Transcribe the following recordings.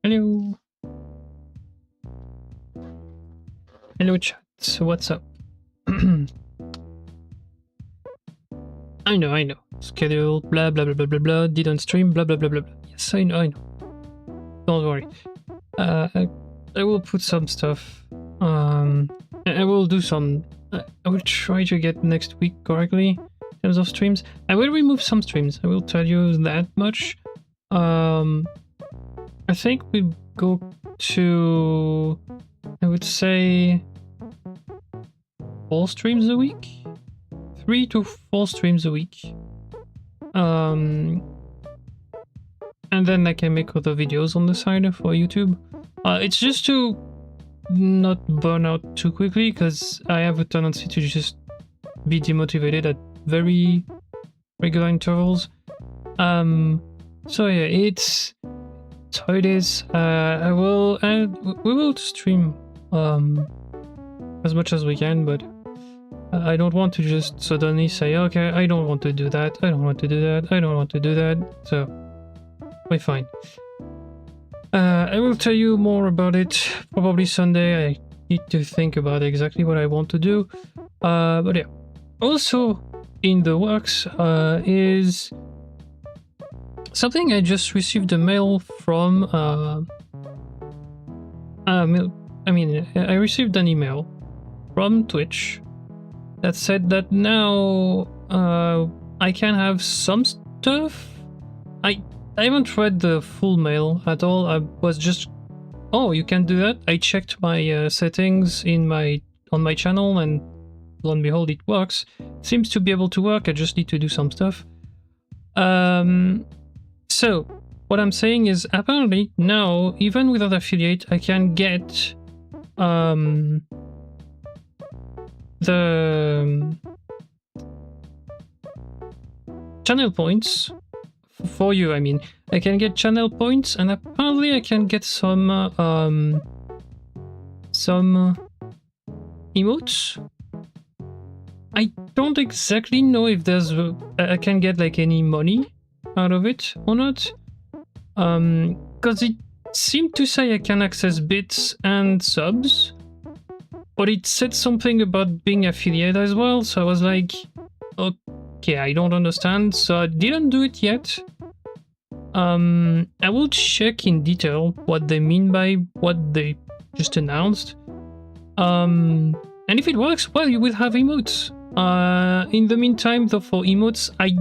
Hello. Hello, chat. So what's up? I know. Schedule, blah, blah, blah, blah, blah, blah. Didn't stream, blah, blah, blah, blah, blah. Yes, I know. Don't worry. I will put some stuff. I will do some... I will try to get next week correctly in terms of streams. I will remove some streams. I will tell you that much. I think we go to... I would say... 4 streams a week? 3 to 4 streams a week. And then I can make other videos on the side for YouTube. It's just to not burn out too quickly, because I have a tendency to just be demotivated at very regular intervals. So yeah, it's how it is. We will stream as much as we can, but I don't want to just suddenly say, okay, I don't want to do that, I don't want to do that, I don't want to do that, so we're fine. I will tell you more about it probably Sunday. I need to think about exactly what I want to do. But yeah, also in the works is something I just received a mail from. I received an email from Twitch that said that now I can have some stuff. I haven't read the full mail at all. I was just, oh, you can do that. I checked my settings on my channel, and lo and behold, it works. Seems to be able to work. I just need to do some stuff. So what I'm saying is, apparently now, even without affiliate, I can get the channel points for you. I mean, I can get channel points, and apparently I can get some emotes. I don't exactly know if there's I can get like any money out of it or not, because it seemed to say I can access bits and subs, but it said something about being affiliate as well, so I was like, okay, I don't understand, so I didn't do it yet. I will check in detail what they mean by what they just announced. And if it works, well, you will have emotes. In the meantime, though, for emotes, I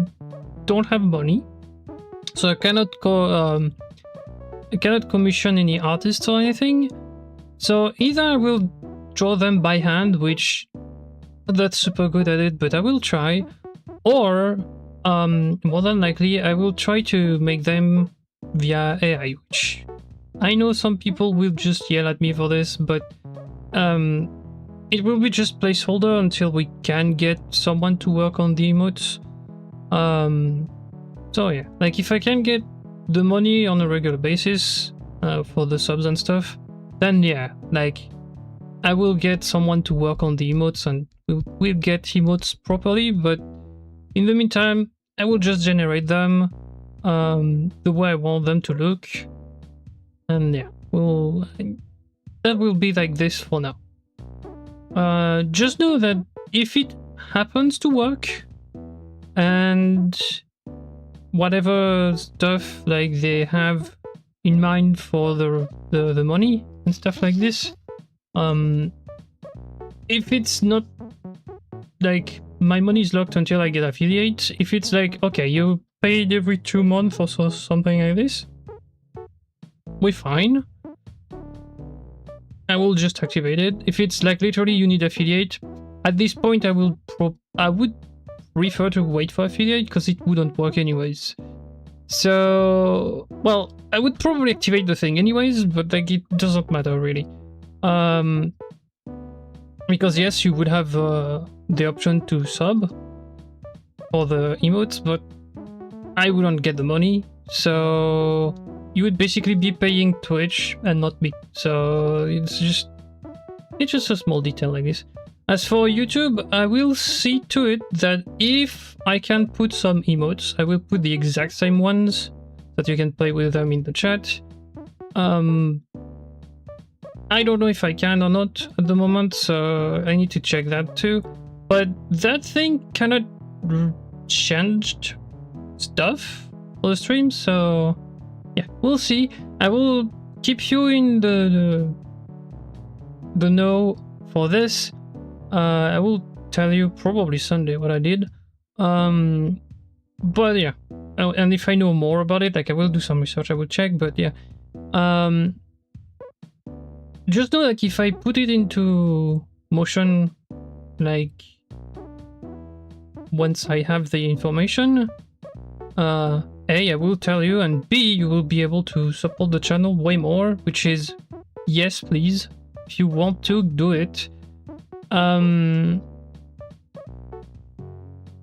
don't have money, so I cannot commission any artists or anything. So either I will draw them by hand, which I'm not super good at it, but I will try, or more than likely I will try to make them via AI, which I know some people will just yell at me for this, but it will be just placeholder until we can get someone to work on the emotes. So yeah, like if I can get the money on a regular basis for the subs and stuff, then yeah, like I will get someone to work on the emotes and we'll get emotes properly. But in the meantime, I will just generate them the way I want them to look, and yeah, that will be like this for now. Just know that if it happens to work, and whatever stuff like they have in mind for the money and stuff like this, if it's not like my money is locked until I get affiliate, if it's like, okay, you paid every 2 months or so, something like this, we're fine. I will just activate it. If it's like literally you need affiliate, at this point I would prefer to wait for affiliate, because it wouldn't work anyways. So, well, I would probably activate the thing anyways, but like it doesn't matter really. Because yes, you would have the option to sub for the emotes, but I wouldn't get the money, so you would basically be paying Twitch and not me. So it's just a small detail like this. As for YouTube, I will see to it that if I can put some emotes, I will put the exact same ones, that you can play with them in the chat. I don't know if I can or not at the moment, so I need to check that too. But that thing cannot changed stuff for the stream, so yeah, we'll see. I will keep you in the know for this. I will tell you probably Sunday what I did. But yeah, and if I know more about it, like I will do some research, I will check. But yeah, just know like if I put it into motion, like once I have the information, A, I will tell you, and B, you will be able to support the channel way more, which is yes, please. If you want to, do it. I'm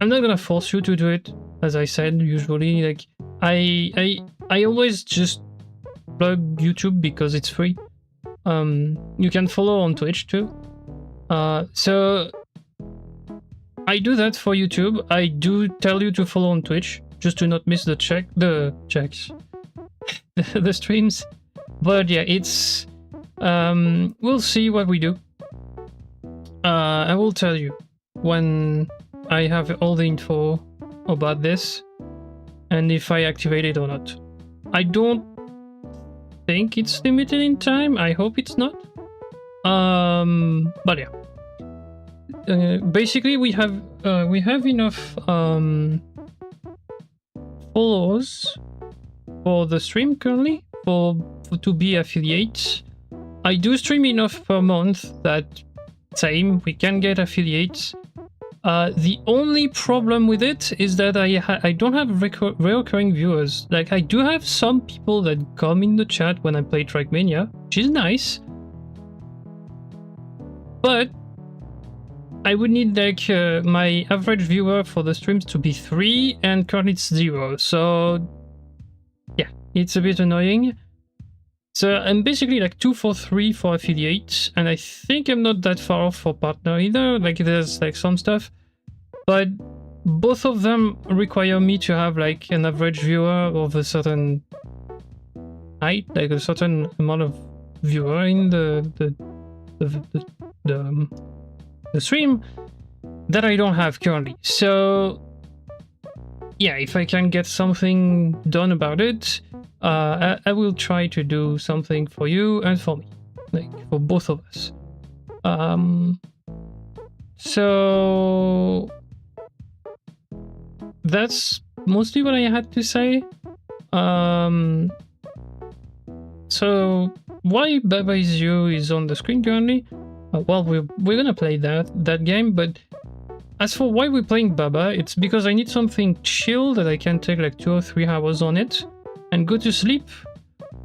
not gonna force you to do it, as I said, usually. Like I always just plug YouTube because it's free. You can follow on Twitch too. So I do that for YouTube. I do tell you to follow on Twitch, just to not miss the checks, the streams. But yeah, it's we'll see what we do. I will tell you when I have all the info about this and if I activate it or not. I don't think it's limited in time. I hope it's not. But yeah. Basically, we have enough followers for the stream currently for to be affiliates. I do stream enough per month that same we can get affiliates. The only problem with it is that I don't have recurring viewers. Like I do have some people that come in the chat when I play Trackmania, which is nice, but I would need like my average viewer for the streams to be 3, and currently it's 0. So yeah, it's a bit annoying. So I'm basically like 2 for 3 for affiliates, and I think I'm not that far off for partner either. Like there's like some stuff, but both of them require me to have like an average viewer of a certain height, like a certain amount of viewer in the stream that I don't have currently. So yeah, if I can get something done about it, I will try to do something for you and for me, like for both of us. So that's mostly what I had to say. So why Baba Is You is on the screen currently? Well, we're gonna play that game, but as for why we're playing Baba, it's because I need something chill that I can take like 2 or 3 hours on it and go to sleep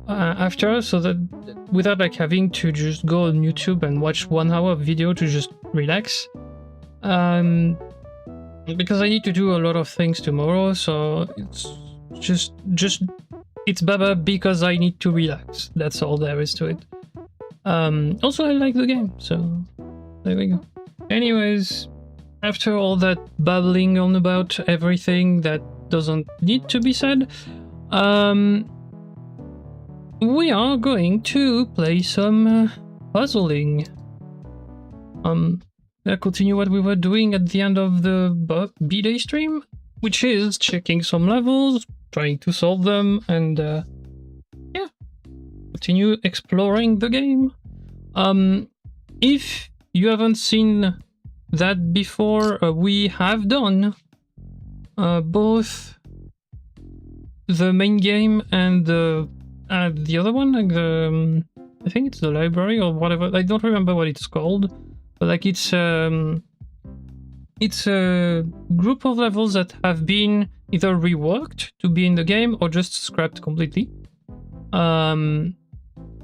after, so that without like having to just go on YouTube and watch 1 hour of video to just relax. Because I need to do a lot of things tomorrow, so it's just it's Baba because I need to relax. That's all there is to it. Also, I like the game, so there we go. Anyways, after all that babbling on about everything that doesn't need to be said, we are going to play some puzzling. Continue what we were doing at the end of the B-Day stream, which is checking some levels, trying to solve them, and yeah, continue exploring the game. If you haven't seen that before, we have done both the main game and the other one, like the I think it's the library or whatever. I don't remember what it's called, but like it's a group of levels that have been either reworked to be in the game or just scrapped completely.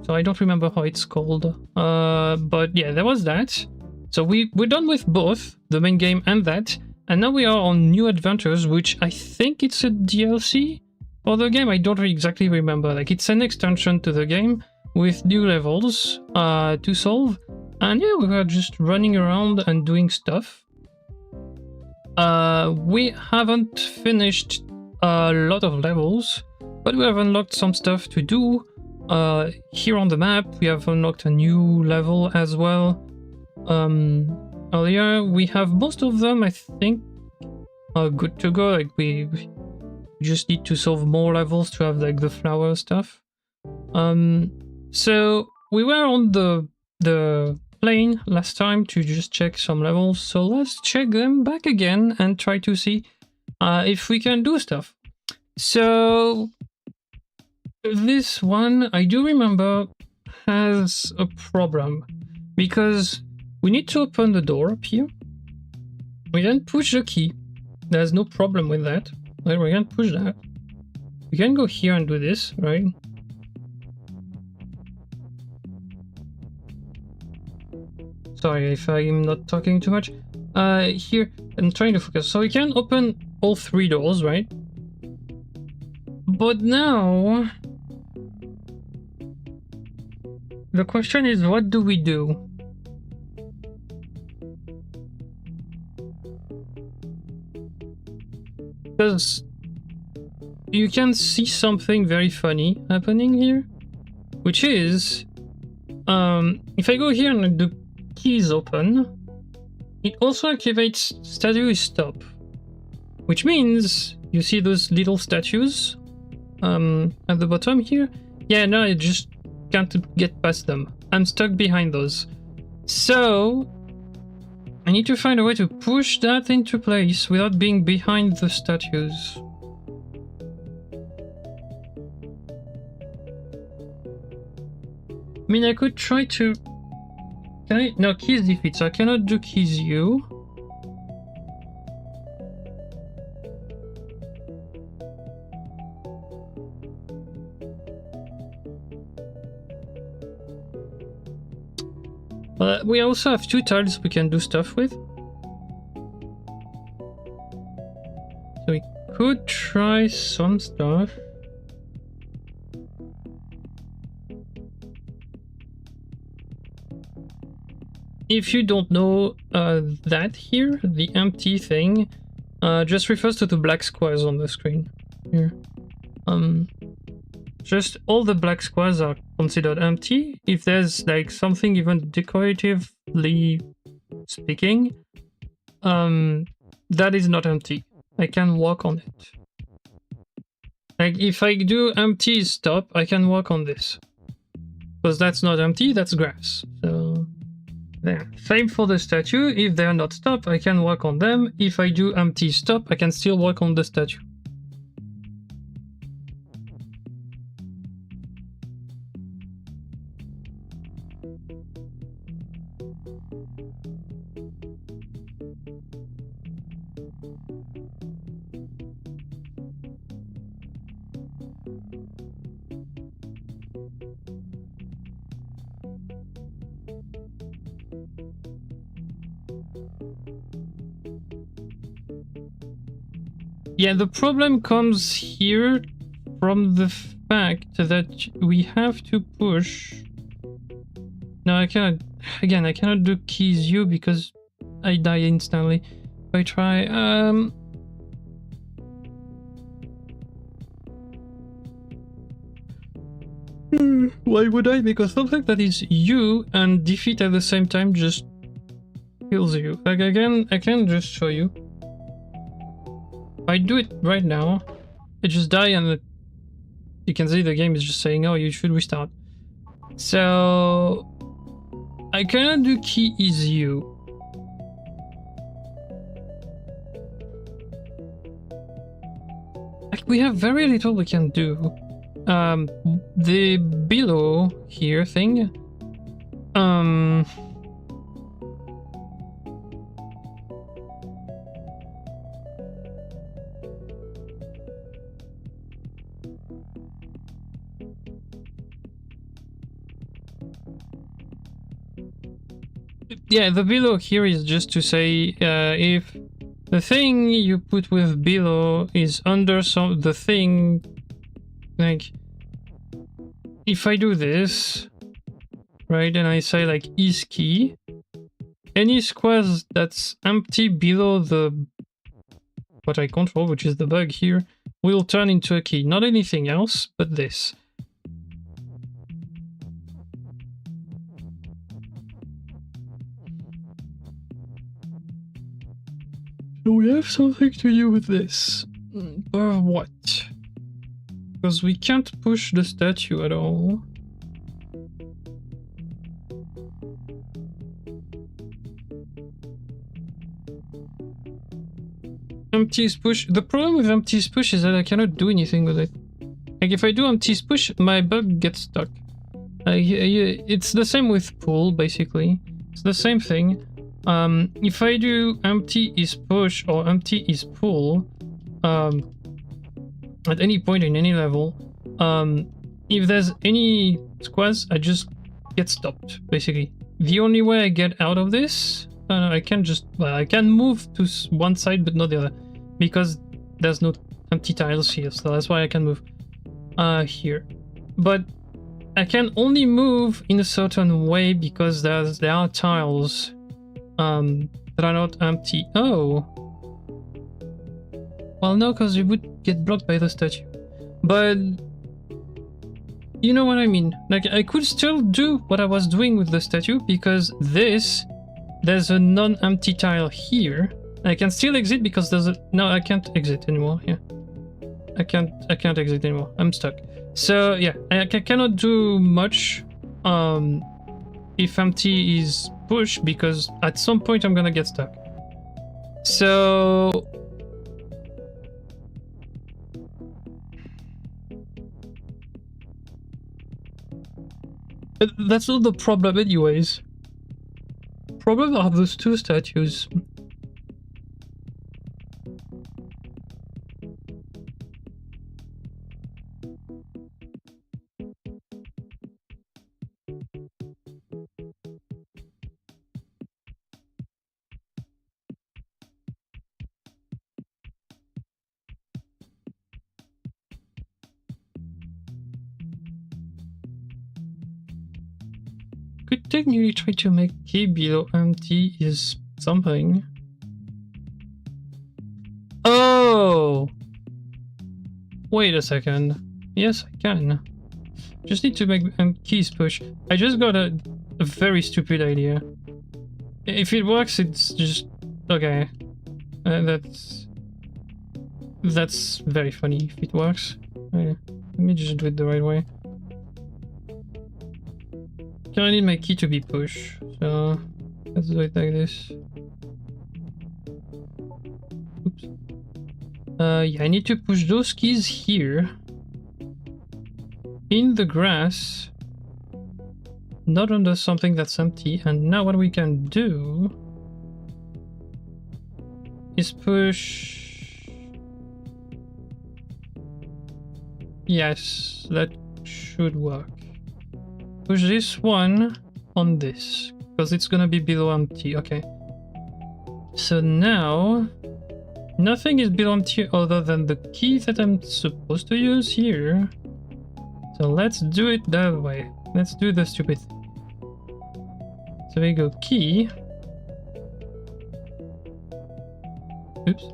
So I don't remember how it's called, but yeah, there was that. So we're done with both the main game and that, and now we are on New Adventures, which I think it's a DLC for the game. I don't exactly remember. Like it's an extension to the game with new levels to solve, and yeah, we were just running around and doing stuff. We haven't finished a lot of levels, but we have unlocked some stuff to do. here on the map, we have unlocked a new level as well. Earlier, we have most of them, I think, are good to go. Like, we just need to solve more levels to have, like, the flower stuff. So we were on the plane last time to just check some levels, so let's check them back again and try to see if we can do stuff. So this one, I do remember, has a problem because we need to open the door up here. We then push the key. There's no problem with that. Right, we can push that. We can go here and do this, right? Sorry if I'm not talking too much. Here, I'm trying to focus. So we can open all 3 doors, right? But now the question is, what do we do? Because you can see something very funny happening here, which is, if I go here and the key is open, it also activates statue is stop, which means you see those little statues at the bottom here. Yeah, no, I just can't get past them. I'm stuck behind those. So I need to find a way to push that into place without being behind the statues. I mean, I could try to... Can I? No, keys defeat, so I cannot do keys U. We also have 2 tiles we can do stuff with. So we could try some stuff. If you don't know that here, the empty thing just refers to the black squares on the screen here. Just all the black squares are considered empty. If there's like something even decoratively speaking, that is not empty. I can walk on it. Like if I do empty stop, I can walk on this. Because that's not empty, that's grass. So there. Same for the statue. If they're not stop, I can walk on them. If I do empty stop, I can still walk on the statue. Yeah, the problem comes here from the fact that we have to push. No, I cannot. Again, I cannot do keys U because I die instantly. If I try, why would I? Because something that is U and defeat at the same time just kills you. Like again, I can just show you. If I do it right now, I just die and you can see the game is just saying, oh, you should restart. So I cannot do key is U. Like we have very little we can do. The below here thing. Yeah, the below here is just to say if the thing you put with below is under the thing, like if I do this, right, and I say like is key, any squares that's empty below the what I control, which is the bug here, will turn into a key. Not anything else, but this. So we have something to do with this. But what? Because we can't push the statue at all. Empty's push. The problem with Empty's push is that I cannot do anything with it. Like if I do Empty's push, my bug gets stuck. It's the same with pull, basically. It's the same thing. If I do empty is push or empty is pull, at any point in any level, if there's any squads, I just get stopped, basically. The only way I get out of this, I can just, well, I can move to one side but not the other, because there's no empty tiles here, so that's why I can move here. But I can only move in a certain way because there are tiles that are not empty. Oh. Well, no, because it would get blocked by the statue. But you know what I mean. Like, I could still do what I was doing with the statue because there's a non-empty tile here. I can still exit because there's a... No, I can't exit anymore. Yeah. I can't exit anymore. I'm stuck. So yeah, I cannot do much if empty is pushed because at some point I'm gonna get stuck. So that's not the problem anyways. Problem are those two statues. Could technically try to make key below empty is something. Oh! Wait a second. Yes, I can. Just need to make keys push. I just got a very stupid idea. If it works, it's just... Okay. That's very funny if it works. Okay. Let me just do it the right way. I need my key to be pushed, so let's do it like this. Oops. Yeah, I need to push those keys here in the grass, not under something that's empty. And now what we can do is push. Yes, that should work. Push this one on this, because it's gonna be below empty. Okay. So now, nothing is below empty other than the key that I'm supposed to use here. So let's do it that way. Let's do the stupid thing. So we go key. Oops.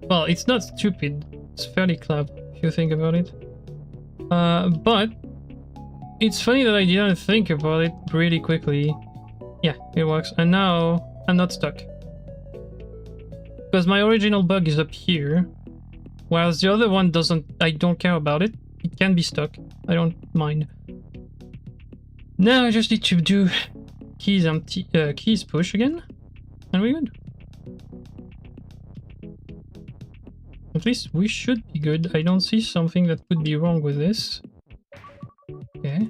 Well, it's not stupid. It's fairly clever if you think about it. But it's funny that I didn't think about it really quickly. Yeah, it works. And now I'm not stuck. Because my original bug is up here. Whereas the other one doesn't... I don't care about it. It can be stuck. I don't mind. Now I just need to do keys empty, keys push again. And we're good. At least we should be good. I don't see something that could be wrong with this. Okay.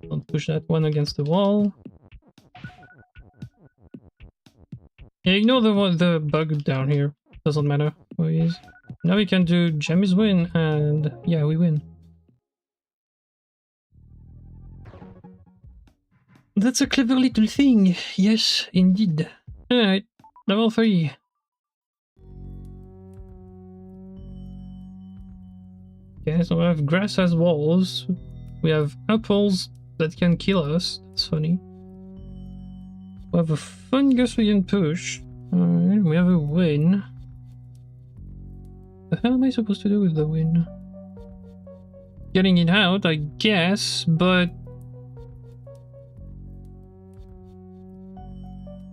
Don't push that one against the wall. Yeah, ignore the bug down here. Doesn't matter where he is. Now we can do Jammies win, and yeah, we win. That's a clever little thing. Yes, indeed. Alright, level 3. Okay, so we have grass as walls. We have apples that can kill us. That's funny. We have a fungus we can push. Alright, we have a win. What the hell am I supposed to do with the win? Getting it out, I guess, but...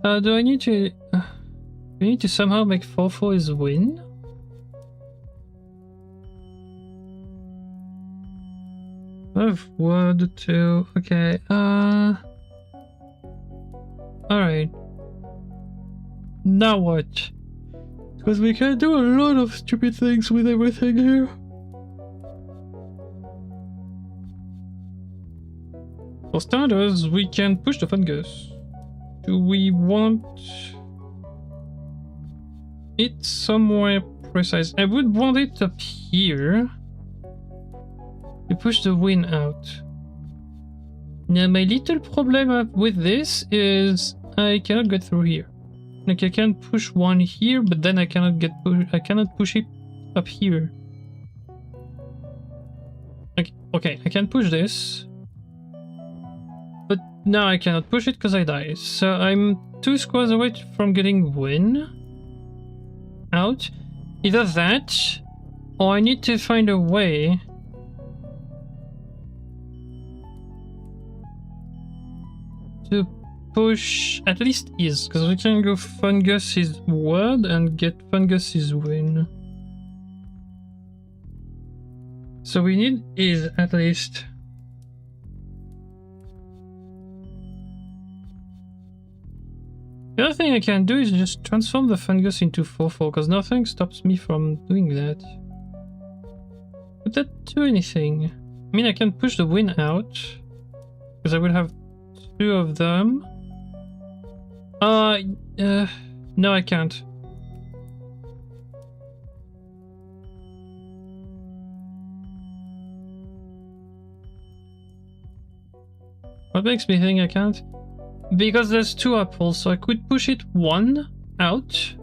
do I need to We need to somehow make 4-4 is win. I've word to okay. Alright. Now what? Because we can do a lot of stupid things with everything here. For starters, we can push the fungus. Do we want it somewhere precise? I would want it up here. To push the wind out. Now my little problem with this is I cannot get through here. Like I can push one here, but then I cannot push it up here. Like, okay, I can push this. But now I cannot push it because I die. So I'm 2 squares away from getting win out. Either that, or I need to find a way to push at least is, because we can go fungus is word and get fungus is win. So we need is at least. The other thing I can do is just transform the fungus into 4-4, because nothing stops me from doing that. Would that do anything? I mean, I can push the win out, because I will have 2 of them. No, I can't. What makes me think I can't? Because there's 2 apples, so I could push it 1 out,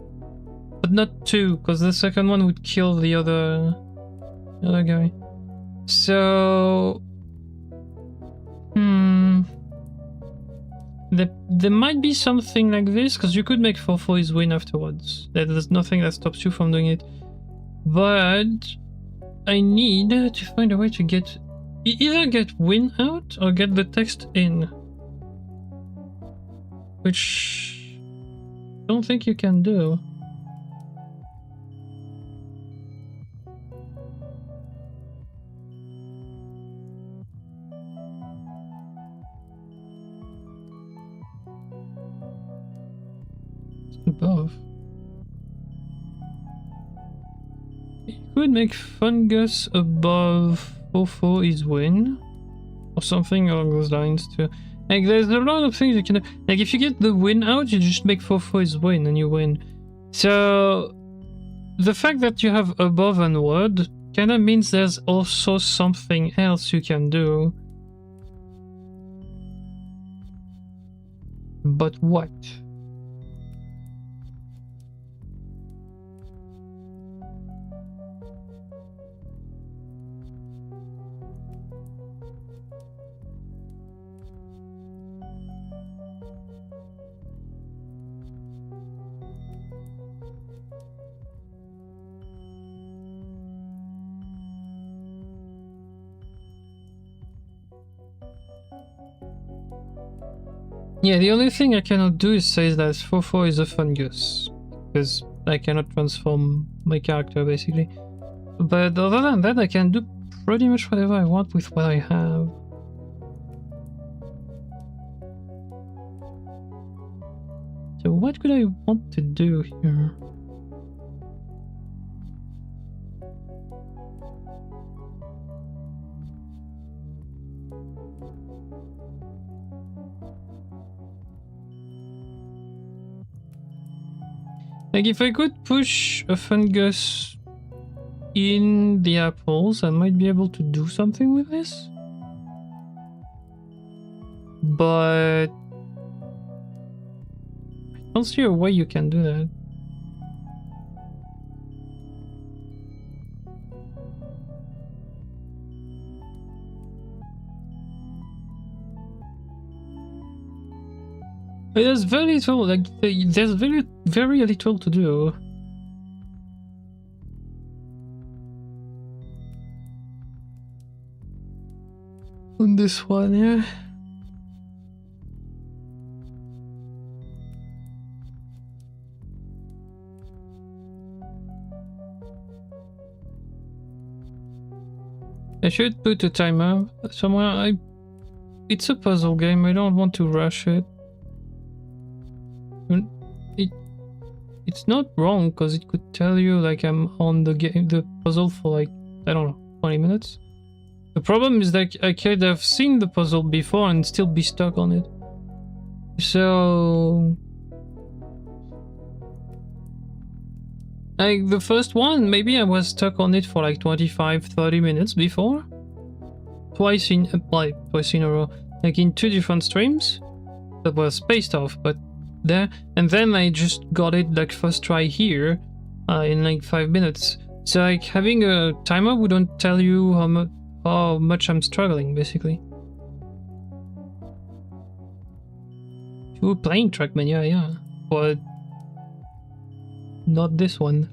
but not 2, because the second one would kill the other guy. So, there might be something like this, because you could make 4-4 is win afterwards. There's nothing that stops you from doing it. But I need to find a way to get either get win out or get the text in. Which I don't think you can do. Above. You could make fungus above 4-4 is win, or something along those lines too. Like there's a lot of things you can do. Like if you get the win out, you just make 4-4 is win and you win. So the fact that you have above and word kind of means there's also something else you can do. But what? Yeah, the only thing I cannot do is say that 4-4 is a fungus, because I cannot transform my character basically. But other than that, I can do pretty much whatever I want with what I have. So what could I want to do here? Like if I could push a fungus in the apples, I might be able to do something with this. But I don't see a way you can do that. There's very little, like, there's very little to do. On this one, yeah. I should put a timer somewhere. It's a puzzle game. I don't want to rush it. It's not wrong because it could tell you like I'm on the puzzle for like, I don't know, 20 minutes. The problem is that I could have seen the puzzle before and still be stuck on it. So like the first one, maybe I was stuck on it for like 25-30 minutes before. Twice in a row, like in 2 different streams that were spaced off, but there, and then I just got it like first try here in like 5 minutes. So like having a timer wouldn't tell you how much I'm struggling, basically. You were playing Trackmania, yeah, but not this one.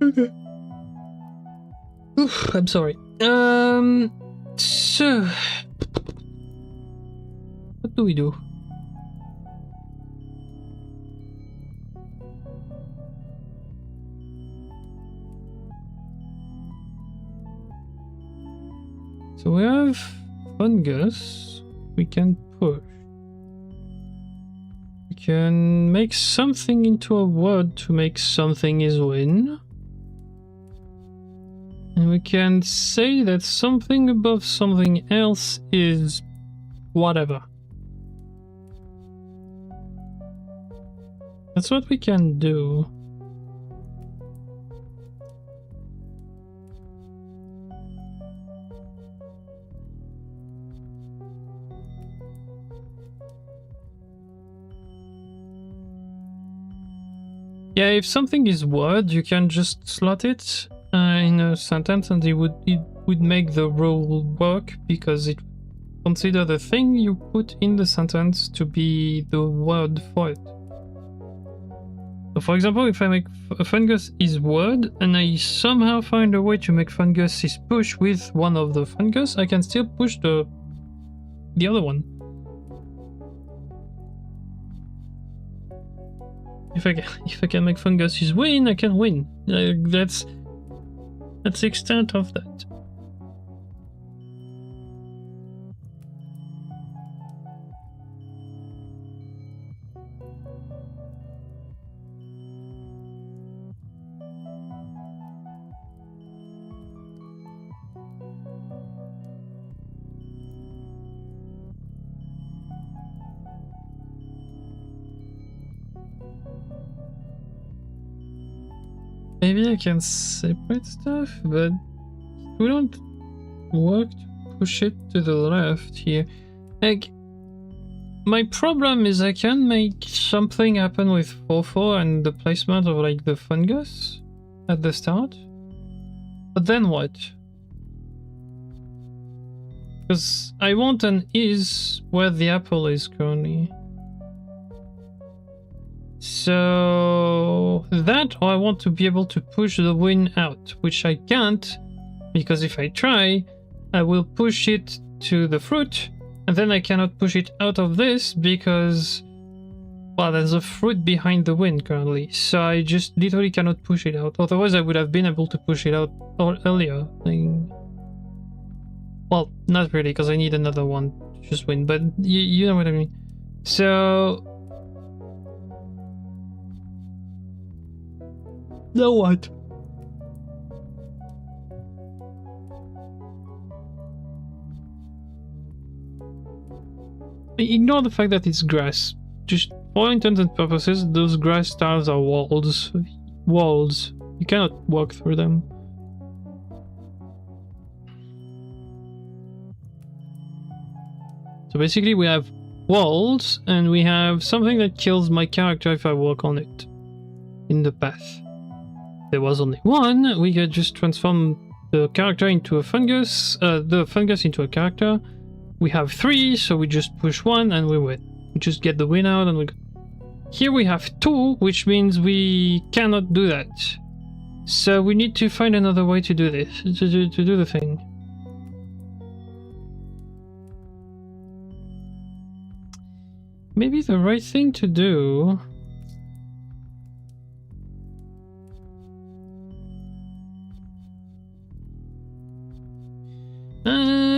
Okay. Oof, I'm sorry. So what do we do? So we have fungus. We can push. We can make something into a word to make something is win. And we can say that something above something else is whatever. That's what we can do. Yeah, if something is word, you can just slot it in a sentence and it would make the rule work because it consider the thing you put in the sentence to be the word for it. So for example, if I make fungus is word and I somehow find a way to make fungus is push with one of the fungus, I can still push the other one. If I can make fungus is win, I can win. That's the extent of that. Maybe I can separate stuff, but we don't work to push it to the left here. Like, my problem is I can make something happen with 4-4 and the placement of like the fungus at the start. But then what? Because I want an is where the apple is currently. So that, or I want to be able to push the win out, which I can't, because if I try, I will push it to the fruit, and then I cannot push it out of this because, well, there's a fruit behind the win currently, so I just literally cannot push it out. Otherwise, I would have been able to push it out earlier. Well, not really, because I need another one to just win, but you know what I mean. So now what? Ignore the fact that it's grass. Just for all intents and purposes, those grass tiles are walls. Walls. You cannot walk through them. So basically we have walls, and we have something that kills my character if I walk on it in the path. There was only one, we could just transform the character into a fungus, the fungus into a character. We have 3, so we just push 1 and we win. We just get the win out and we go. Here we have 2, which means we cannot do that. So we need to find another way to do this, to do the thing. Maybe the right thing to do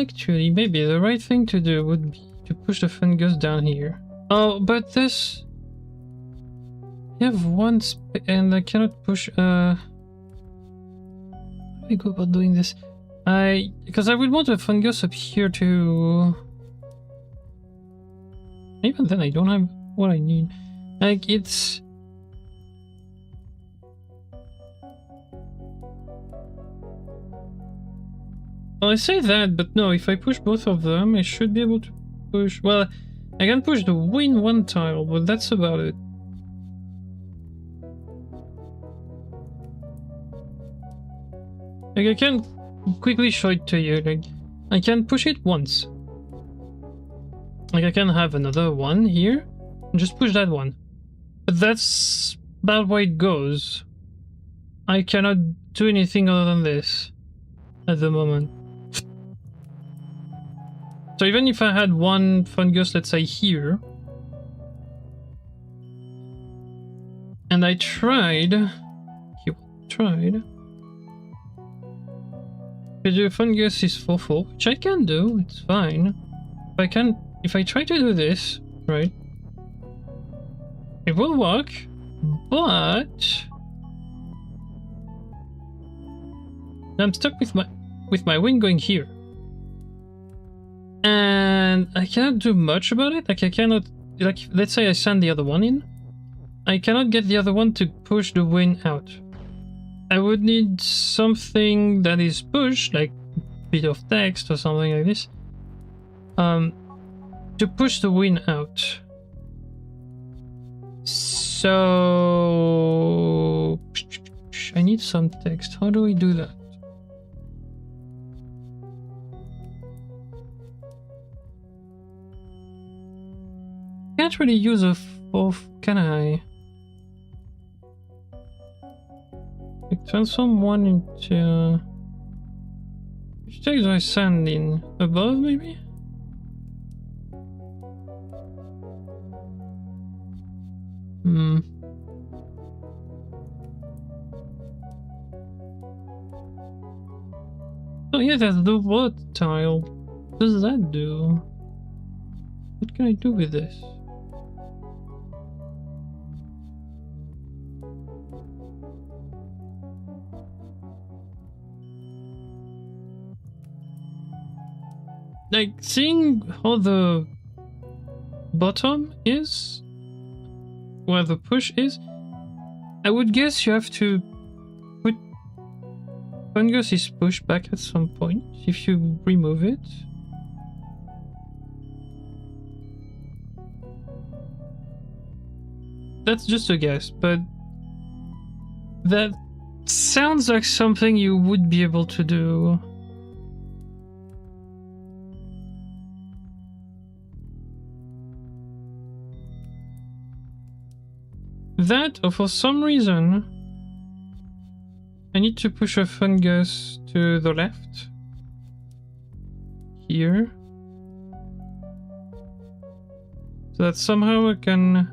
Actually, maybe the right thing to do would be to push the fungus down here. Oh, but this... I have one and I cannot push... How do I go about doing this? Because I would want a fungus up here too. Even then, I don't have what I need. Like, it's... Well, I say that, but no, if I push both of them, I should be able to push... Well, I can push the win one tile, but that's about it. Like, I can quickly show it to you. Like, I can push it once. Like, I can have another one here, and just push that one. But that's about where it goes. I cannot do anything other than this at the moment. So even if I had one fungus, let's say here, and I tried, the fungus is 4/4, which I can do, it's fine. If I try to do this, right, it will work, but I'm stuck with my wing going here. And I cannot do much about it. Like, I cannot, like, let's say I send the other one in. I cannot get the other one to push the win out. I would need something that is pushed, like a bit of text or something like this, to push the win out. So I need some text. How do we do that? Can't really use a fourth, can I? Like, transform one into... Which text do I send in? Above, maybe? Oh yeah, that's the what tile. What does that do? What can I do with this? Like, seeing how the bottom is, where the push is, I would guess you have to put... Fungus is pushed back at some point if you remove it. That's just a guess, but that sounds like something you would be able to do. That, or for some reason, I need to push a fungus to the left. Here. So that somehow I can...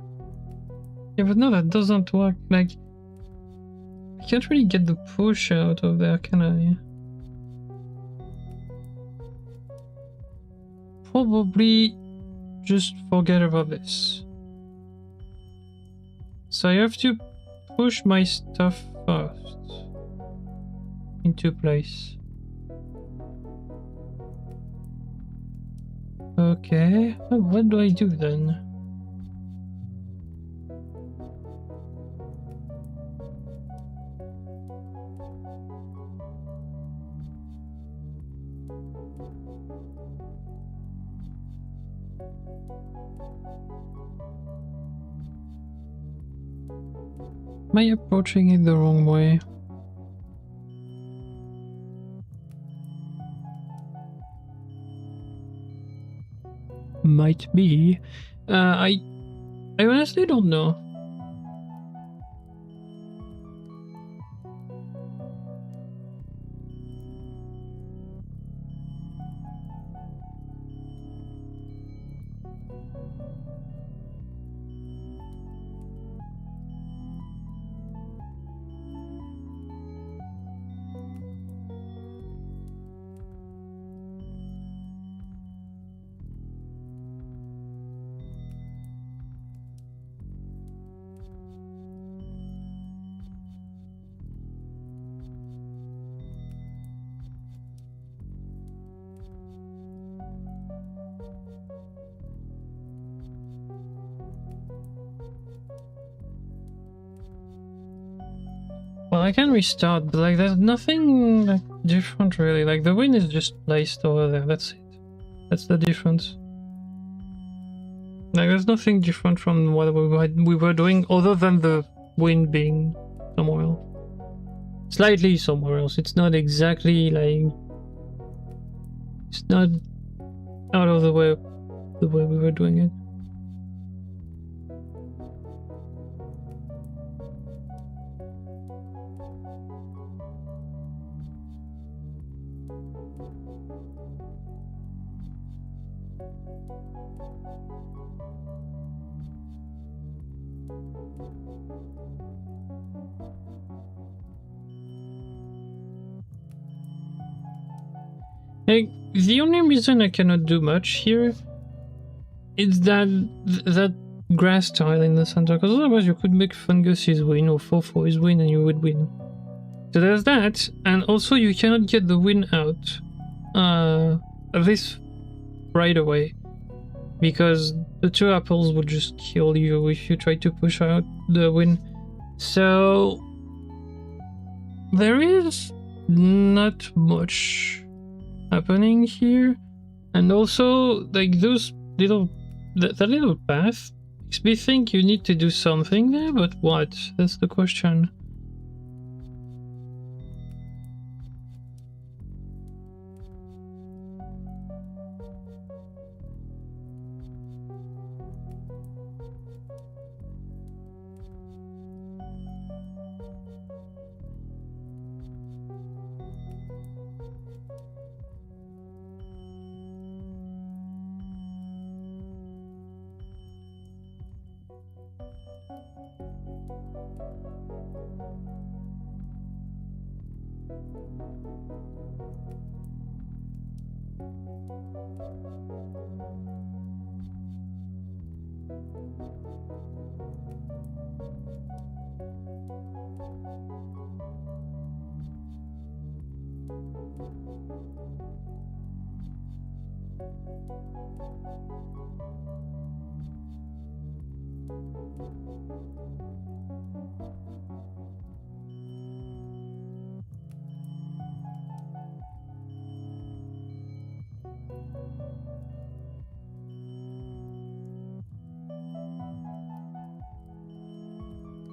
Yeah, but no, that doesn't work. Like, I can't really get the push out of there, can I? Probably just forget about this. So I have to push my stuff first into place. Okay, what do I do then? Am I approaching it the wrong way? Might be. I honestly don't know. I can restart, but like there's nothing like different really. Like the wind is just placed over there. That's it. That's the difference. Like there's nothing different from what we were doing other than the wind being somewhere else. Slightly somewhere else. It's not exactly like... It's not out of the way we were doing it. Like, the only reason I cannot do much here is that grass tile in the center, because otherwise you could make Fungus's win or Fofo win and you would win. So there's that, and also you cannot get the win out at least right away, because the 2 apples would just kill you if you try to push out the win. So there is not much happening here, and also like those little that little path makes me think you need to do something there, but what? That's the question.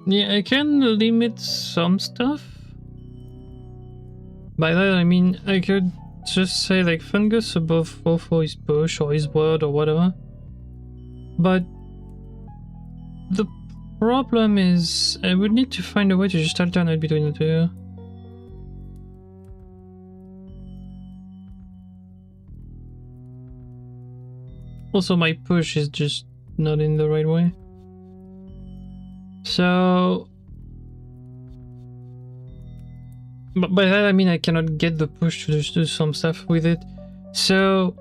Yeah, I can limit some stuff. By that I mean I could just say like Fungus above Fofo is push or his word or whatever. But the problem is I would need to find a way to just alternate between the two. Also my push is just not in the right way. So, but by that I mean I cannot get the push to just do some stuff with it. So,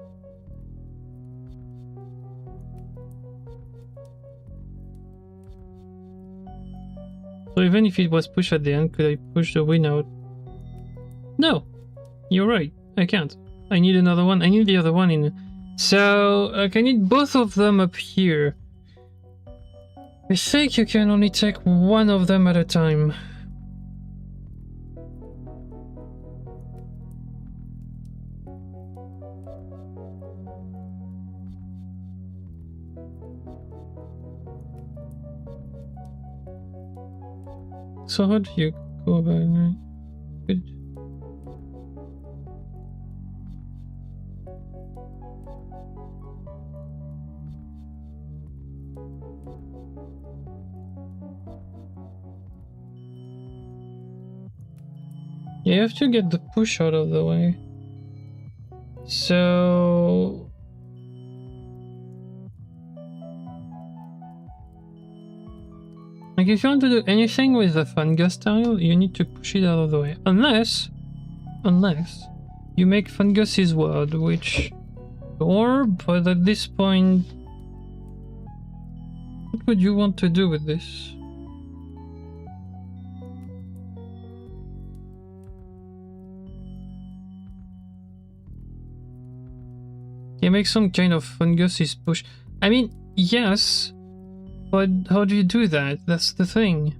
even if it was pushed at the end, could I push the win out? No, you're right. I can't. I need another one. I need the other one in. So, I need both of them up here. I think you can only take one of them at a time. So how do you go about it? Good. You have to get the push out of the way. So... like if you want to do anything with the Fungus tile, you need to push it out of the way. Unless you make Fungus his word, which... or, but at this point... what would you want to do with this? You make some kind of Fungus's push. I mean, yes, but how do you do that? That's the thing.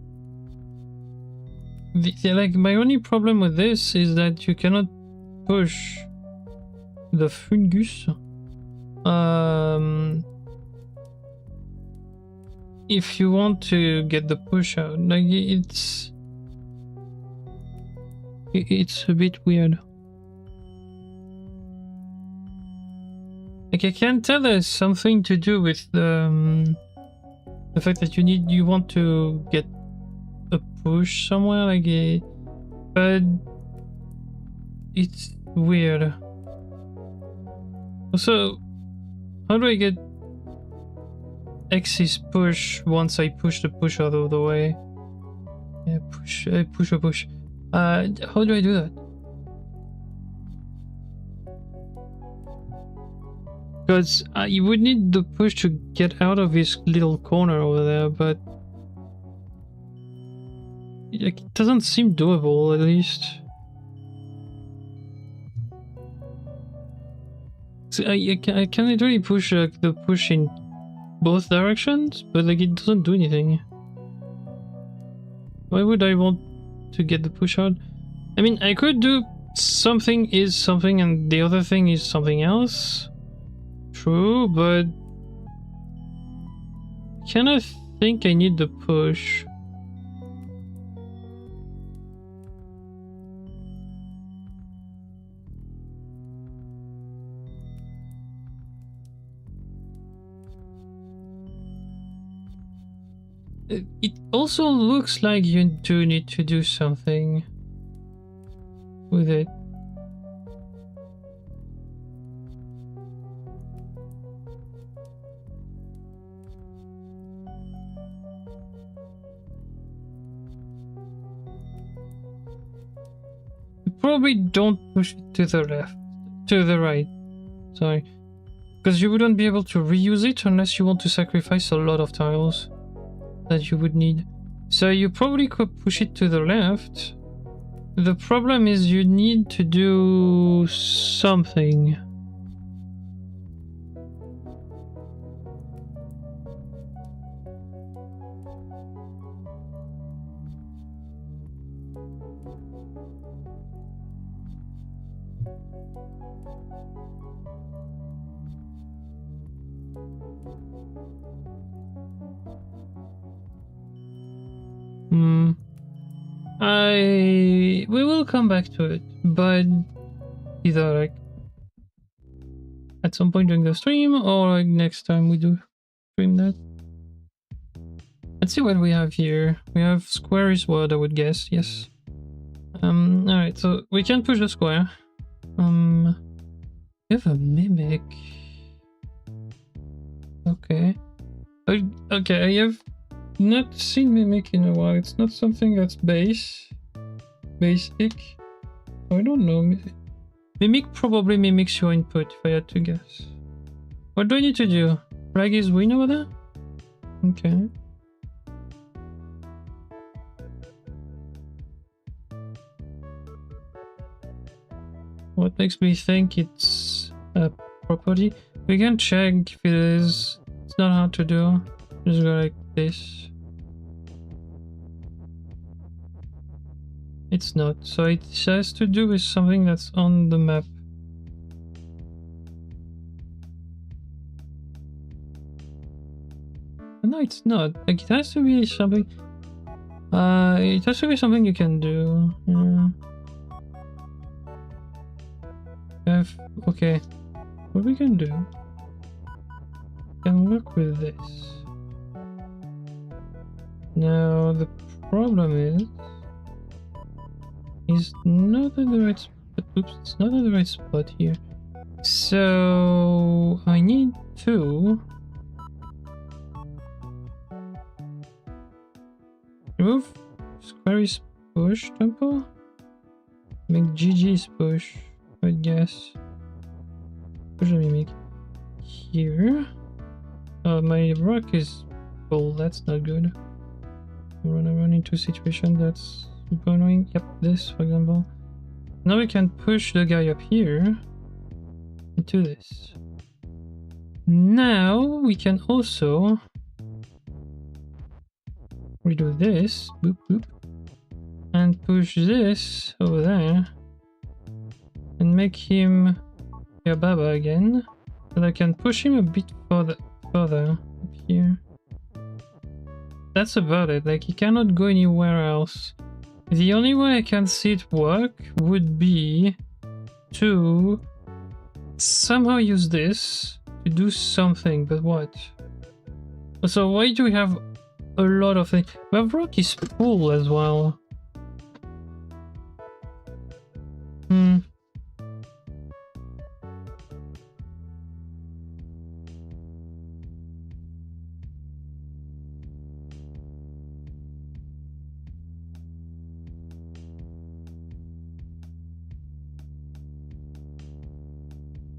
like my only problem with this is that you cannot push the fungus. If you want to get the push out, like it's a bit weird. Like I can tell there's something to do with the fact that you want to get a push somewhere, like but it's weird. Also, how do I get X's push once I push the push out of the way? Yeah, push. How do I do that? Because you would need the push to get out of this little corner over there, but it doesn't seem doable, at least. So I can literally push the push in both directions, but like it doesn't do anything. Why would I want to get the push out? I mean, I could do something is something and the other thing is something else. True, but I kind of think I need the push. It also looks like you do need to do something with it. You probably don't push it to the left, to the right, sorry, because you wouldn't be able to reuse it unless you want to sacrifice a lot of tiles that you would need. So you probably could push it to the left. The problem is you need to do something. We will come back to it, but either like at some point during the stream or like next time we do stream that. Let's see what we have here. We have square is what I would guess, yes. Alright, so we can push the square. We have a mimic. Okay. Okay, I have not seen mimic in a while. It's not something that's basic. I don't know. Mimic probably mimics your input if I had to guess. What do I need to do? Drag his win over there? Okay. What makes me think it's a property? We can check if it is. It's not hard to do. Just go like this. It's not. So it has to do with something that's on the map. No, it's not. Like it has to be something. It has to be something you can do. Okay. What we can do? We can work with this. Now the problem is not at the right spot. Oops, it's not at the right spot here. So I need to remove Squary's push tempo. Make GG's push, I guess. Push the mimic here. My rock is full, that's not good. I'm gonna run into a situation that's super annoying. Yep, this for example. Now we can push the guy up here into this. Now we can also redo this, boop boop, and and push this over there and make him a Baba again. And I can push him a bit further up here. That's about it. Like, he cannot go anywhere else. The only way I can see it work would be to somehow use this to do something, but what? So why do we have a lot of things? We have rock is full as well.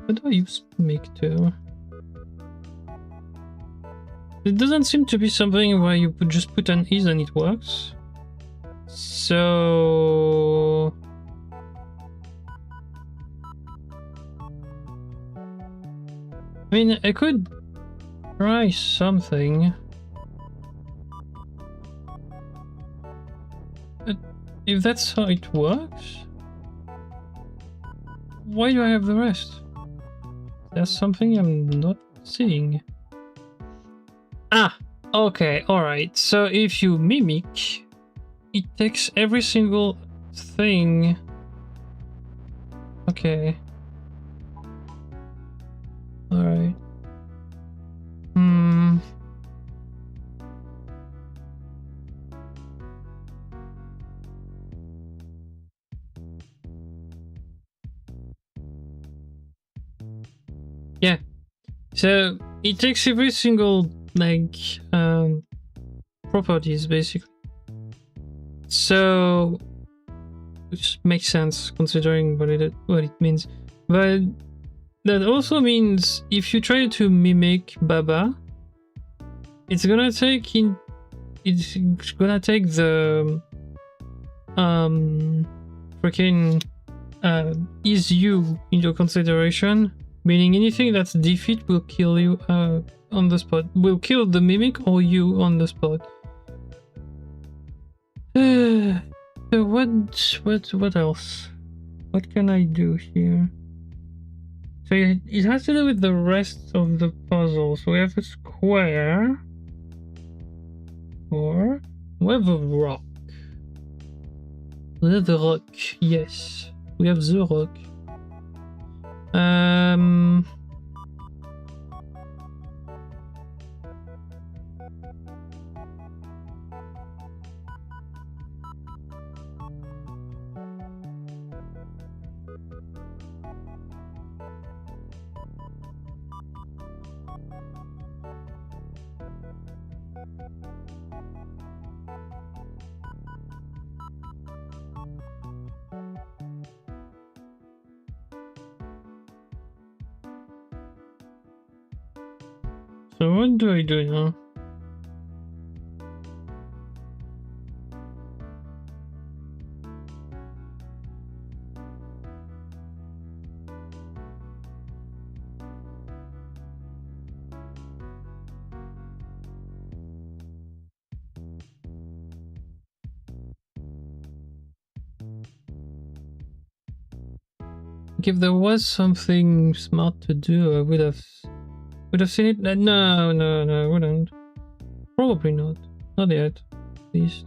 What do I use make to? It doesn't seem to be something where you could just put an ease and it works. So I mean, I could try something. But if that's how it works, why do I have the rest? That's something I'm not seeing. Ah, okay, alright. So if you mimic, it takes every single thing. Okay. Alright. Yeah. So it takes every single like properties basically. So which makes sense considering what it means. But that also means if you try to mimic Baba, it's gonna take the freaking is you into consideration, meaning anything that's defeat will kill you on the spot, will kill the mimic or you on the spot. So what else? What can I do here? So it has to do with the rest of the puzzle. So we have a square, or we have a rock. We have the rock, yes. We have the rock. So what do I do now? Like if there was something smart to do, I would have seen it. No, I wouldn't. Probably not. Not yet, at least.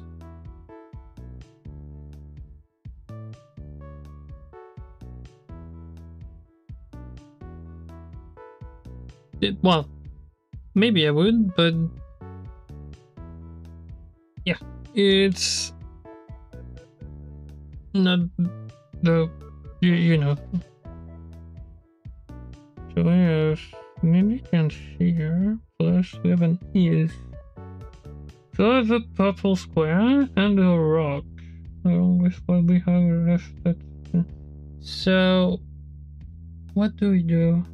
Well, maybe I would, but yeah, it's not the you know. So we have mimic here, plus we have an is. So there's a purple square and a rock. With what we have left. So what do we do?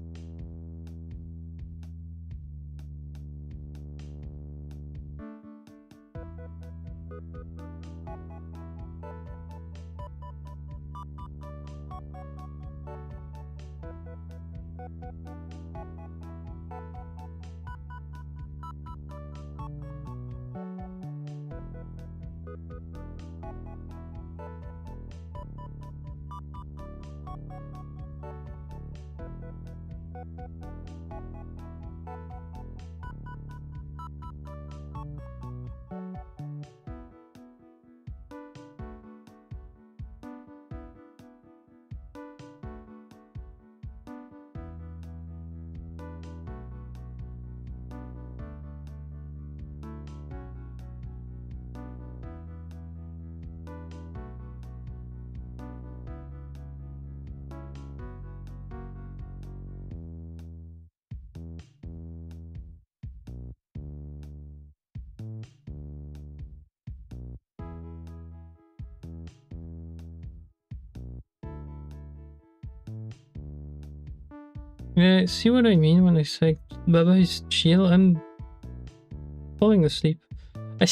Yeah, see what I mean when I say Baba is chill? I'm falling asleep. I'm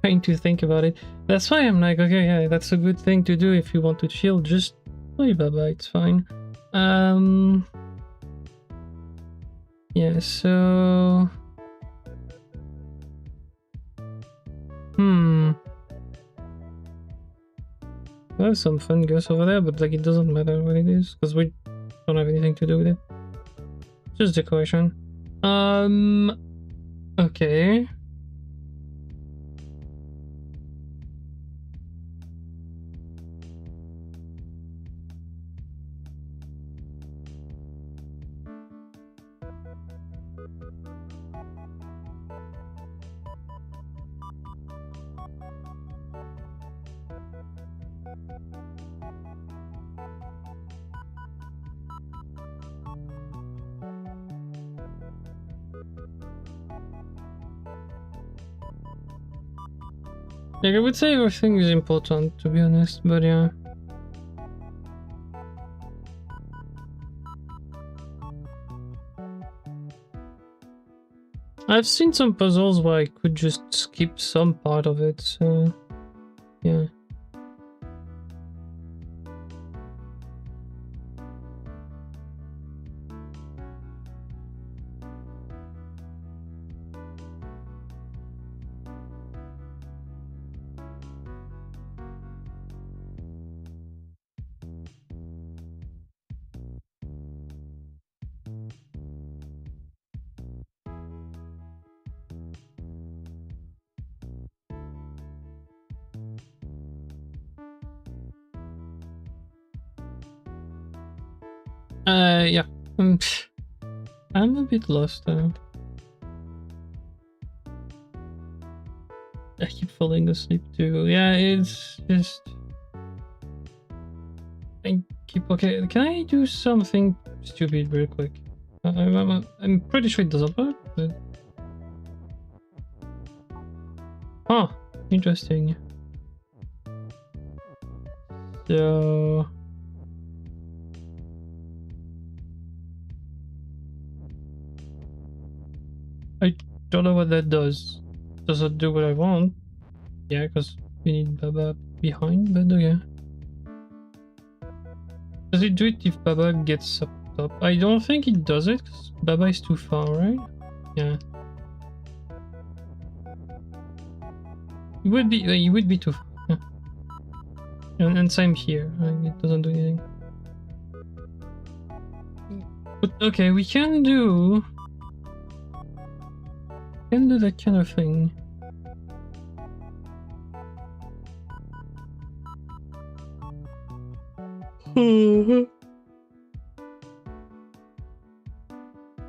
trying to think about it. That's why I'm like, okay, yeah, that's a good thing to do if you want to chill. Just play Baba, it's fine. Yeah, so... There's some fun ghosts over there, but like it doesn't matter what it is, because we don't have anything to do with it. Just decoration. Okay. Like I would say everything is important, to be honest, but yeah. I've seen some puzzles where I could just skip some part of it, so yeah. Yeah. I'm a bit lost though. I keep falling asleep too. Yeah, it's just... I keep... Okay, can I do something stupid real quick? I'm pretty sure it doesn't work, but... Huh, interesting. So... I don't know what that does. Does it do what I want? Yeah, because we need Baba behind, but okay. Does it do it if Baba gets up top? I don't think it does it, because Baba is too far, right? Yeah. It would be too far. Yeah. And same here. Like, it doesn't do anything. But okay, we can do that kind of thing.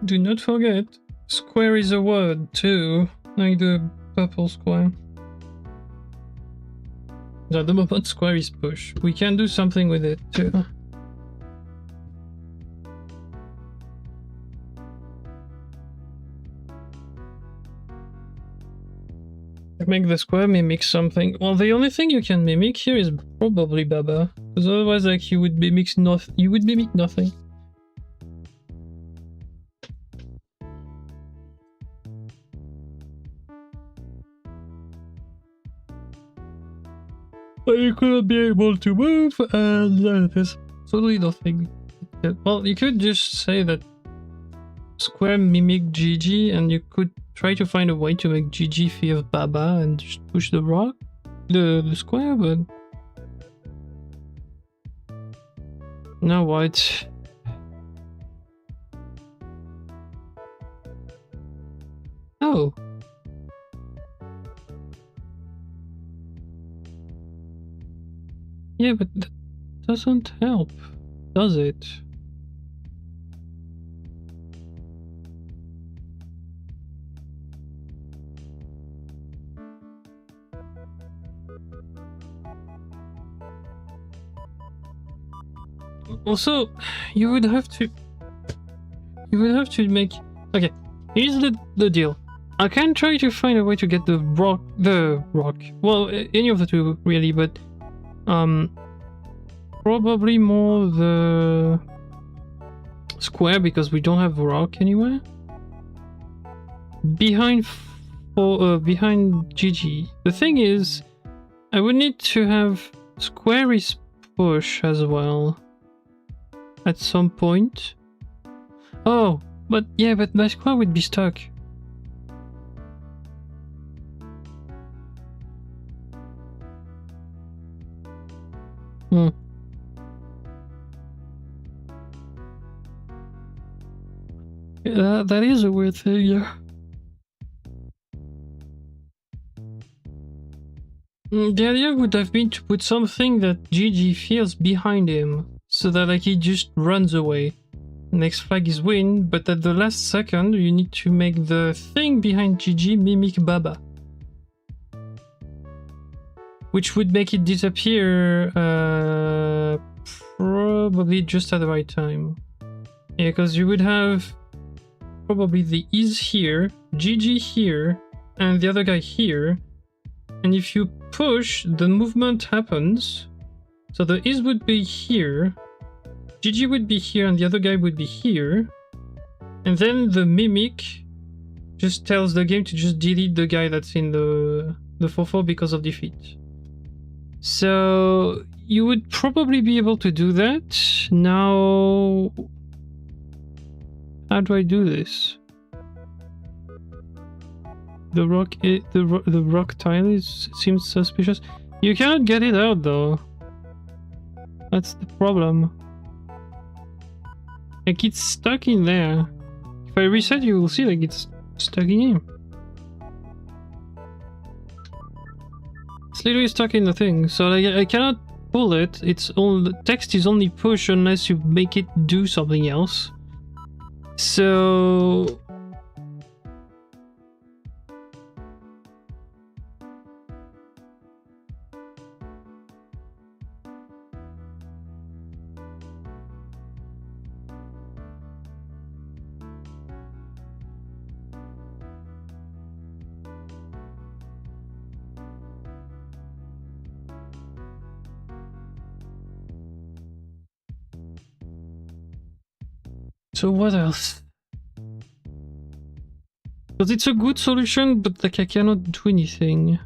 Do not forget, square is a word too, like the purple square. At the moment square is push. We can do something with it too. Make the square mimic something. Well, the only thing you can mimic here is probably Baba, because otherwise, like, you would mimic nothing. But you couldn't be able to move, and there's totally nothing. Well, you could just say that square mimic Gigi, and you could try to find a way to make Gigi fear Baba and just push the rock, the square, but no, what? Oh. Yeah, but that doesn't help, does it? Also, you would have to make... Okay, here's the deal. I can try to find a way to get the rock... Well, any of the two, really, but... probably more the... square because we don't have rock anywhere. Behind GG. The thing is, I would need to have square is push as well at some point. Oh, but yeah, but my square would be stuck. Hmm. Yeah, that is a weird thing, yeah. The idea would have been to put something that GG feels behind him, so that like he just runs away. Next flag is win, but at the last second you need to make the thing behind GG mimic Baba. Which would make it disappear probably just at the right time. Yeah, because you would have probably the is here, GG here, and the other guy here. And if you push, the movement happens. So the is would be here, GG would be here, and the other guy would be here. And then the mimic just tells the game to just delete the guy that's in the 4-4 because of defeat. So you would probably be able to do that. Now, how do I do this? The rock tile seems suspicious. You cannot get it out though. That's the problem. Like it's stuck in there. If I reset, you will see like it's stuck in here. It's literally stuck in the thing, so like I cannot pull it. It's all the text is only push unless you make it do something else. So what else? Because it's a good solution, but like I cannot do anything.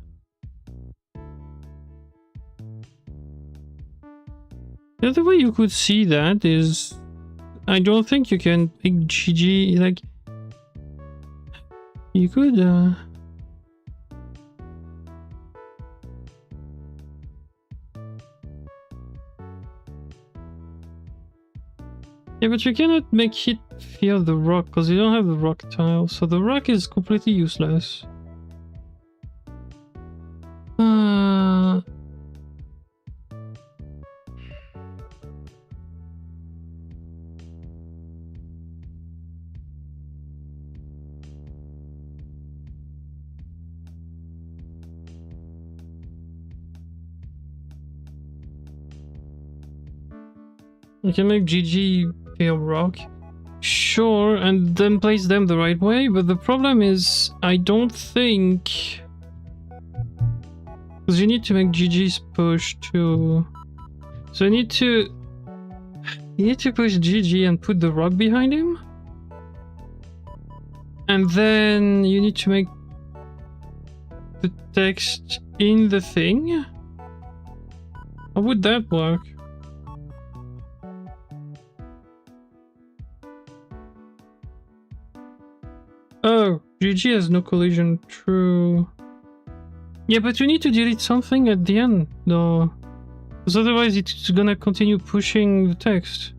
The other way you could see that is, I don't think you can pick GG, like, you could, yeah, but you cannot make it feel the rock, because you don't have the rock tile, so the rock is completely useless. You can make GG feel rock. Sure, and then place them the right way, but the problem is, I don't think... Because you need to make GG's push too. So you need to push GG and put the rock behind him. And then you need to make the text in the thing. How would that work? Oh, GG has no collision, true. Yeah, but you need to delete something at the end, though. Because otherwise it's gonna continue pushing the text.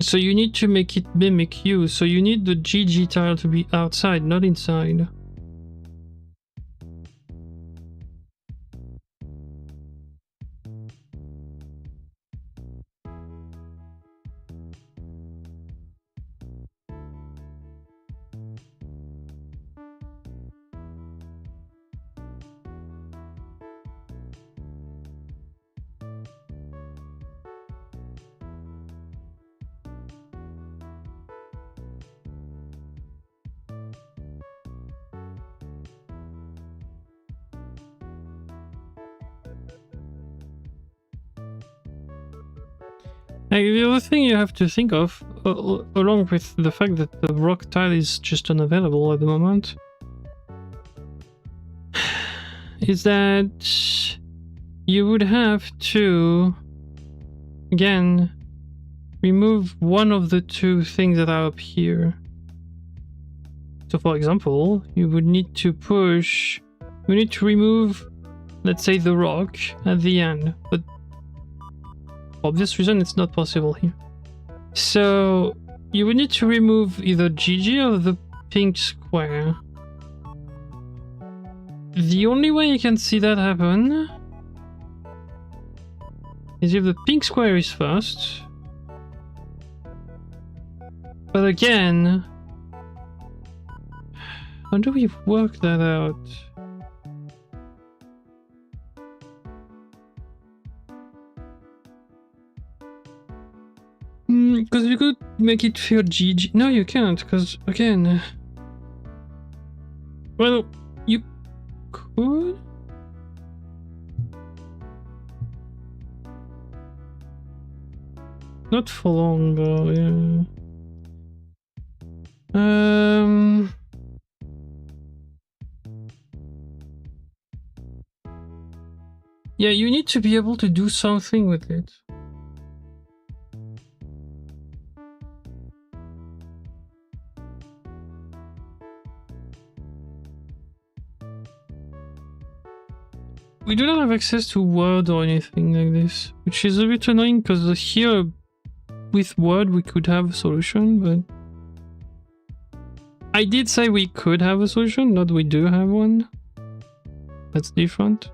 So you need to make it mimic you, so you need the GG tile to be outside, not inside. The other thing you have to think of, along with the fact that the rock tile is just unavailable at the moment, is that you would have to, again, remove one of the two things that are up here. So for example, you would need to remove, let's say, the rock at the end, but for obvious reason it's not possible here. So you would need to remove either Gigi or the pink square. The only way you can see that happen is if the pink square is first. But again, how do we work that out? Because you could make it feel GG. No, you can't, because again... Well, you could? Not for long, though, yeah. Yeah, you need to be able to do something with it. We do not have access to Word or anything like this, which is a bit annoying because here with Word we could have a solution, but I did say we could have a solution, not we do have one. That's different.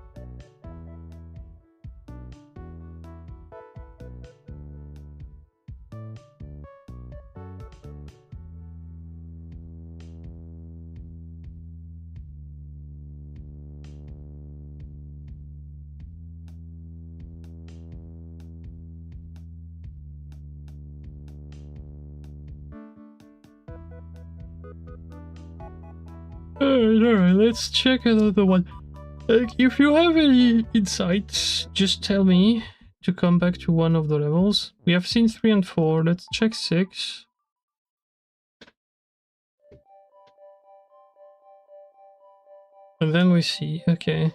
Alright, let's check another one. If you have any insights, just tell me to come back to one of the levels. We have seen 3 and 4, let's check 6. And then we see, okay.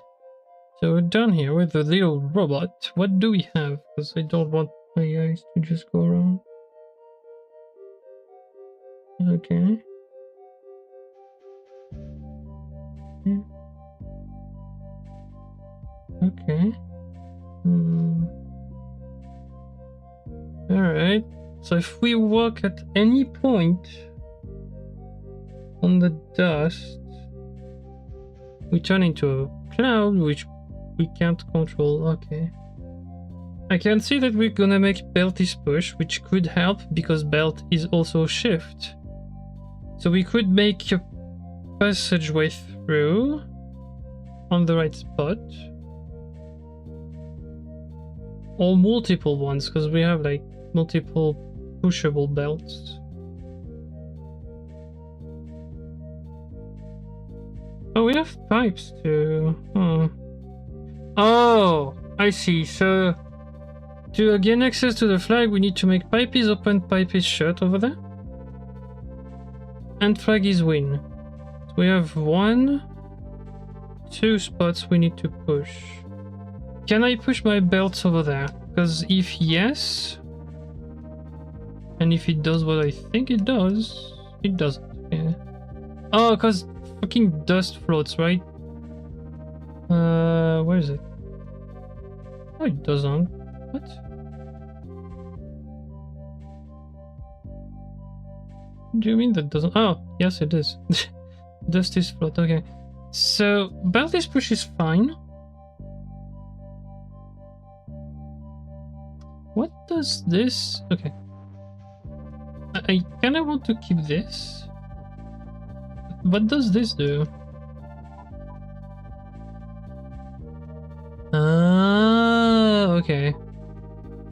So we're done here with the little robot. What do we have? Because I don't want my eyes to just go around. Okay. Okay. Alright. So if we walk at any point on the dust, we turn into a cloud, which we can't control. Okay. I can see that we're gonna make belt is push, which could help because belt is also shift. So we could make a passageway through on the right spot. Or multiple ones, because we have like multiple pushable belts. Oh, we have pipes too. Oh, I see. So to gain access to the flag, we need to make pipe is open, pipe is shut over there. And flag is win. So we have 1, 2 spots we need to push. Can I push my belts over there? Because if yes, and if it does what I think it does, it doesn't. Yeah. Oh, because fucking dust floats, right? Where is it? Oh, it doesn't. What? What do you mean that doesn't? Oh, yes, it is. Dust is float. Okay. So belt is push is fine. What does this? Okay. I kind of want to keep this. What does this do? Ah, okay.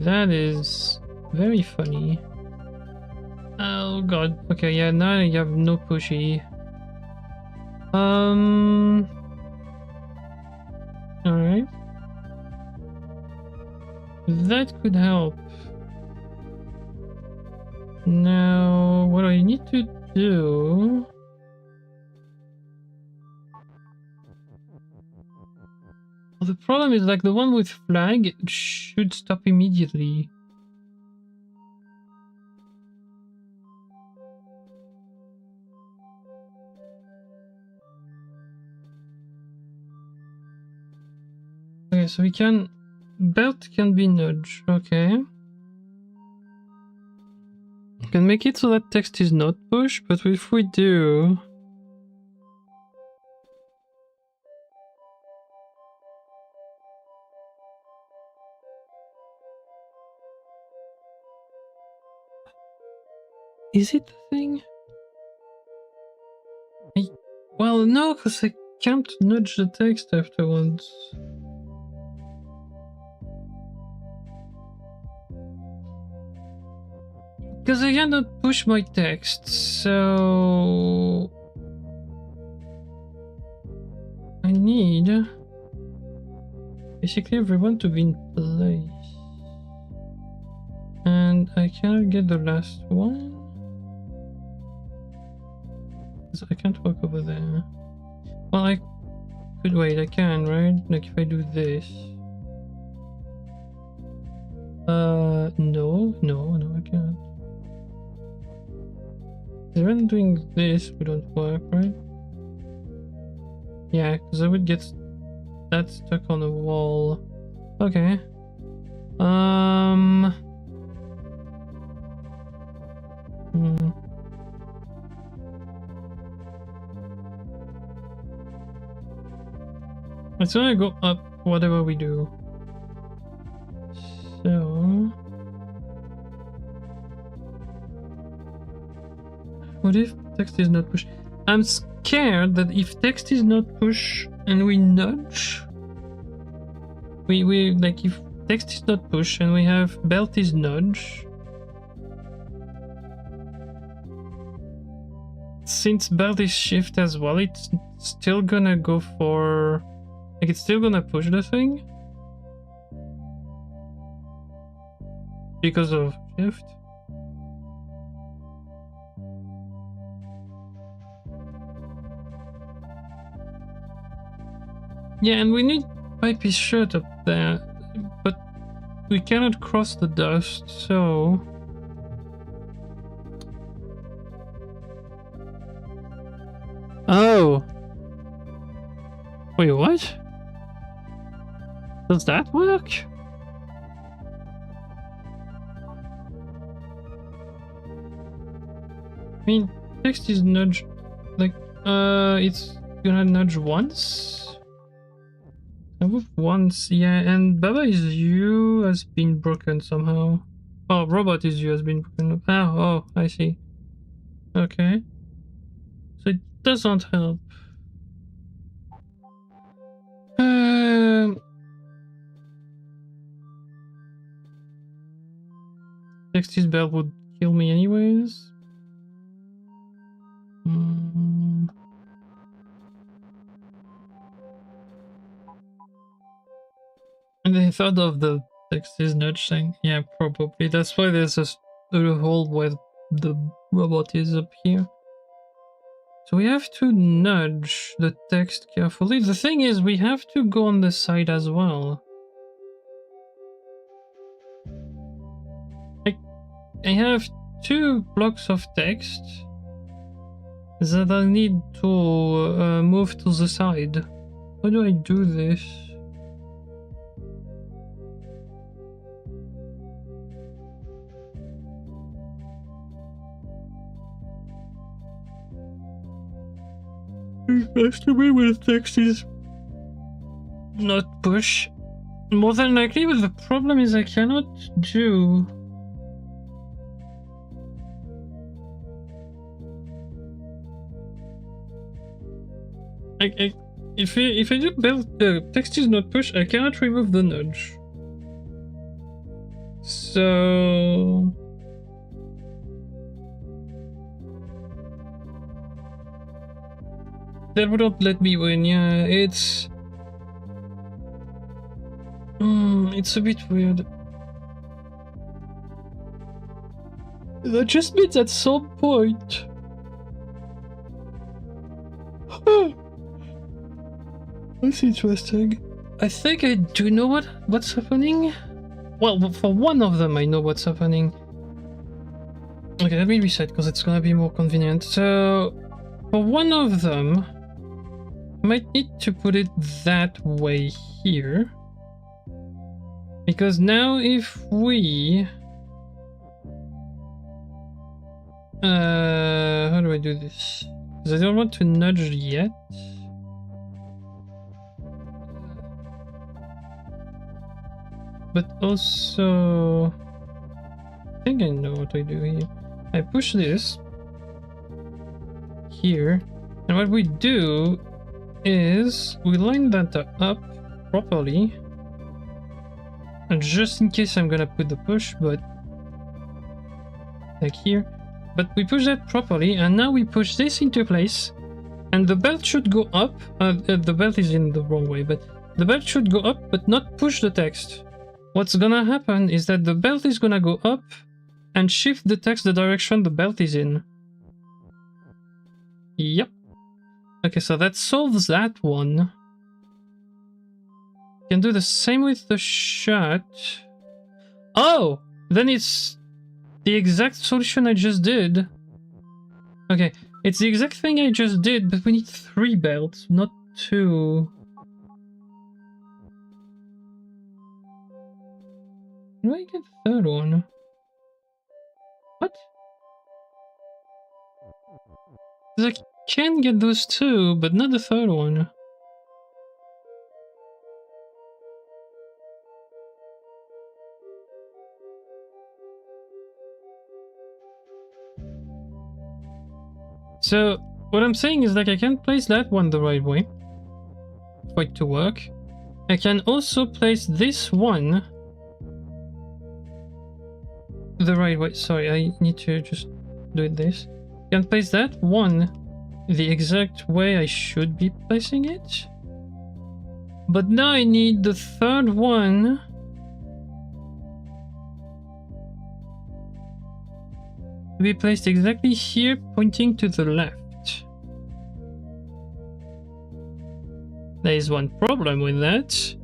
That is very funny. Oh god. Okay, yeah, now you have no pushy. Alright. That could help. Now, what I need to do... Well, the problem is like the one with flag should stop immediately. Okay, so we can... Belt can be nudged, okay. We can make it so that text is not pushed, but if we do... Is it the thing? Well, no, because I can't nudge the text afterwards. Because I cannot push my text, so... I need... basically everyone to be in place. And I cannot get the last one. So I can't walk over there. Well, I could wait, I can, right? Like if I do this. No, I can't. Even doing this wouldn't work, right? Yeah, because I would get that stuck on the wall. Okay. It's gonna go up whatever we do. So... what if text is not pushed? I'm scared that if text is not pushed and we nudge... We like if text is not pushed and we have belt is nudge... Since belt is shift as well, it's still gonna go for... like it's still gonna push the thing? Because of shift? Yeah, and we need Pipey's shirt up there, but we cannot cross the dust, so... Oh! Wait, what? Does that work? I mean, text is nudged, like, it's gonna nudge once? Once, yeah, and Baba is you has been broken somehow. Oh, robot is you has been broken. Oh, I see. Okay. So it doesn't help. Texty's bell would kill me anyways. And I thought of the Texty's nudge thing. Yeah, probably. That's why there's a hole where the robot is up here. So we have to nudge the text carefully. The thing is, we have to go on the side as well. I have 2 blocks of text that I need to move to the side. How do I do this? It has to be when the text is not push. More than likely, but the problem is I cannot do... If I do belt, the text is not push, I cannot remove the nudge. So... that wouldn't let me win, yeah, it's a bit weird. That just means at some point... That's interesting. I think I do know what's happening. Well, for one of them I know what's happening. Okay, let me reset because it's gonna be more convenient. So, for one of them, I might need to put it that way here. Because now if we... how do I do this? Because I don't want to nudge yet. But also... I think I know what I do here. I push this here, and what we do is we line that up properly, and just in case I'm gonna put the push, but like here, but we push that properly, and now we push this into place, and the belt should go up. The belt is in the wrong way, but the belt should go up, but not push the text. What's gonna happen is that the belt is gonna go up and shift the text the direction the belt is in. Yep. Okay, so that solves that one. Can do the same with the shot. Oh! Then it's the exact solution I just did. Okay, it's the exact thing I just did, but we need 3 belts, not 2. How do I get the third one? What? I can get those 2, but not the third one. So, what I'm saying is like I can place that one the right way for it to work. I can also place this one the right way. Sorry, I need to just do it this. I can place that one the exact way I should be placing it. But now I need the third one to be placed exactly here, pointing to the left. There is one problem with that,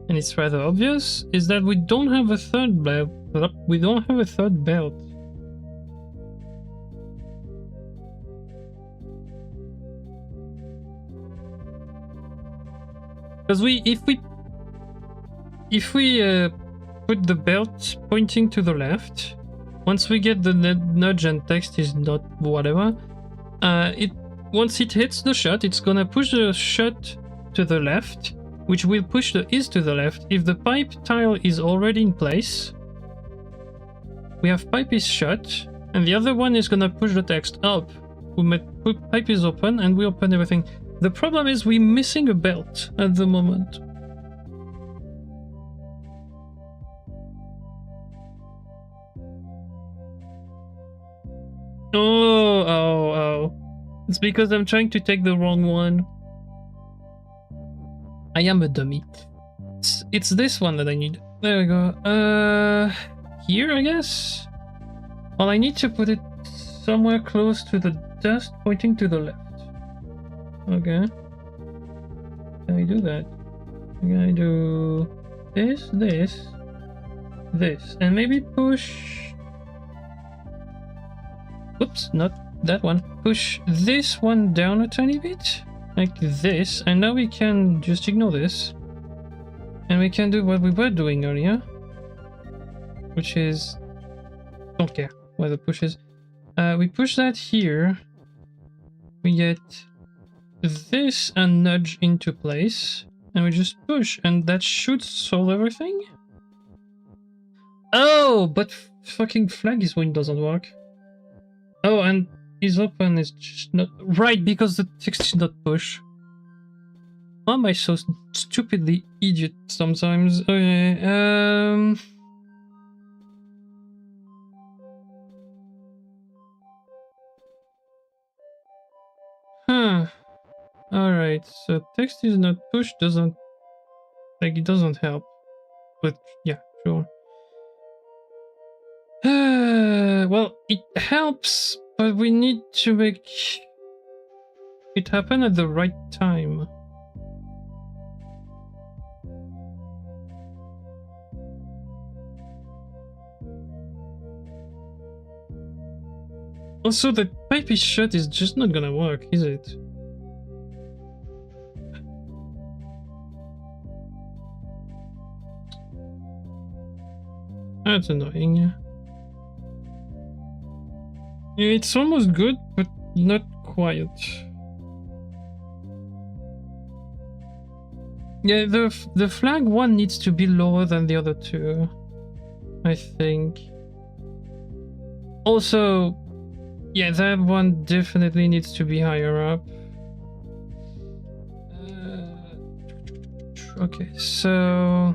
and it's rather obvious, is that we don't have a third belt. We don't have a third belt. Because if we put the belt pointing to the left, once we get the nudge and text is not whatever, once it hits the shot, it's gonna push the shot to the left, which will push the is to the left. If the pipe tile is already in place, we have pipe is shut, and the other one is gonna push the text up. Pipe is open, and we open everything. The problem is we're missing a belt at the moment. Oh. It's because I'm trying to take the wrong one. I am a dummy. It's this one that I need. There we go. Here, I guess? Well, I need to put it somewhere close to the dust, pointing to the left. Okay. Can I do that? Can I do this, this, and maybe push... Oops, not that one. Push this one down a tiny bit, like this, and now we can just ignore this. And we can do what we were doing earlier, which is... don't care where the push is. We push that here. We get this and nudge into place, and we just push, and that should solve everything. Oh, but fucking flag is when it doesn't work. Oh, and is open is just not right because the text is not push. Why am I so stupidly idiot sometimes? Okay, Alright, so text is not push doesn't... like, it doesn't help. But, yeah, sure. well, it helps, but we need to make it happen at the right time. Also, the pipe is shut is just not gonna work, is it? That's annoying. It's almost good, but not quite. Yeah, the flag one needs to be lower than the other two, I think. Also, yeah, that one definitely needs to be higher up. Okay, so...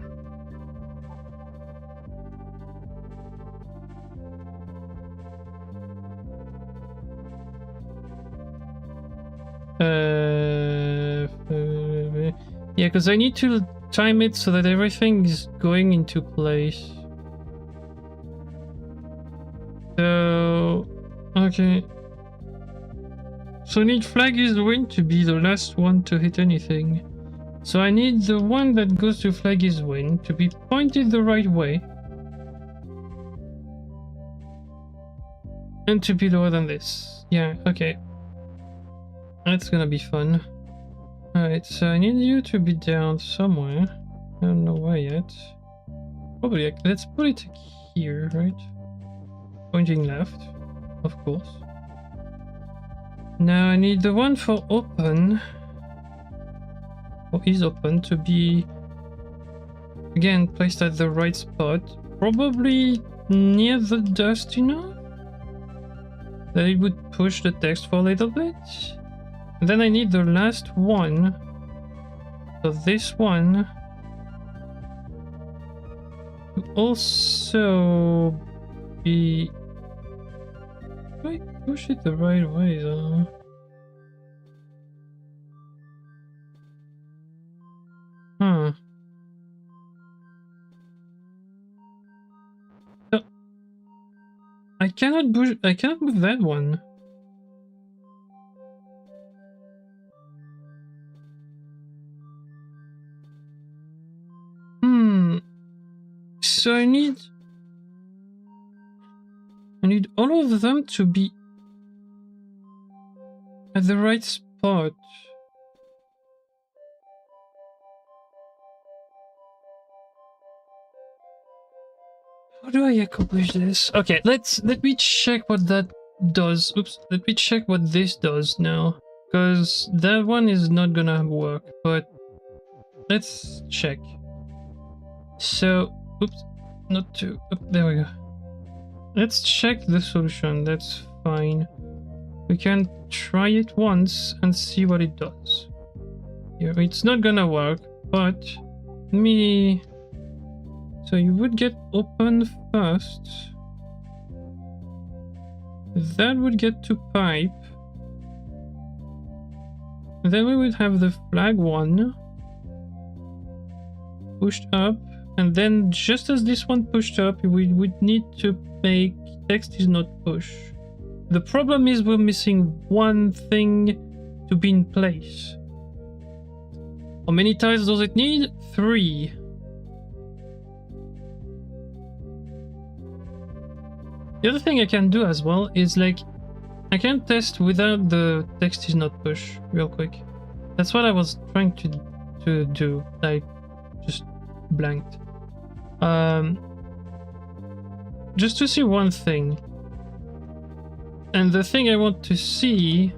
yeah, because I need to time it so that everything is going into place. So, okay. So I need flag is win to be the last one to hit anything. So I need the one that goes to flag is win to be pointed the right way. And to be lower than this. Yeah, okay. That's gonna be fun. Alright, so I need you to be down somewhere. I don't know where yet. Probably, let's put it here, right? Pointing left, of course. Now I need the one for open, or is open, to be, again, placed at the right spot. Probably near the dust enough that it would push the text for a little bit. And then I need the last one, so this one, to also be... Do I push it the right way though? Huh. So, I cannot move that one. So I need all of them to be at the right spot. How do I accomplish this? Okay, let me check what that does. Oops, let me check what this does now. Because that one is not gonna work, but let's check. So, oops, not two. Oh, there we go. Let's check the solution, that's fine. We can try it once and see what it does. Yeah, it's not gonna work, but let me... So you would get open first. That would get to pipe. Then we would have the flag one pushed up. And then just as this one pushed up, we would need to make text is not push. The problem is we're missing one thing to be in place. How many tiles does it need? 3. The other thing I can do as well is like, I can test without the text is not push real quick. That's what I was trying to do. I just blanked. Just to see one thing. And the thing I want to see...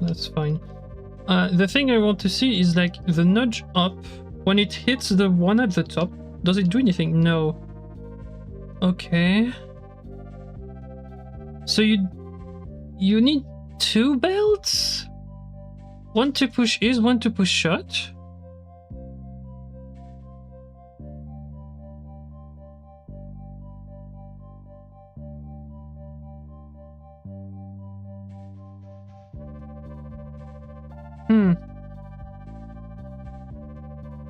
That's fine. The thing I want to see is like the nudge up. When it hits the one at the top, does it do anything? No. Okay. So you need 2 belts? One to push is, one to push shut?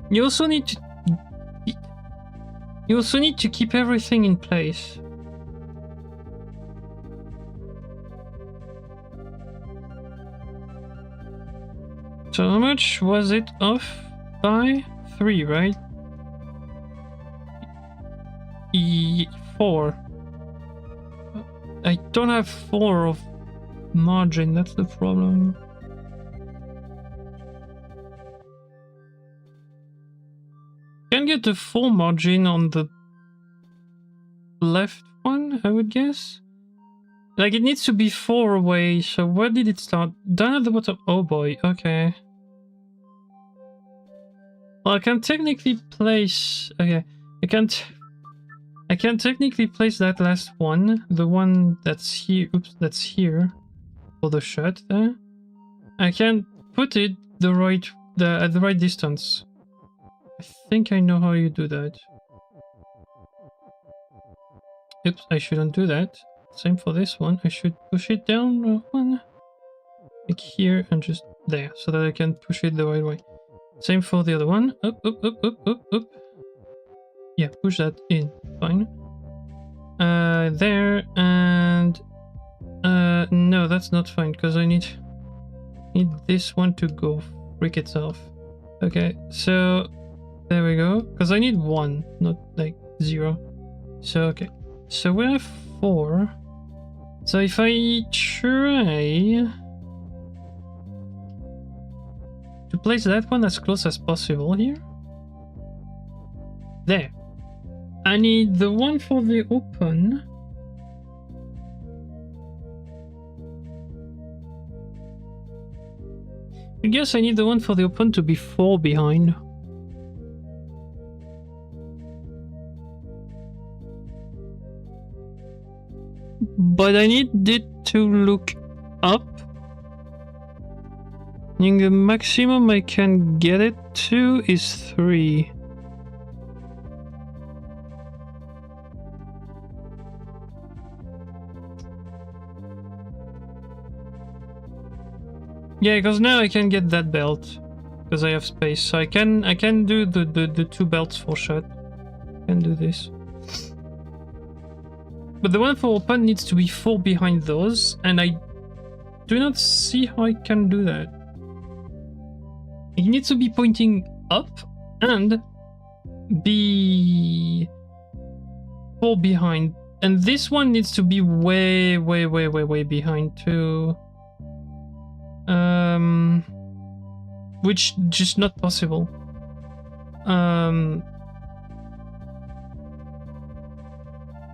You also need to keep everything in place. So how much was it off by? 3, right? 4. I don't have 4 of margin, that's the problem. Can get the 4 margin on the left one, I would guess. Like, it needs to be 4 away, so where did it start? Down at the bottom. Oh boy, okay. Well, I can technically place... Okay, I can technically place that last one, the one that's here. Oops, that's here for the shot there. I can put it at the right distance. I think I know how you do that. Oops, I shouldn't do that. Same for this one. I should push it down one, like here and just there, so that I can push it the right way. Same for the other one. Up, up, up, up, up, up. Yeah, push that in. Fine. There and no, that's not fine because I need this one to go freak itself. Okay, so there we go. Because I need 1, not like 0. So okay, so we have 4. So if I try to place that one as close as possible here. There. I need the one for the open. I guess I need the one for the open to be 4 behind. But I need it to look up. And the maximum I can get it to is 3. Yeah, because now I can get that belt because I have space, so I can do the 2 belts for shot. I can do this. But the one for open needs to be 4 behind those, and I do not see how I can do that. It needs to be pointing up and be 4 behind. And this one needs to be way behind too. Which just not possible.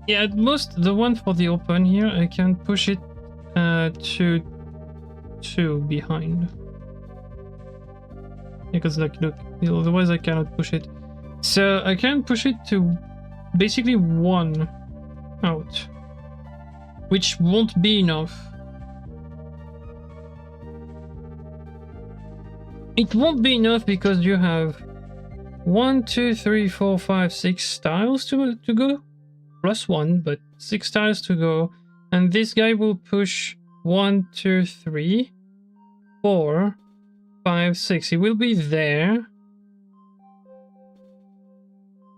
Yeah, at most the one for the open here, I can push it to 2 behind. Because like, look, otherwise I cannot push it. So I can push it to basically 1 out, which won't be enough. It won't be enough because you have 1, 2, 3, 4, 5, 6 tiles to go. Plus 1, but 6 tiles to go. And this guy will push 1, 2, 3, 4, 5, 6. He will be there.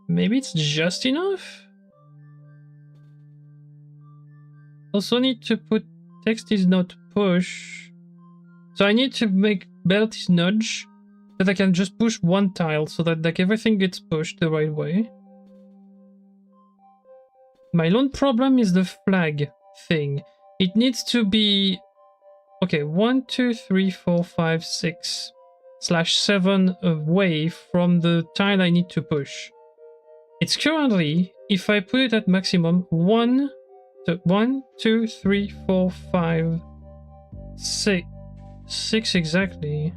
Maybe it's just enough? Also need to put text is not push. So I need to make belt is nudge, that I can just push 1 tile so that like everything gets pushed the right way. My lone problem is the flag thing. It needs to be... Okay, 1, 2, 3, 4, 5, 6 / 7 away from the tile I need to push. It's currently, if I put it at maximum, 1, 2, 3, 4, 5, 6. 6 exactly.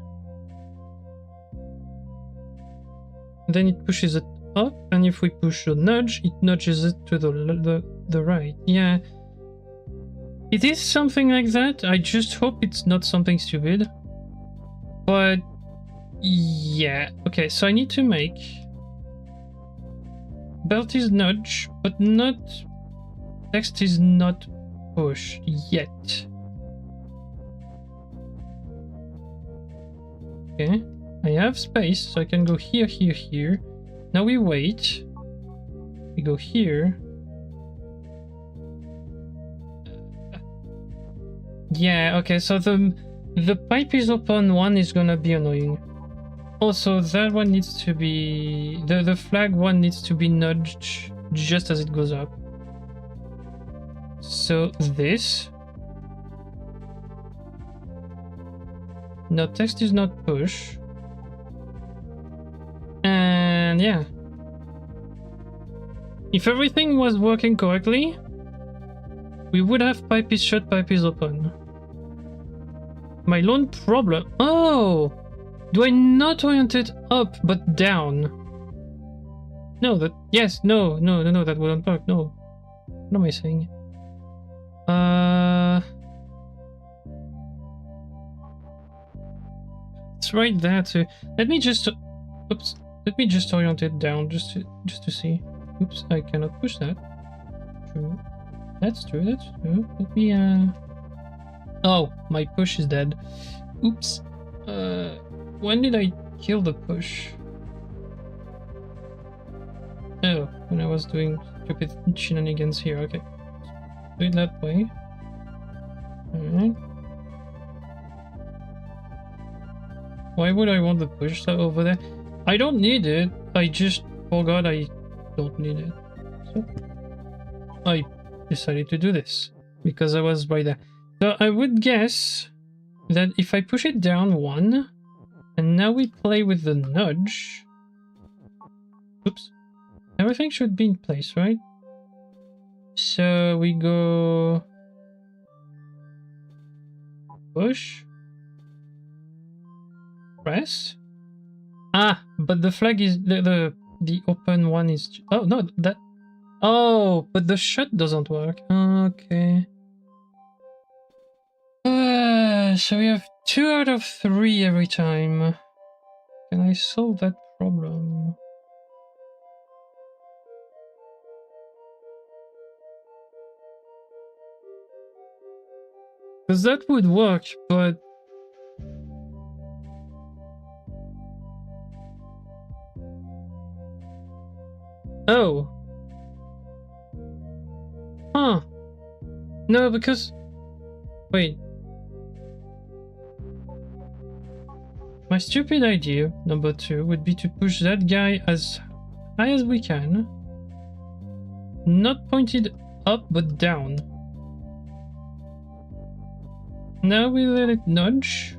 Then it pushes it up, and if we push the nudge, it nudges it to the right. Yeah. It is something like that. I just hope it's not something stupid. But yeah. Okay, so I need to make belt is nudge, but not text is not push yet. Okay, I have space, so I can go here, here, here. Now we wait. We go here. Yeah, okay, so the The pipe is open one is gonna be annoying. Also, that one needs to be... The flag one needs to be nudged just as it goes up. So this... No, text is not push. And yeah. If everything was working correctly, we would have pipe is shut, pipe is open. My lone problem... Oh! Do I not orient it up, but down? No, that... Yes, no, that wouldn't work, no. What am I saying? It's right there too. Let me just... Oops. Let me just orient it down, just to see. Oops, I cannot push that. True. That's true, that's true. Let me, Oh, my push is dead. Oops. When did I kill the push? Oh, when I was doing stupid shenanigans here, okay. Do it that way. Alright. Why would I want the push over there? I don't need it. I just forgot I don't need it. So I decided to do this because I was right there. So I would guess that if I push it down one, and now we play with the nudge. Oops. Everything should be in place, right? So we go push, press. Ah, but the flag is the open one is... Oh no, that... Oh, but the shut doesn't work. Okay. So we have 2 out of 3 every time. Can I solve that problem? Because that would work, but... Oh. Huh. No, because... Wait. My stupid idea, number 2, would be to push that guy as high as we can. Not pointed up, but down. Now we let it nudge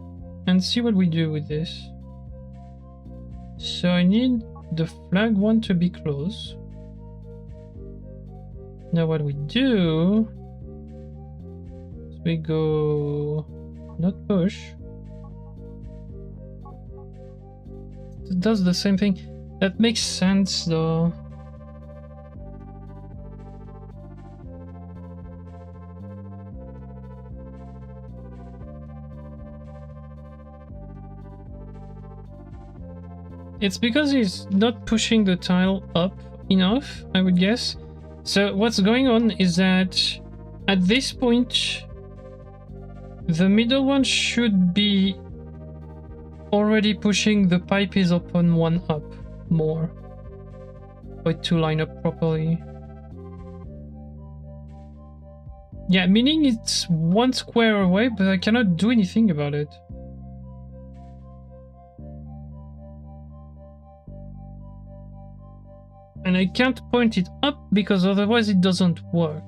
and see what we do with this. So I need the flag one to be close. Now what we do is we go not push. It does the same thing. That makes sense though. It's because he's not pushing the tile up enough, I would guess. So what's going on is that at this point, the middle one should be already pushing the pipe is open one up more for it to line up properly. Yeah, meaning it's 1 square away, but I cannot do anything about it. And I can't point it up because otherwise it doesn't work.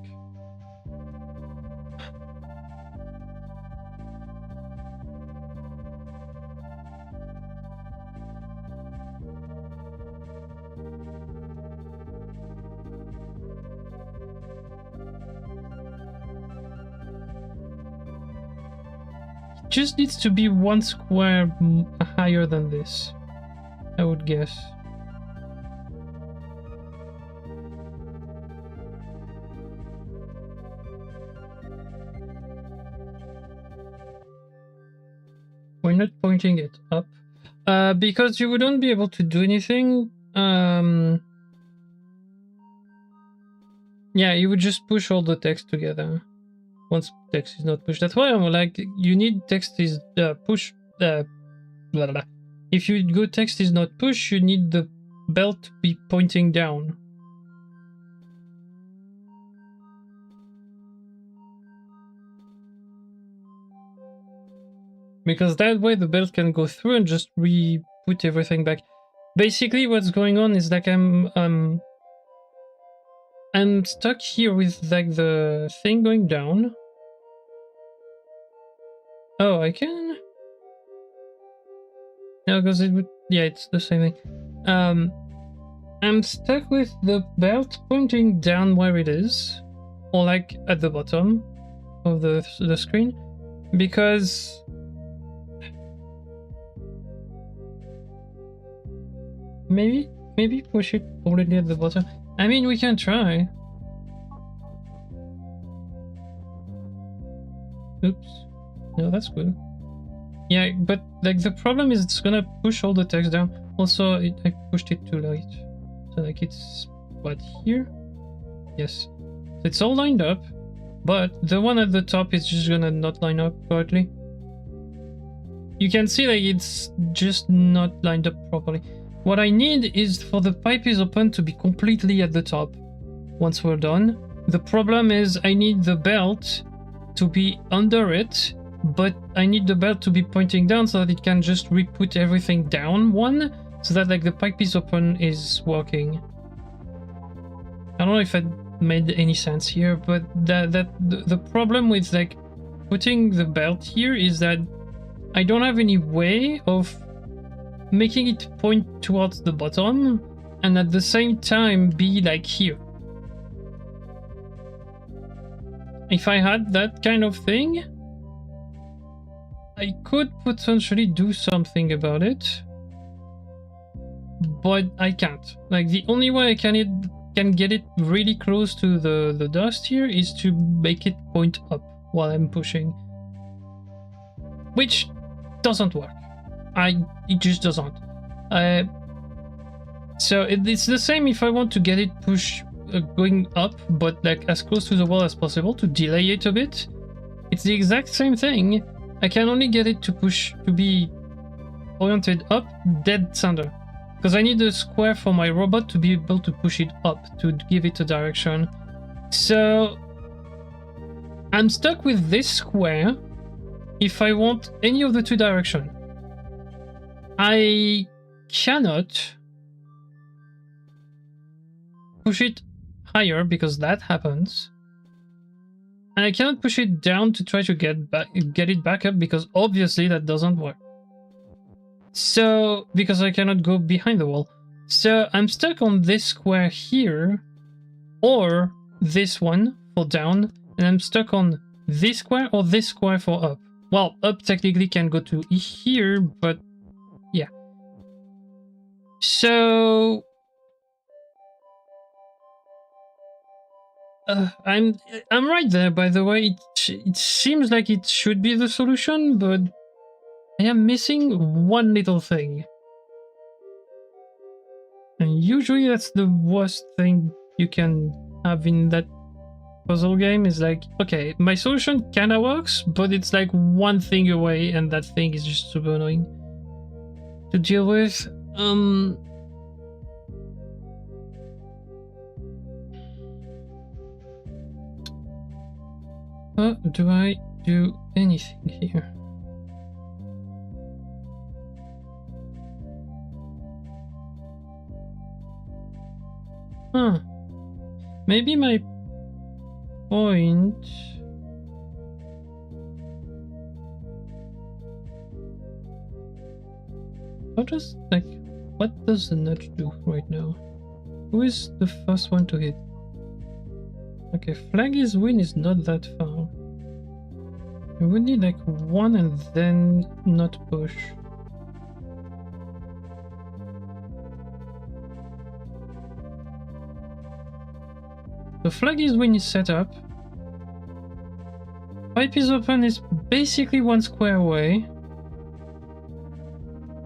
It just needs to be 1 square higher than this, I would guess. We're not pointing it up because you wouldn't be able to do anything. Yeah, you would just push all the text together once text is not pushed. That's why I'm like, you need text is push. Blah, blah, blah. If you go text is not push, you need the belt to be pointing down. because that way the belt can go through and just put everything back. Basically, what's going on is like I'm stuck here with like the thing going down. Oh, I can. No, because it would. Yeah, it's the same thing. I'm stuck with the belt pointing down where it is, or like at the bottom of the screen, because maybe push it already at the bottom. I mean, we can try. Oops. No, that's good. Yeah, but like the problem is it's gonna push all the text down. Also, I pushed it too late. So like it's what, here? Yes. So it's all lined up, but the one at the top is just gonna not line up correctly. You can see like it's just not lined up properly. What I need is for the pipe is open to be completely at the top once we're done. The problem is I need the belt to be under it, but I need the belt to be pointing down so that it can just re-put everything down one, so that like the pipe is open is working. I don't know if it made any sense here, but the problem with like putting the belt here is that I don't have any way of making it point towards the bottom and at the same time be like here. If I had that kind of thing, I could potentially do something about it, but I can't. Like the only way I can get it really close to the dust here is to make it point up while I'm pushing, which doesn't work. It just doesn't. So it's the same if I want to get it push going up, but like as close to the wall as possible to delay it a bit. It's the exact same thing. I can only get it to be oriented up dead center, because I need a square for my robot to be able to push it up to give it a direction. So I'm stuck with this square if I want any of the two directions. I cannot push it higher because that happens, and I cannot push it down to try to get it back up because obviously that doesn't work. So because I cannot go behind the wall, so I'm stuck on this square here or this one for down, and I'm stuck on this square or this square for up. Well, up technically can go to here, but yeah. So I'm right there, by the way. It seems like it should be the solution, but I am missing one little thing. And usually that's the worst thing you can have in that puzzle game, is like, okay, my solution kinda works, but it's like one thing away, and that thing is just super annoying to deal with. Do I do anything here? Huh. Maybe my point... what does the nudge do right now? Who is the first one to hit? Okay, flag is win is not that far. We would need like one and then not push. The flag is win is set up. Pipe is open is basically one square away.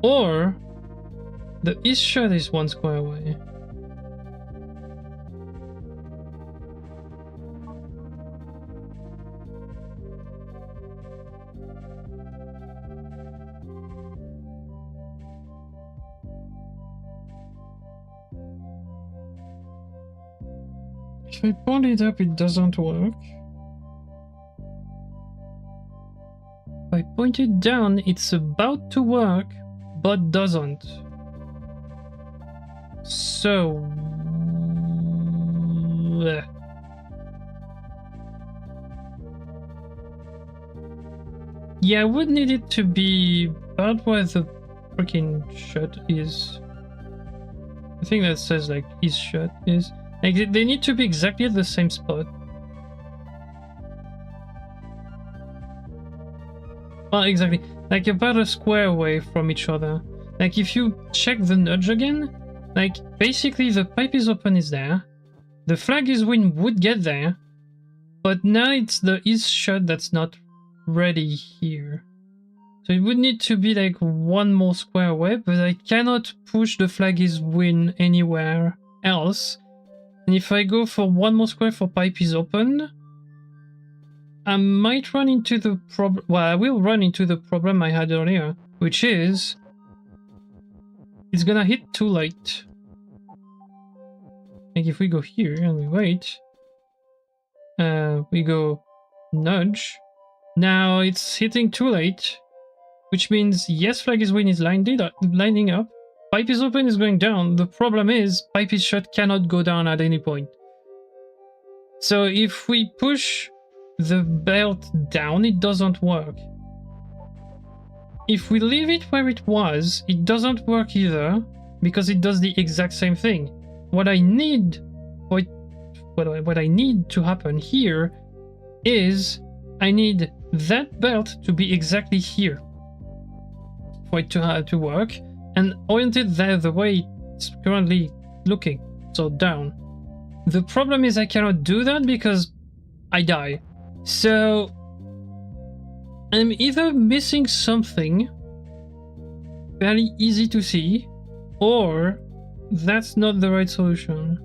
Or the east shot is one square away. If I point it up, it doesn't work. If I point it down, it's about to work, but doesn't. So... yeah, I would need it to be about where the freaking shut is. I think that says like is shut is. Like they need to be exactly at the same spot. Well, exactly. Like about a square away from each other. Like if you check the nudge again, like basically the pipe is open is there. The flag is win would get there. But now it's the is shut that's not ready here. So it would need to be like one more square away, but I cannot push the flag is win anywhere else. And if I go for one more square for pipe is open, I might run into the problem. Well, I will run into the problem I had earlier, which is it's gonna hit too late. Like if we go here and we wait, we go nudge. Now it's hitting too late, which means yes, flag is win is lining up. Pipe is open is going down. The problem is pipe is shut cannot go down at any point. So if we push the belt down, it doesn't work. If we leave it where it was, it doesn't work either, because it does the exact same thing. What I need to happen here is I need that belt to be exactly here for it to work, and oriented there the way it's currently looking, so down. The problem is I cannot do that because I die. So I'm either missing something very easy to see, or that's not the right solution.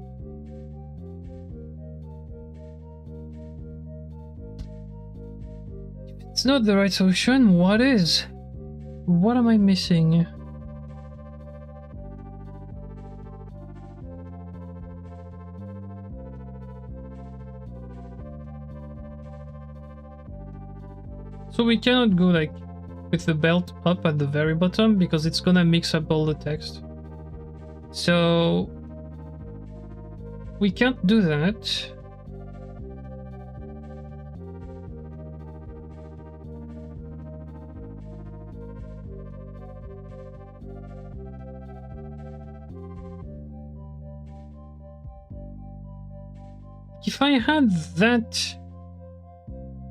If it's not the right solution, what is? What am I missing? So we cannot go like with the belt up at the very bottom because it's gonna mix up all the text. So we can't do that. If I had that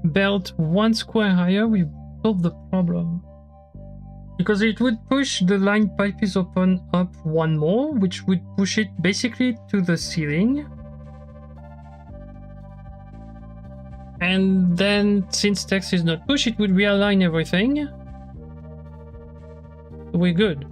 belt one square higher, we solve the problem. Because it would push the line pipe is open up one more, which would push it basically to the ceiling. And then, since text is not pushed, it would realign everything. We're good.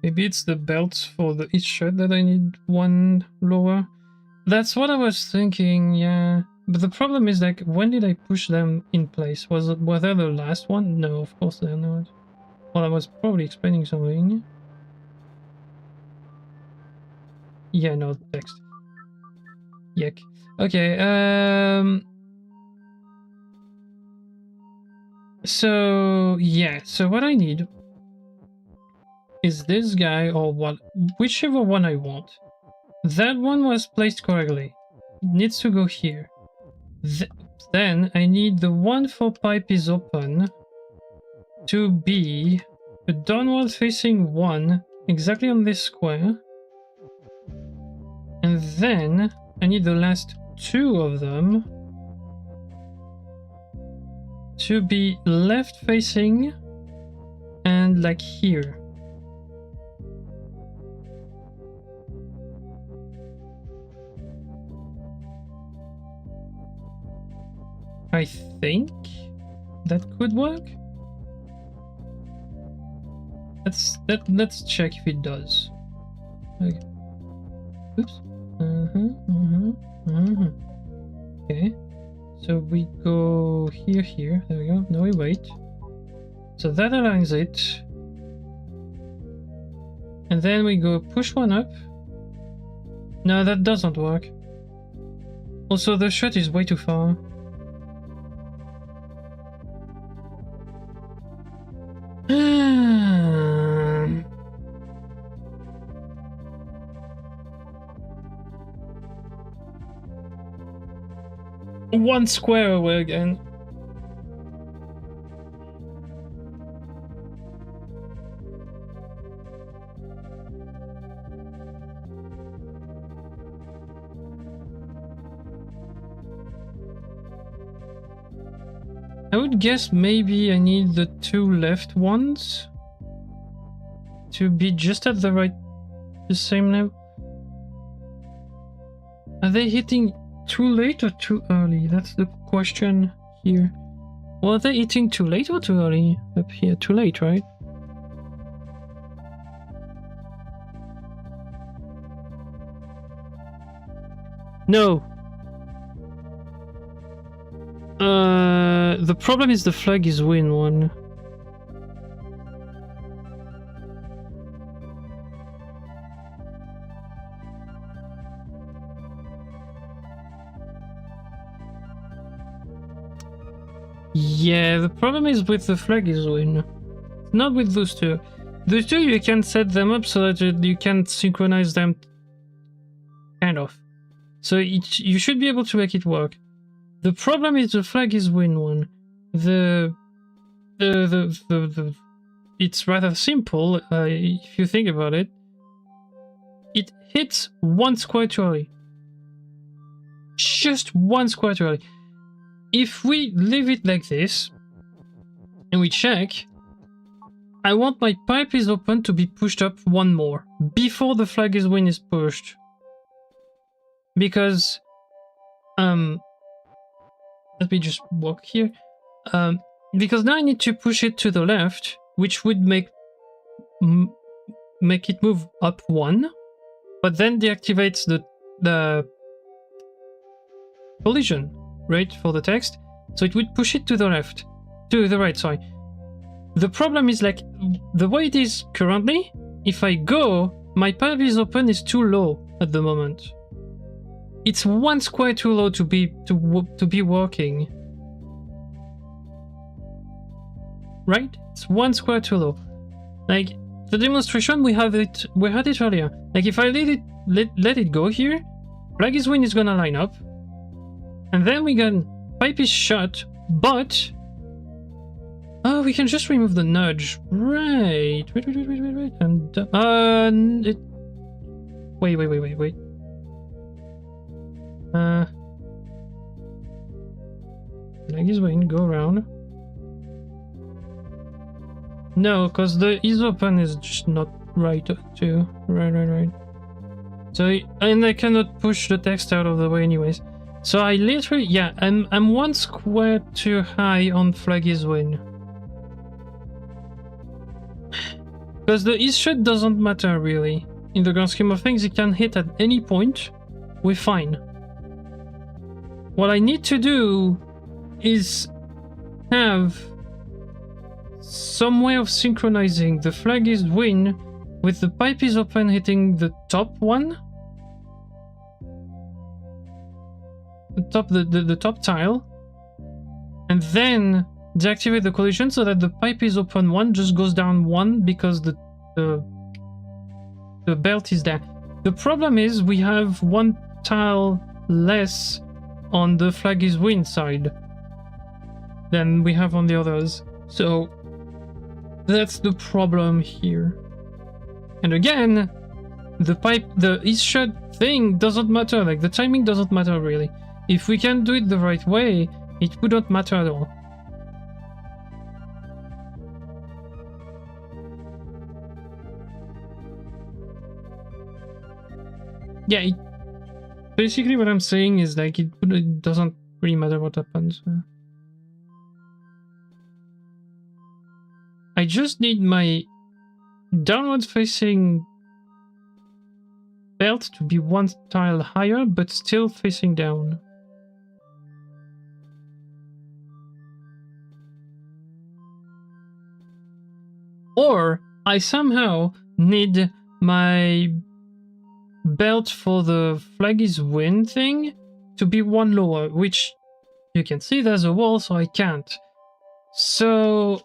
Maybe it's the belts for the each shirt that I need one lower. That's what I was thinking, yeah. But the problem is, like, when did I push them in place? Were they the last one? No, of course they're not. Well, I was probably explaining something. Yeah, no, text. Yuck. Okay, so, yeah, so what I need is this guy, or what, whichever one I want. That one was placed correctly. It needs to go here. Then I need the one for pipe is open to be a downward facing one exactly on this square. And then I need the last two of them to be left facing and like here. I think that could work. Let's check if it does. Okay. Oops. Okay. So we go here, here. There we go. No, we wait. So that aligns it. And then we go push one up. No, that doesn't work. Also, the shot is way too far. One square away again. I would guess maybe I need the two left ones to be just at the same level. Are they hitting too late or too early? That's the question here. Well, are they hitting too late or too early? Up here, too late, right? No. The problem is the flag is win one. Yeah, the problem is with the flag is win. Not with those two. Those two you can set them up so that you can synchronize them. Kind of. So you should be able to make it work. The problem is the flag is win one. It's rather simple if you think about it. It hits one square too early. Just one square too early. If we leave it like this and we check, I want my pipe is open to be pushed up one more before the flag is win is pushed. Because let me just walk here. Because now I need to push it to the left, which would make it move up one, but then deactivates the collision, right, for the text. So it would push it to the left, to the right, sorry. The problem is, like, the way it is currently, if I go, my pipe is open is too low at the moment. It's one square too low to be working. Right? It's one square too low. Like, the demonstration we had it earlier. Like, if I let it go here, flag is win is gonna line up. And then we can pipe is shut, but we can just remove the nudge. Right. Wait. And wait. Flag is win, go around. No, because the is open is just not right too. Right. So, and I cannot push the text out of the way anyways. So I literally, yeah, I'm one square too high on flag is win. Because the is shut doesn't matter really. In the grand scheme of things, it can hit at any point. We're fine. What I need to do is have some way of synchronizing the flag is win with the pipe is open hitting the top one. The top tile. And then deactivate the collision so that the pipe is open one just goes down one because the belt is there. The problem is we have one tile less on the flag is win side than we have on the others. So that's the problem here. And again, the is shut thing doesn't matter. Like, the timing doesn't matter really. If we can do it the right way, it wouldn't matter at all. Yeah, basically what I'm saying is, like, it doesn't really matter what happens. I just need my downward facing belt to be one tile higher, but still facing down. Or I somehow need my belt for the flag is win thing to be one lower, which you can see there's a wall, so I can't. So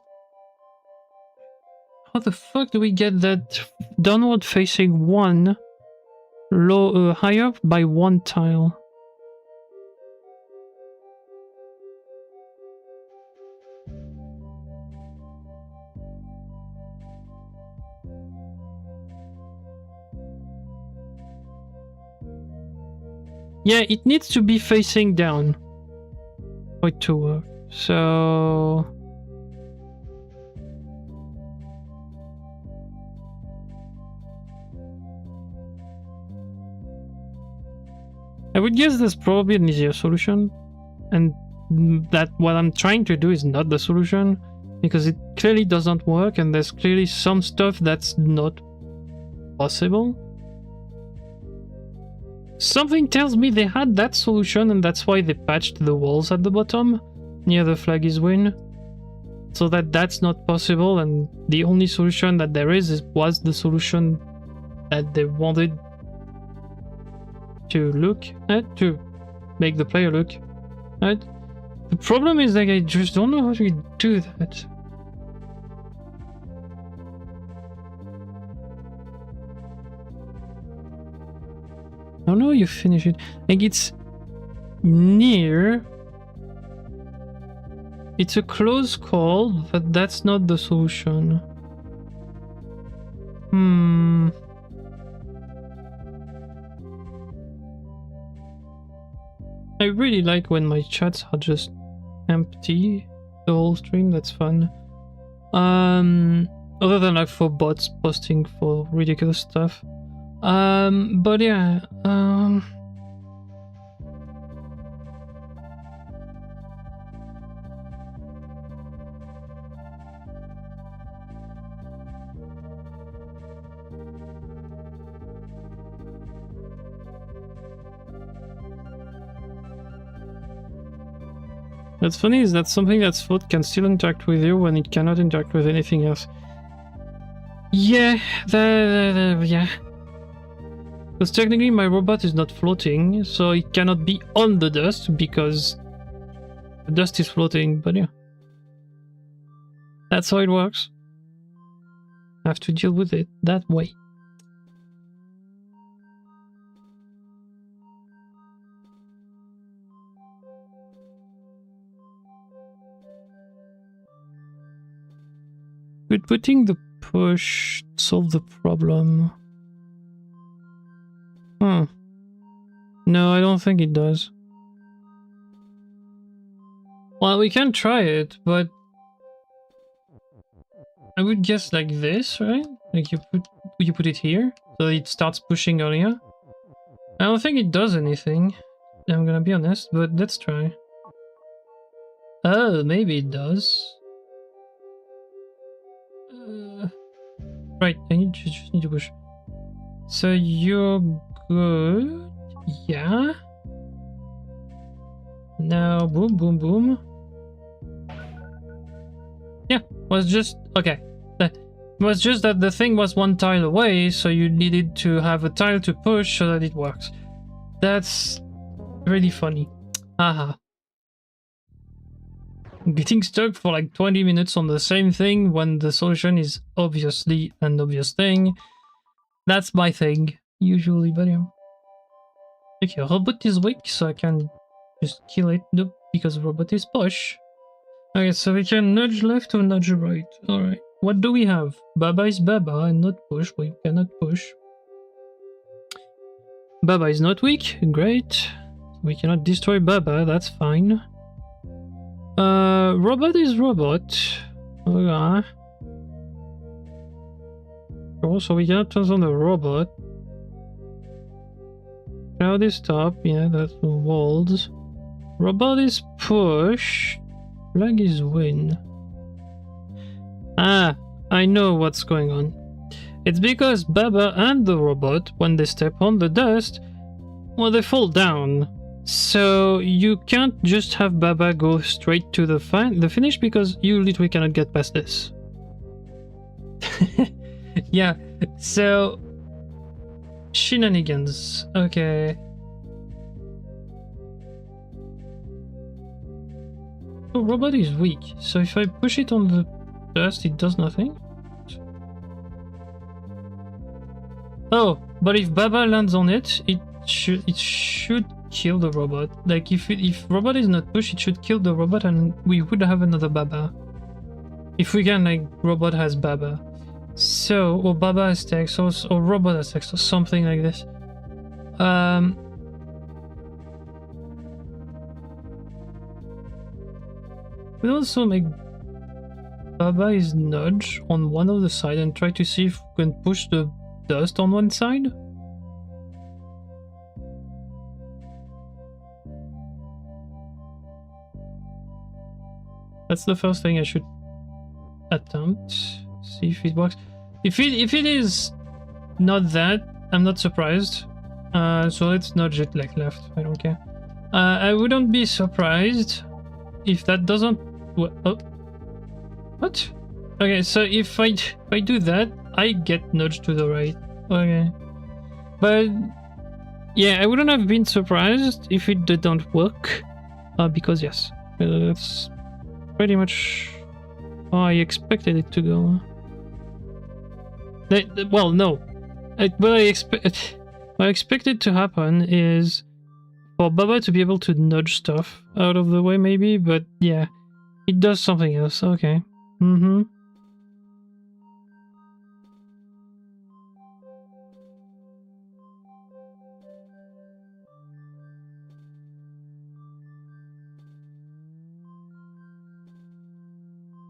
how the fuck do we get that downward facing one low higher by one tile? Yeah, it needs to be facing down for it to work. So I would guess there's probably an easier solution, and that what I'm trying to do is not the solution, because it clearly doesn't work, and there's clearly some stuff that's not possible. Something tells me they had that solution, and that's why they patched the walls at the bottom, near the flag is win, so that that's not possible, and the only solution that there is was the solution that they wanted to look at, to make the player look at. The problem is that I just don't know how to do that. I don't know how you finish it. Like, it's near. It's a close call, but that's not the solution. I really like when my chats are just empty the whole stream. That's fun. Other than like for bots posting for ridiculous stuff. But yeah, what's funny is that something that's thought can still interact with you when it cannot interact with anything else. Yeah, yeah. Because technically my robot is not floating, so it cannot be on the dust because the dust is floating, but yeah. That's how it works. I have to deal with it that way. Could putting the push solve the problem? No, I don't think it does. Well, we can try it, but I would guess like this, right? Like you put it here, so it starts pushing earlier. I don't think it does anything, I'm gonna be honest, but let's try. Oh, maybe it does. Right, I just need to push. So you're good, yeah. Now, boom, boom, boom. Yeah, was just okay. It was just that the thing was one tile away, so you needed to have a tile to push so that it works. That's really funny. Haha. Getting stuck for like 20 minutes on the same thing when the solution is obviously an obvious thing. That's my thing, usually, but yeah. Okay, robot is weak, so I can just kill it. Nope, because robot is push. Okay, so we can nudge left or nudge right. Alright, what do we have? Baba is Baba and not push. We cannot push. Baba is not weak. Great. We cannot destroy Baba. That's fine. Robot is robot. Okay. Also, we cannot transform the robot. Crowd is top. Yeah, that's the walls. Robot is push. Flag is win. Ah, I know what's going on. It's because Baba and the robot, when they step on the dust, well, they fall down. So you can't just have Baba go straight to the finish because you literally cannot get past this. Yeah, so shenanigans. Okay. The robot is weak, so if I push it on the dust, it does nothing. Oh, but if Baba lands on it, it should kill the robot. Like if robot is not pushed, it should kill the robot, and we would have another Baba. If we can, like, robot has Baba. So, or Baba has text, or robot has text, or something like this. We also make Baba is nudge on one of the side and try to see if we can push the dust on one side. That's the first thing I should attempt. See if it works. If it is not that, I'm not surprised. So let's nudge it like left. I don't care. I wouldn't be surprised if that doesn't. Oh. What? Okay, so if I do that, I get nudged to the right. Okay, but yeah, I wouldn't have been surprised if it didn't work. Because yes, that's pretty much how I expected it to go. Well, no. What I expected to happen is for Baba to be able to nudge stuff out of the way, maybe, but yeah, it does something else. Okay. Mm-hmm.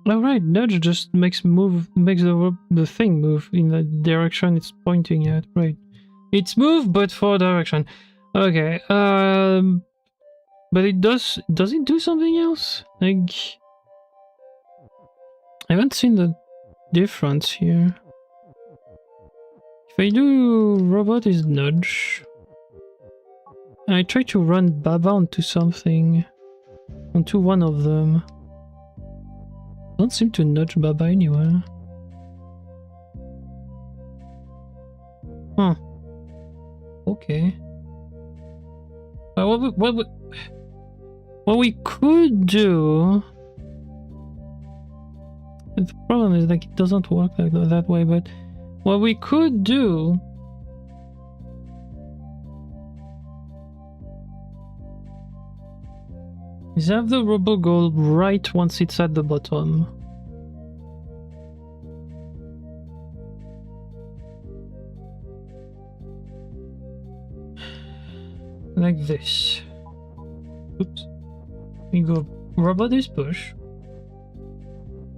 Alright, nudge just makes the thing move in the direction it's pointing at, right? It's move, but for direction. Okay, but it does it do something else? Like, I haven't seen the difference here. If I do robot is nudge, and I try to run Baba onto something, onto one of them. Don't seem to nudge Baba anywhere. Huh. Okay. What we could do... The problem is, like, it doesn't work like that way, but what we could do... is have the robot go right once it's at the bottom. Like this. Oops. We go robot is push.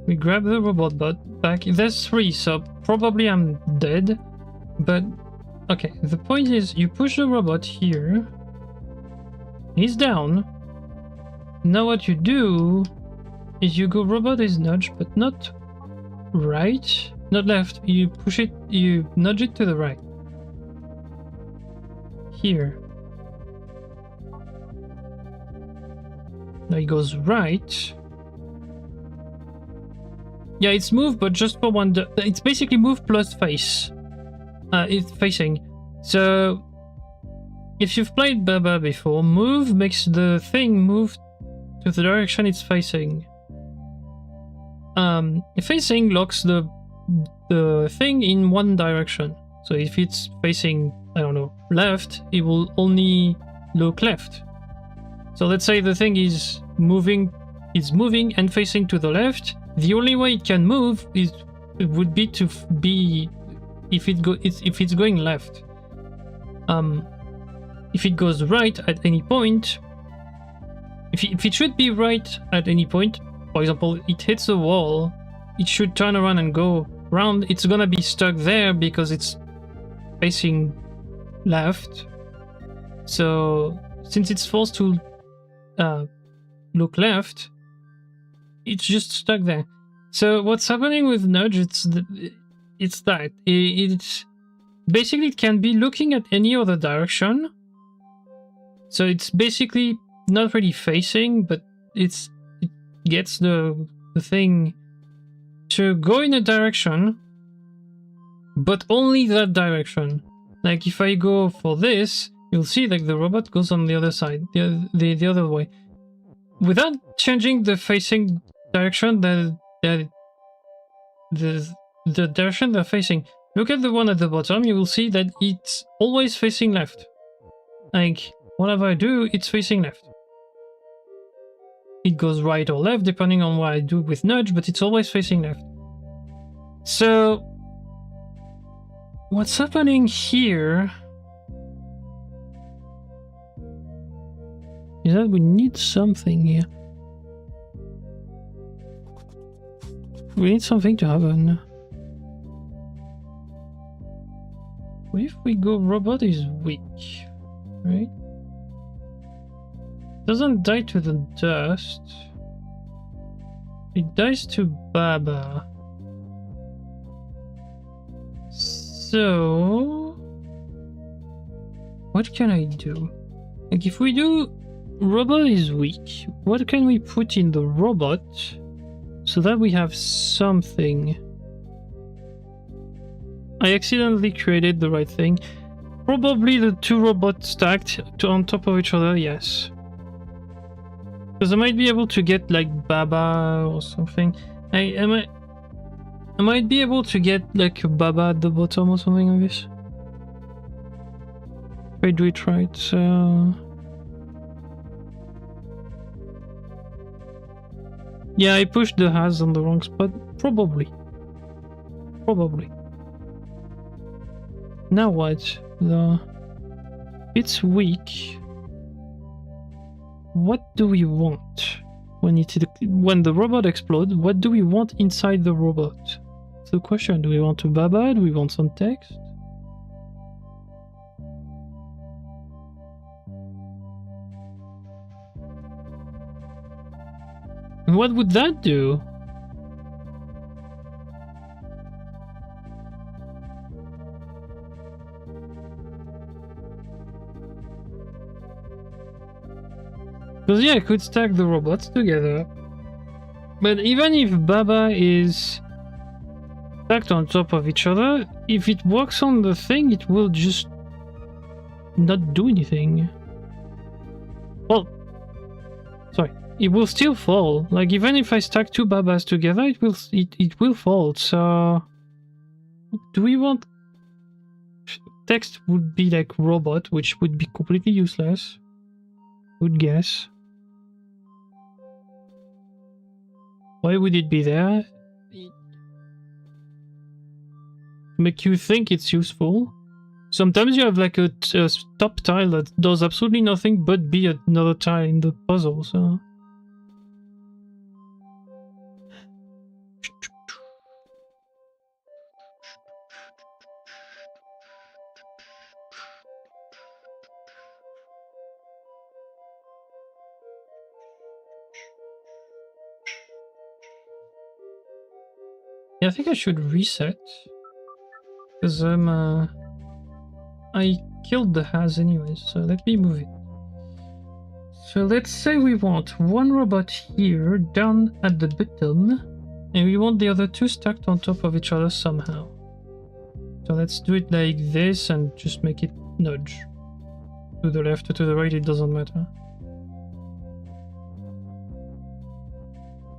We grab the robot butt back. There's 3, so probably I'm dead. But okay, the point is you push the robot here. He's down. Now what you do is you go robot is nudge, but not right, not left. You push it, you nudge it to the right. Here. Now it goes right. Yeah, it's move, but just for one. It's basically move plus face. It's facing. So if you've played Baba before, move makes the thing move to the direction it's facing. Facing locks the thing in one direction. So if it's facing, I don't know, left, it will only look left. So let's say the thing is moving and facing to the left. The only way it can move would be to be if it's going left. If it goes right at any point, if it should be right at any point, for example, it hits a wall, it should turn around and go round. It's gonna be stuck there because it's facing left. So since it's forced to look left, it's just stuck there. So what's happening with nudge? it's that. It's basically, it can be looking at any other direction. So it's basically not really facing, but it gets the thing to go in a direction, but only that direction. Like if I go for this, you'll see like the robot goes on the other side, the other way, without changing the facing direction the direction they're facing. Look at the one at the bottom, you will see that it's always facing left. Like whatever I do, it's facing left. It goes right or left depending on what I do with nudge, but it's always facing left. So what's happening here is that we need something here. We need something to happen. What if we go robot is weak, right? Doesn't die to the dust. It dies to Baba. So what can I do? Like if we do robot is weak, what can we put in the robot so that we have something? I accidentally created the right thing. Probably the two robots stacked on top of each other, yes. Because I might be able to get like Baba or something. I might be able to get like a Baba at the bottom or something like this. If I do it right, so... Yeah, I pushed the has on the wrong spot. Probably. Now what? It's weak. What do we want? When the robot explodes, what do we want inside the robot? That's the question. Do we want a Baba? Do we want some text? And what would that do? Because yeah, I could stack the robots together. But even if Baba is stacked on top of each other, if it works on the thing, it will just not do anything. Well, sorry, it will still fall. Like even if I stack two Babas together, it will fall. So do we want text would be like robot, which would be completely useless. Would guess. Why would it be there? Make you think it's useful. Sometimes you have like a top tile that does absolutely nothing but be another tile in the puzzle, so... Yeah, I think I should reset. Because I killed the has anyway, so let me move it. So let's say we want one robot here, down at the bottom, and we want the other two stacked on top of each other somehow. So let's do it like this and just make it nudge. To the left or to the right, it doesn't matter.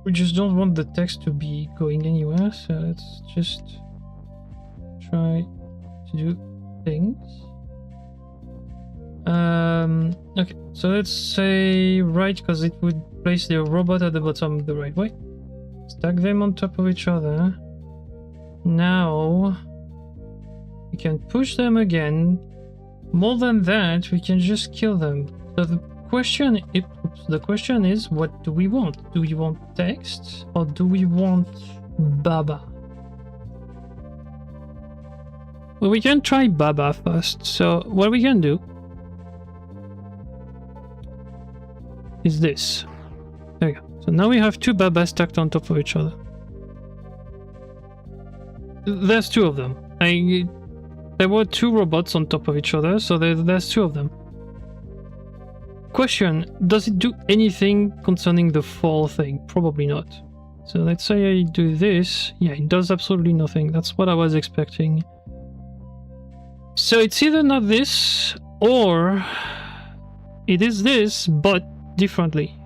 We just don't want the text to be going anywhere, so let's just try to do things. Okay, so let's say right, because it would place the robot at the bottom the right way. Stack them on top of each other. Now we can push them again. More than that, we can just kill them. So the question is, what do we want? Do we want text or do we want Baba? Well, we can try Baba first. So what we can do is this. There we go. So now we have two Babas stacked on top of each other. there's two of them. There were two robots on top of each other, so there's two of them. Question, does it do anything concerning the fall thing? Probably not. So let's say I do this. Yeah, it does absolutely nothing. That's what I was expecting. So it's either not this, or it is this, but differently.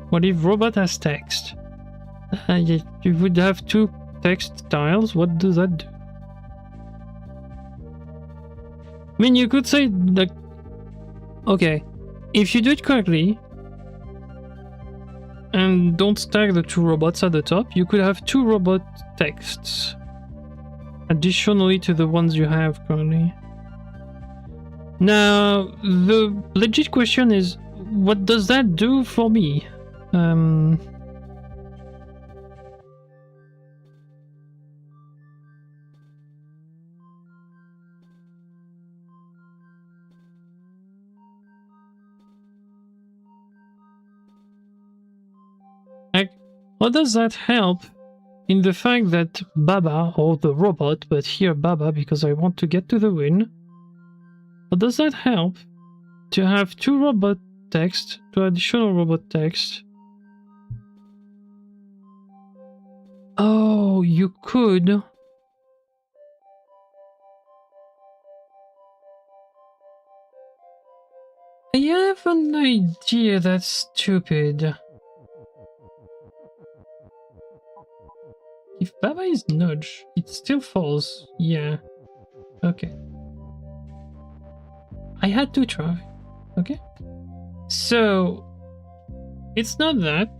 What if robot has text? You would have two text tiles. What does that do? I mean, you could say, like, okay, if you do it correctly and don't stack the two robots at the top, you could have two robot texts additionally to the ones you have currently. Now, the legit question is, what does that do for me? What does that help in the fact that Baba, or the robot, but here Baba because I want to get to the win, what does that help to have two robot text, two additional robot text? Oh, you could... I have an idea that's stupid. If Baba is nudge, it still falls. Yeah. Okay. I had to try. Okay. So, it's not that.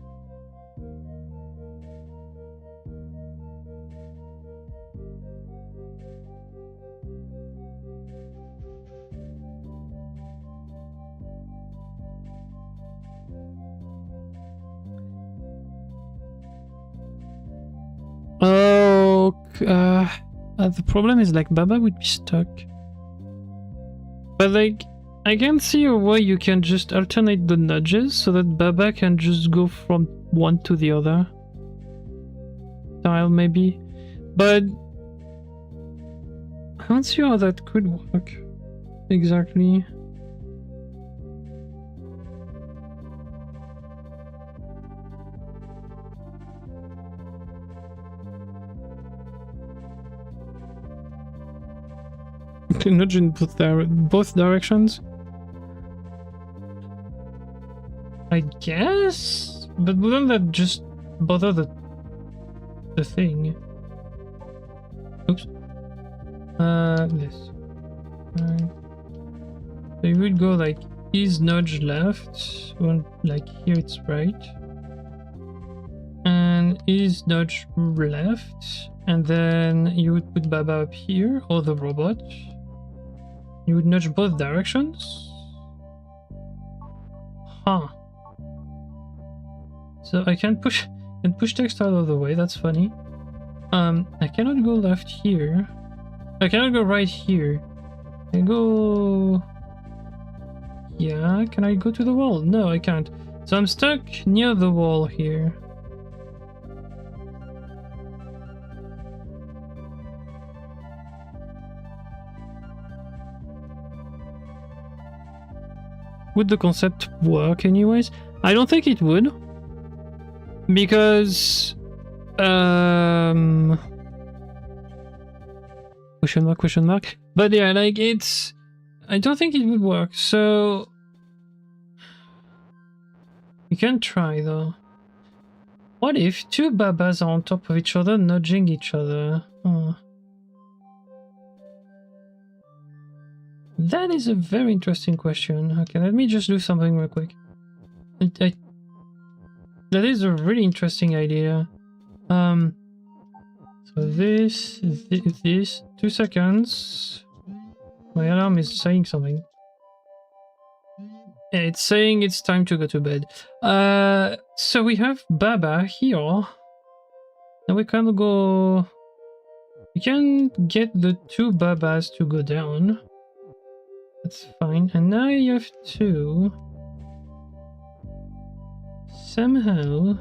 Oh, the problem is like Baba would be stuck. But like, I can see a way you can just alternate the nudges so that Baba can just go from one to the other tile maybe. But I don't see how that could work exactly. Nudge in both directions? I guess? But wouldn't that just bother the thing? Oops. This. Right. So you would go like, is nudge left? Well, like here it's right. And is nudge left? And then you would put Baba up here, or the robot. You would nudge both directions? Huh. So I can push text out of the way, that's funny. I cannot go left here. I cannot go right here. I go... Yeah, can I go to the wall? No, I can't. So I'm stuck near the wall here. Would the concept work anyways? I don't think it would. Because... Question mark. But yeah, like it's... I don't think it would work, so... We can try though. What if two Babas are on top of each other, nudging each other? Oh. That is a very interesting question. Okay, let me just do something real quick. That is a really interesting idea. So this, 2 seconds. My alarm is saying something. Yeah, it's saying it's time to go to bed. So we have Baba here. Now we can go... We can get the two Babas to go down. That's fine. And now you have to... somehow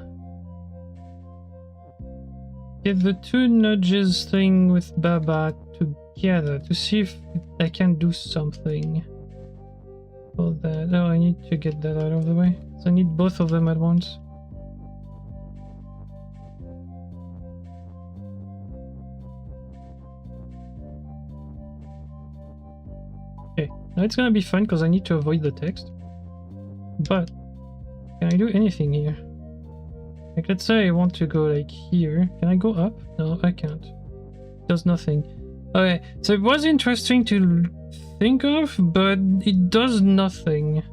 get the two nudges thing with Baba together to see if I can do something for that. Oh, I need to get that out of the way. So I need both of them at once. Okay, now it's gonna be fun because I need to avoid the text. But can I do anything here? Like, let's say I want to go like here. Can I go up? No, I can't. It does nothing. Okay, so it was interesting to think of, but it does nothing.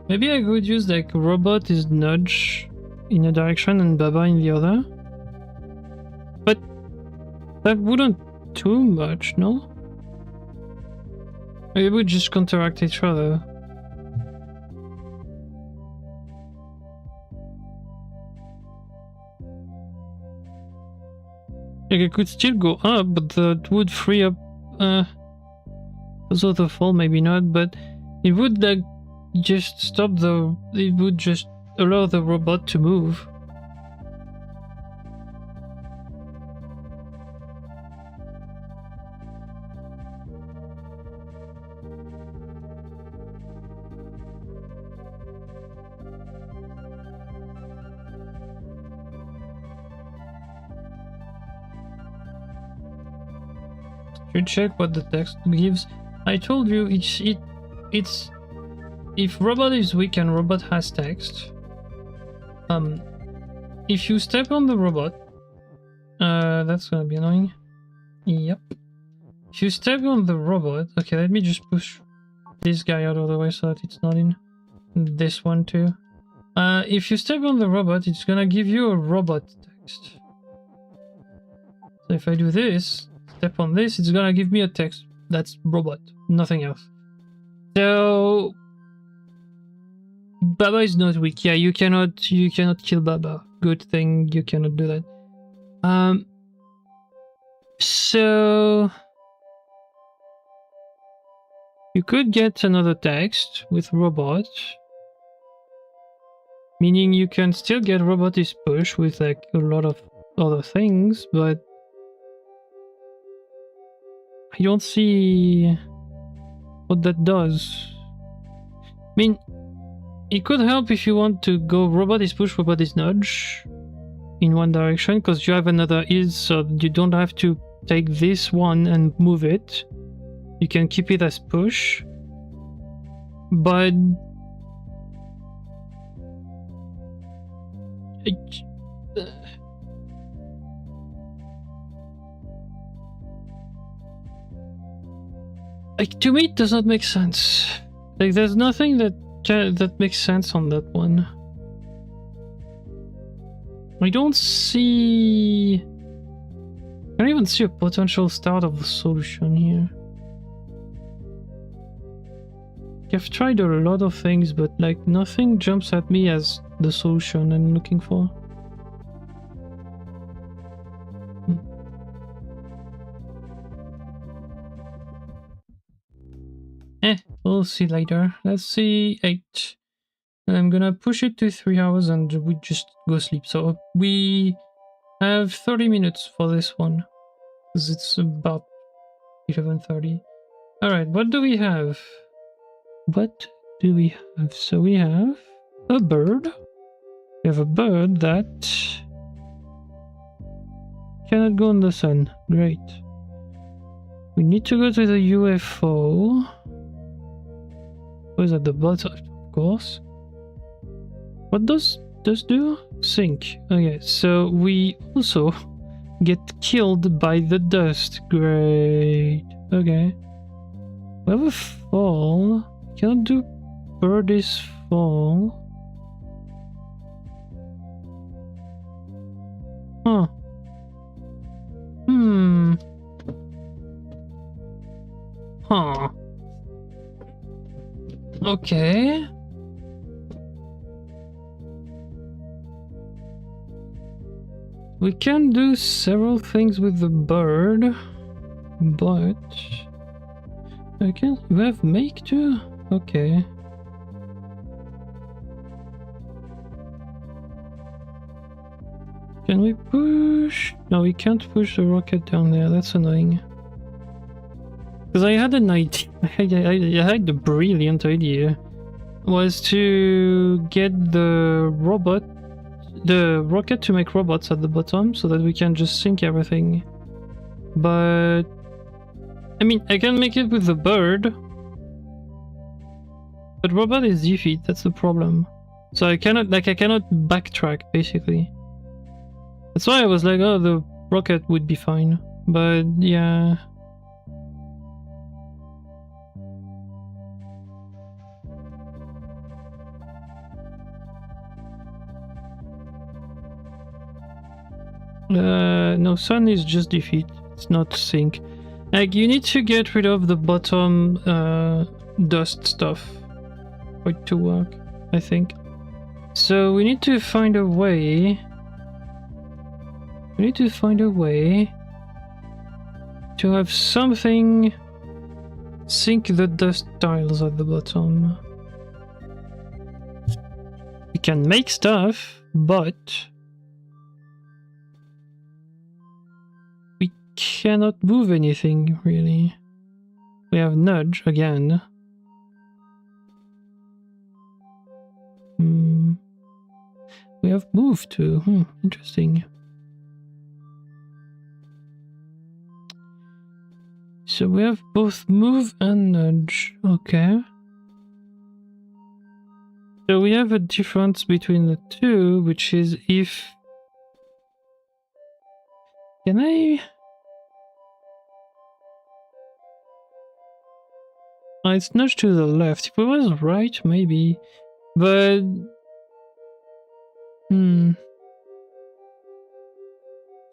Maybe I could use like robot is nudge in a direction and Baba in the other. But that wouldn't too much, no? It would just counteract each other. Like I could still go up, but that would free up also the fall, maybe not, but it would like just stop the... it would just allow the robot to move. Should check what the text gives. I told you it's if robot is weak and robot has text, if you step on the robot, that's gonna be annoying. Yep. If you step on the robot, okay, let me just push this guy out of the way so that it's not in this one too. If you step on the robot, it's gonna give you a robot text. So if I do this, step on this, it's gonna give me a text that's robot, nothing else. So Baba is not weak. Yeah, you cannot kill Baba. Good thing you cannot do that. So you could get another text with robot, meaning you can still get robot is push with like a lot of other things, but I don't see what that does. I mean, it could help if you want to go robot is push, robot is nudge in one direction, because you have another is, so you don't have to take this one and move it. You can keep it as push. But like, to me it does not make sense. Like, there's nothing that makes sense on that one. I don't see... I don't even see a potential start of a solution here. I've tried a lot of things, but like nothing jumps at me as the solution I'm looking for. We'll see later. Let's see 8. And I'm gonna push it to 3 hours and we just go sleep. So we have 30 minutes for this one, because it's about 11:30. Alright, what do we have? What do we have? So we have a bird. We have a bird that cannot go in the sun. Great. We need to go to the UFO. Who's at the bottom, of course. What does this do? Sink. Okay, so we also get killed by the dust. Great. Okay. We have a fall. Cannot do bird is fall. Huh. Huh. Okay. We can do several things with the bird, but I can. You have make too? Okay. Can we push? No, we can't push the rocket down there. That's annoying. Because I had an idea. I had the brilliant idea. Was to get the rocket to make robots at the bottom so that we can just sink everything. But I mean, I can make it with the bird. But robot is defeat, that's the problem. So I cannot backtrack basically. That's why I was like, oh, the rocket would be fine. But yeah. No, sun is just defeat. It's not sink. Like, you need to get rid of the bottom dust stuff for it to work, I think. So we need to find a way. We need to find a way to have something sink the dust tiles at the bottom. We can make stuff, but we cannot move anything, really. We have nudge again. We have move too. Interesting. So we have both move and nudge. Okay. So we have a difference between the two, which is if... Can I... it's nudge to the left. If it was right, maybe. But...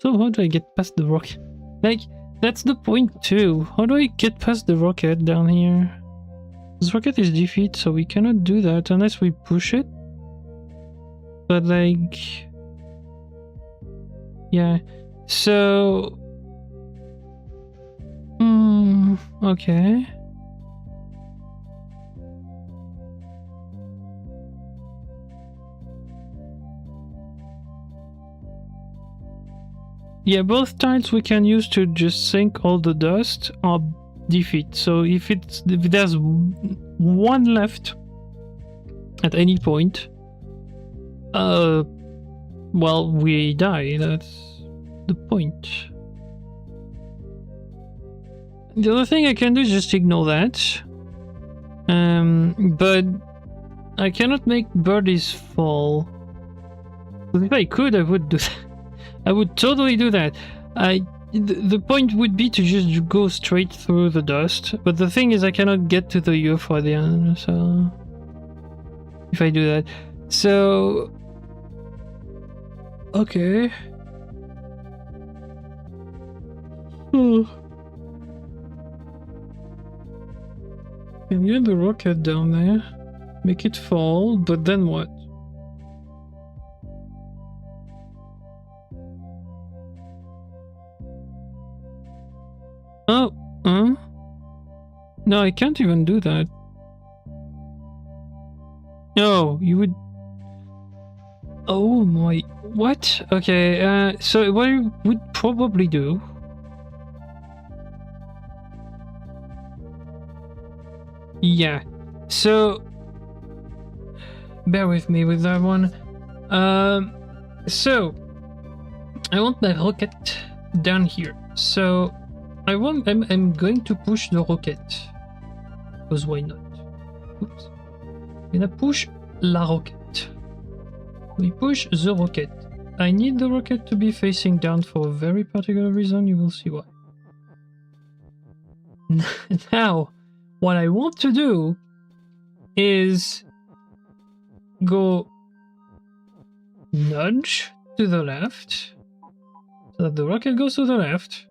So how do I get past the rocket? Like, that's the point too. How do I get past the rocket down here? This rocket is defeat, so we cannot do that unless we push it. But like... yeah. So... okay. Yeah, both tiles we can use to just sink all the dust are defeat. So if there's one left at any point, well, we die. That's the point. The other thing I can do is just ignore that. But I cannot make birdies fall. But if I could, I would do that. I would totally do that. The point would be to just go straight through the dust, but the thing is I cannot get to the UFO at the end, so... if I do that. So... okay. Can get the rocket down there, make it fall, but then what? Oh, no, I can't even do that. No, you would... oh my... what? Okay, so what I would probably do... yeah, so... bear with me with that one. So... I want my rocket down here, so... I'm going to push the rocket. Because why not? Oops. I'm gonna push la rocket. We push the rocket. I need the rocket to be facing down for a very particular reason, you will see why. Now, what I want to do is go nudge to the left, so that the rocket goes to the left.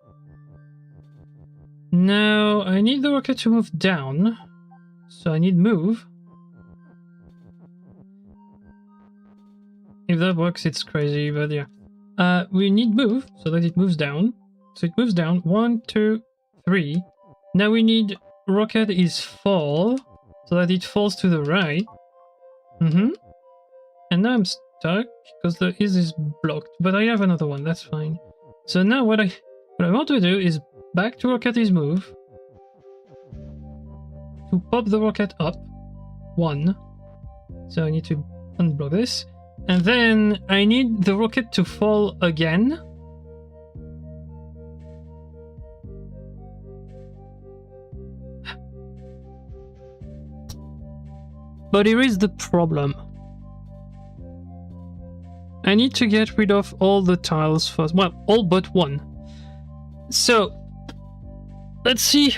Now, I need the rocket to move down, so I need move. If that works, it's crazy, but yeah. We need move so that it moves down. So it moves down. 1, 2, 3. Now we need rocket is fall so that it falls to the right. And now I'm stuck because the is blocked, but I have another one. That's fine. So now what I want to do is back to rocket is move to pop the rocket up 1. So I need to unblock this. And then I need the rocket to fall again. But here is the problem. I need to get rid of all the tiles first. Well, all but one. So, let's see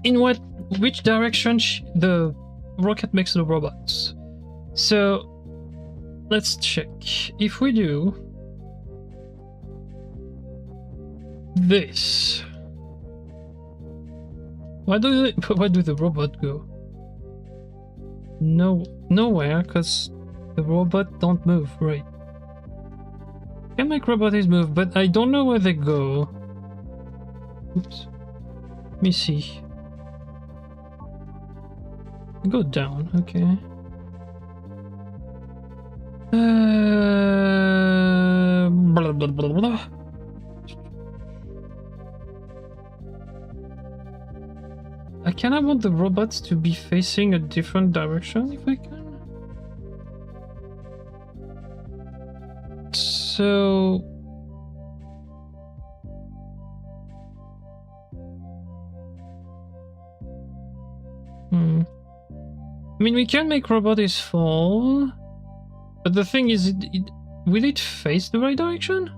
in which direction the rocket makes the robots. So, let's check. If we do this, where do the robot go? Nowhere, because the robot don't move, right? Can make robots move, but I don't know where they go. Oops. Let me see. Go down, okay. Blah, blah, blah, blah. I kind of want the robots to be facing a different direction if I can. So... I mean, we can make robots fall, but the thing is, will it face the right direction?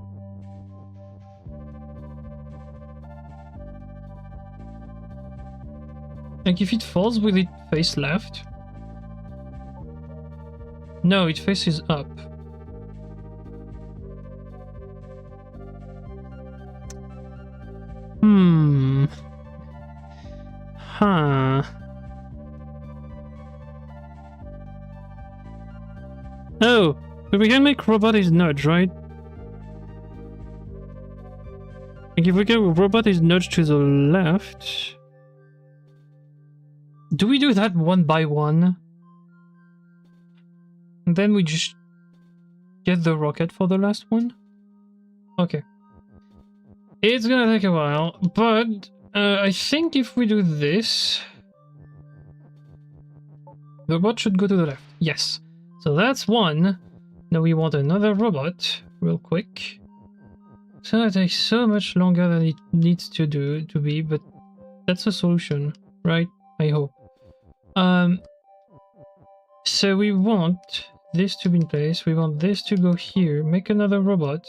Like, if it falls, will it face left? No, it faces up. Huh. Oh, but we can make robot is nudge, right? Like if we go robot is nudge to the left... Do we do that one by one? And then we just get the rocket for the last one? Okay. It's gonna take a while, but I think if we do this... The robot should go to the left. Yes. So that's one. Now we want another robot, real quick. So it takes so much longer than it needs to be, but that's a solution, right? I hope. So we want this to be in place. We want this to go here. Make another robot.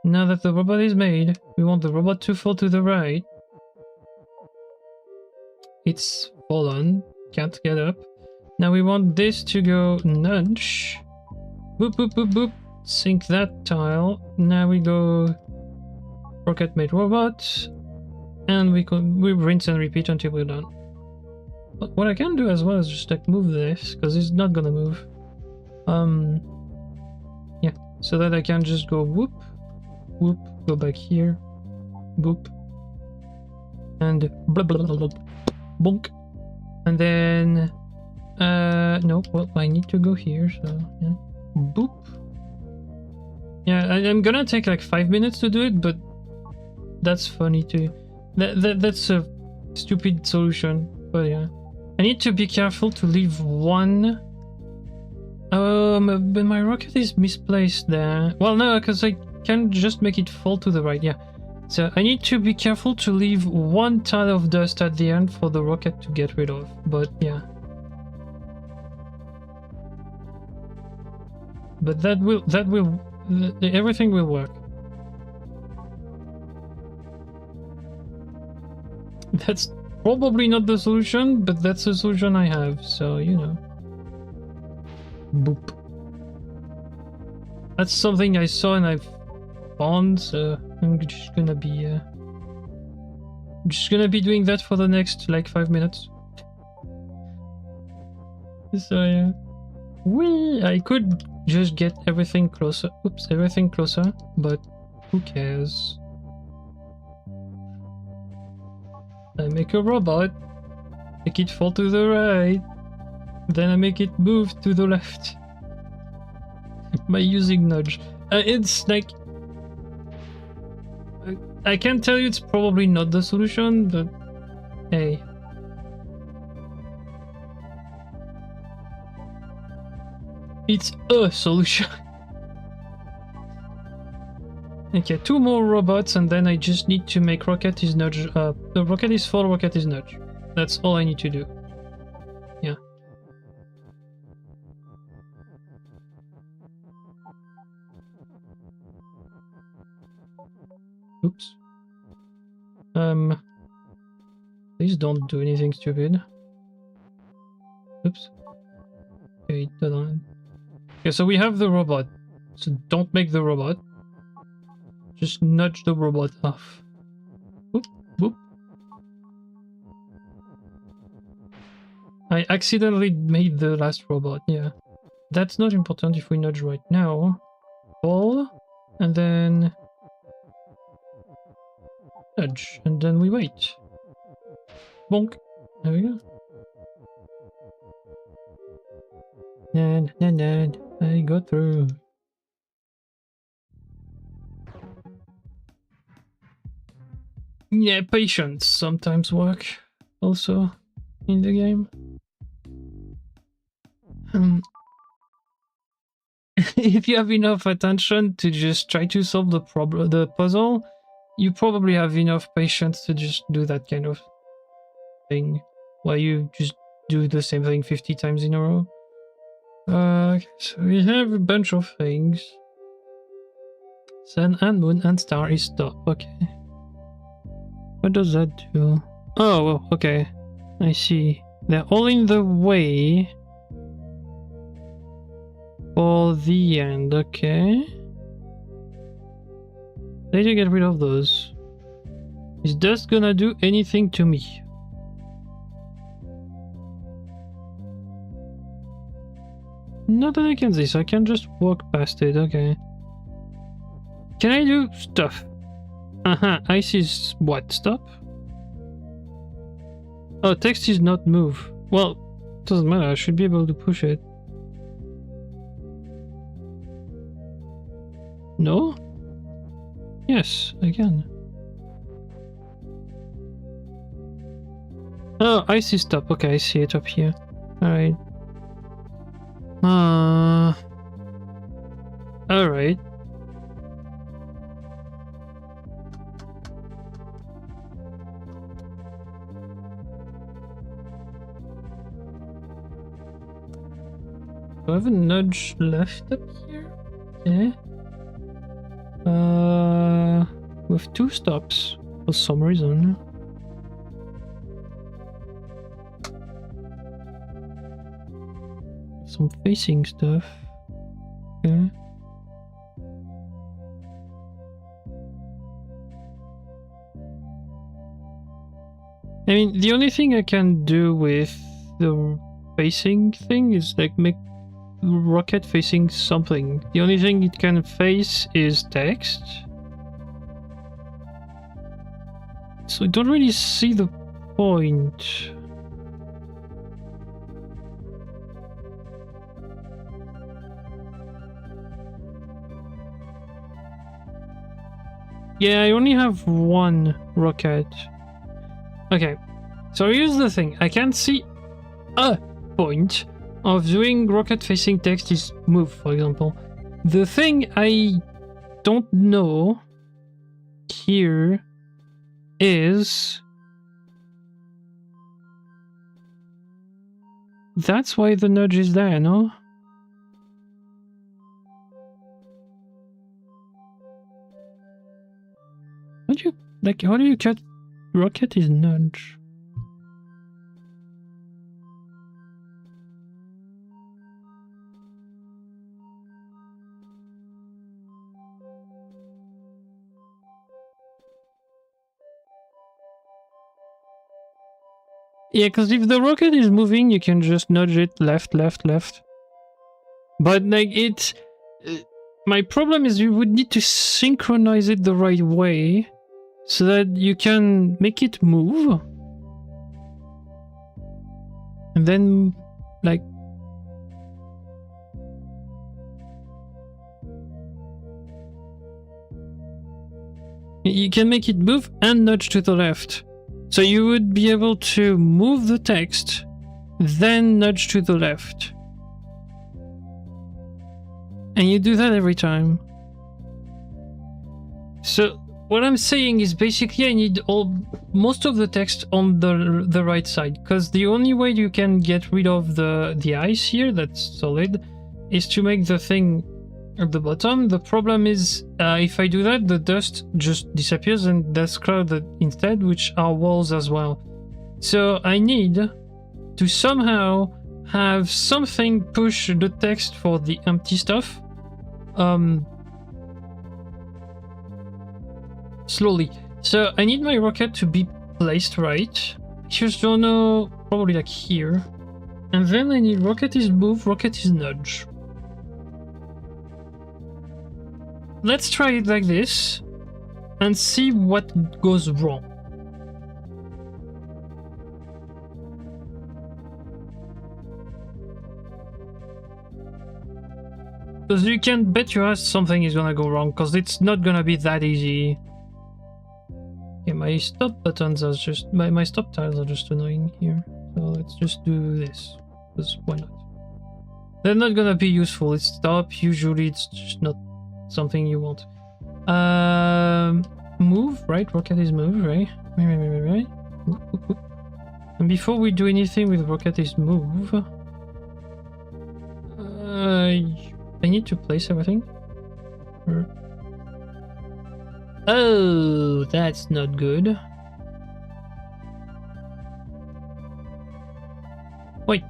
Now that the robot is made, we want the robot to fall to the right. It's fallen. Can't get up. Now we want this to go nudge. Boop, boop, boop, boop. Sync that tile. Now we go rocket made robot. And we rinse and repeat until we're done. But what I can do as well is just like move this, because it's not gonna move. Yeah, so that I can just go whoop, whoop, go back here, boop, and blah blah blah blah, bonk, and then no, well I need to go here, so yeah, boop. Yeah, I'm gonna take like 5 minutes to do it, but that's funny too. That's a stupid solution, but yeah. I need to be careful to leave one. But my rocket is misplaced there. Well, no, because I can just make it fall to the right, yeah. So I need to be careful to leave one tile of dust at the end for the rocket to get rid of, but yeah. But everything will work. That's probably not the solution, but that's the solution I have, so you know. Boop. That's something I saw and I've found, so I'm just gonna be doing that for the next like 5 minutes. So yeah. I could just get everything closer. Oops, everything closer, but who cares? I make a robot, make it fall to the right, then I make it move to the left by using nudge. It's like, I can tell you it's probably not the solution, but hey. It's a solution. Okay, 2 more robots and then I just need to make Rocket is nudge. The Rocket is fall, Rocket is nudge. That's all I need to do. Yeah. Oops. Please don't do anything stupid. Oops. Okay, done. Okay, so we have the robot. So don't make the robot. Just nudge the robot off. Boop, boop. I accidentally made the last robot, yeah. That's not important if we nudge right now. Fall, and then nudge, and then we wait. Bonk. There we go. Nan, I go through. Yeah, patience sometimes work also in the game. If you have enough attention to just try to solve the puzzle, you probably have enough patience to just do that kind of thing, while you just do the same thing 50 times in a row. So we have a bunch of things. Sun and moon and star is stop. Okay. What does that do? Oh, okay. I see. They're all in the way for the end. Okay. Let you get rid of those. Is dust gonna do anything to me? Not that I can see, so I can just walk past it. Okay. Can I do stuff? Ice is what? Stop? Oh, text is not move. Well, doesn't matter. I should be able to push it. No? Yes, I can. Oh, ice is stop. Okay, I see it up here. Alright. Alright. Do I have a nudge left up here? Yeah. With 2 stops for some reason. Some facing stuff. Okay. I mean, the only thing I can do with the facing thing is like make Rocket facing something. The only thing it can face is text. So I don't really see the point. Yeah, I only have 1 rocket. Okay, so here's the thing. I can't see a point of doing rocket facing text is move, for example. The thing I don't know here is... That's why the nudge is there, no? How do you cut Rocket is nudge? Yeah, because if the rocket is moving, you can just nudge it left, left, left. But like it's my problem is you would need to synchronize it the right way so that you can make it move. And then like you can make it move and nudge to the left. So you would be able to move the text, then nudge to the left. And you do that every time. So what I'm saying is basically I need most of the text on the right side, because the only way you can get rid of the ice here that's solid is to make the thing at the bottom. The problem is if I do that, the dust just disappears and that's clouded instead, which are walls as well. So I need to somehow have something push the text for the empty stuff slowly. So I need my rocket to be placed right. I just don't know, probably like here. And then I need rocket is move, rocket is nudge. Let's try it like this and see what goes wrong. Because you can bet your ass something is gonna go wrong, because it's not gonna be that easy. Okay, my stop buttons are just... My stop tiles are just annoying here. So let's just do this, because why not? They're not gonna be useful. It's stop, usually it's just not something you want. Move, right? Rocket is move, right? Right. And before we do anything with rocket is move... I need to place everything. Oh, that's not good. Wait,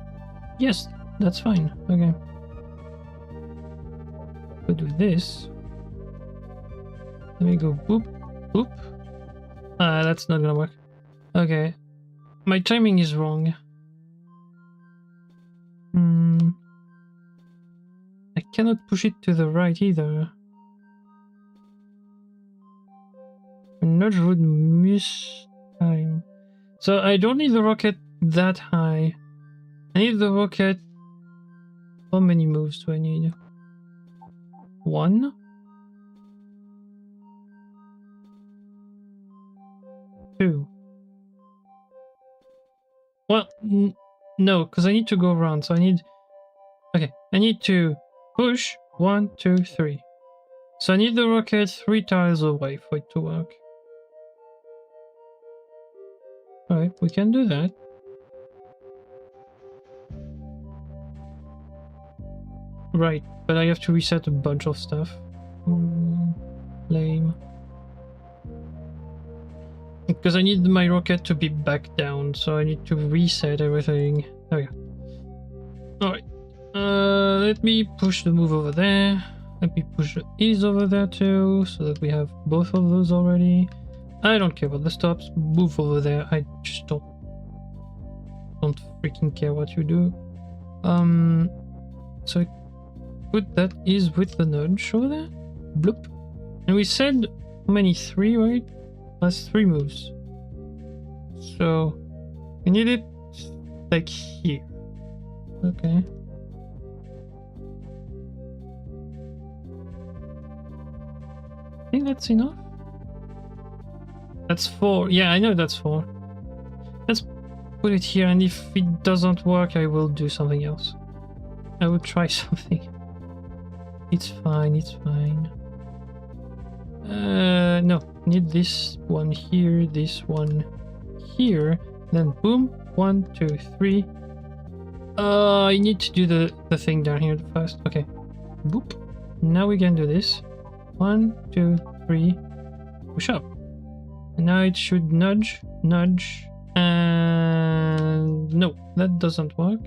yes, that's fine. Okay. We'll do this. Let me go boop, boop. That's not gonna work. Okay. My timing is wrong. I cannot push it to the right either. Nudge would miss time. So I don't need the rocket that high. I need the rocket... How many moves do I need? 1? 2. Well, no, because I need to go around, so I need... Okay, I need to push 1, 2, 3. So I need the rocket 3 tiles away for it to work. Alright, we can do that. Right, but I have to reset a bunch of stuff. Lame. Because I need my rocket to be back down, so I need to reset everything. There we go. Alright. Let me push the move over there. Let me push the ease over there too, so that we have both of those already. I don't care about the stops. Move over there. I just don't freaking care what you do. So I put that ease with the nudge over there. Bloop. And we said how many? 3, right? That's 3 moves. So we need it like here. Okay. I think that's enough. That's 4. Yeah, I know that's 4. Let's put it here, and if it doesn't work, I will do something else. I will try something. It's fine, it's fine. No, need this one here, this one here, then boom, 1, 2, 3. I need to do the thing down here first. Okay, boop. Now we can do this. 1, 2, 3, push up. And now it should nudge, nudge, and no, that doesn't work.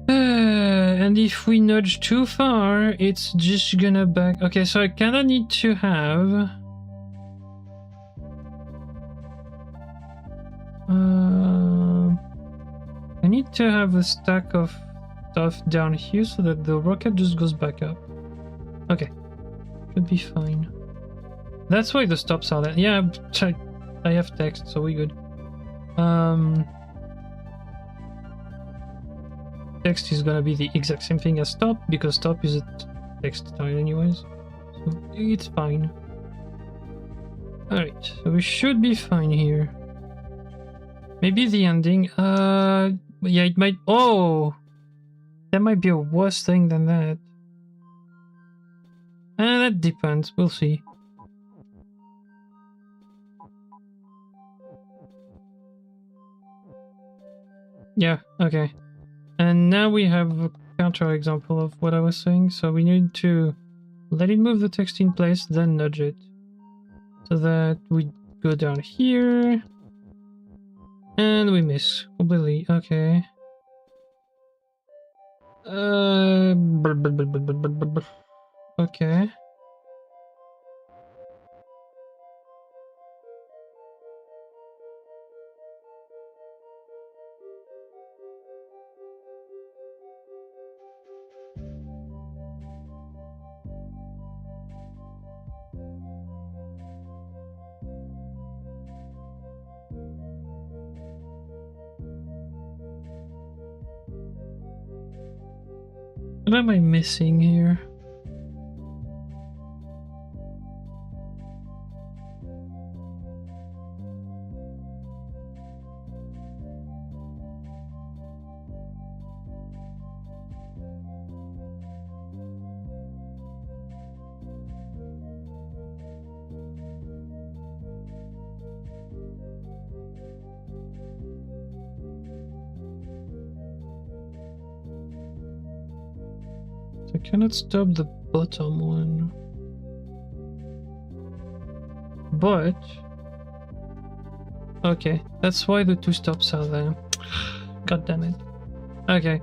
And if we nudge too far, it's just gonna back. Okay, so I kinda need to have... I need to have a stack of stuff down here so that the rocket just goes back up. Okay, should be fine. That's why the stops are there. Yeah, I have text, so we're good. Text is gonna be the exact same thing as stop, because stop is a text tile anyways. So it's fine. Alright, so we should be fine here. Maybe the ending, yeah, it might, oh! That might be a worse thing than that. That depends, we'll see. Yeah, okay. And now we have a counter example of what I was saying, so we need to let it move the text in place, then nudge it. So that we go down here. And we miss completely, okay. Okay. What am I missing here? I cannot stop the bottom one. But... okay, that's why the two stops are there. God damn it. Okay.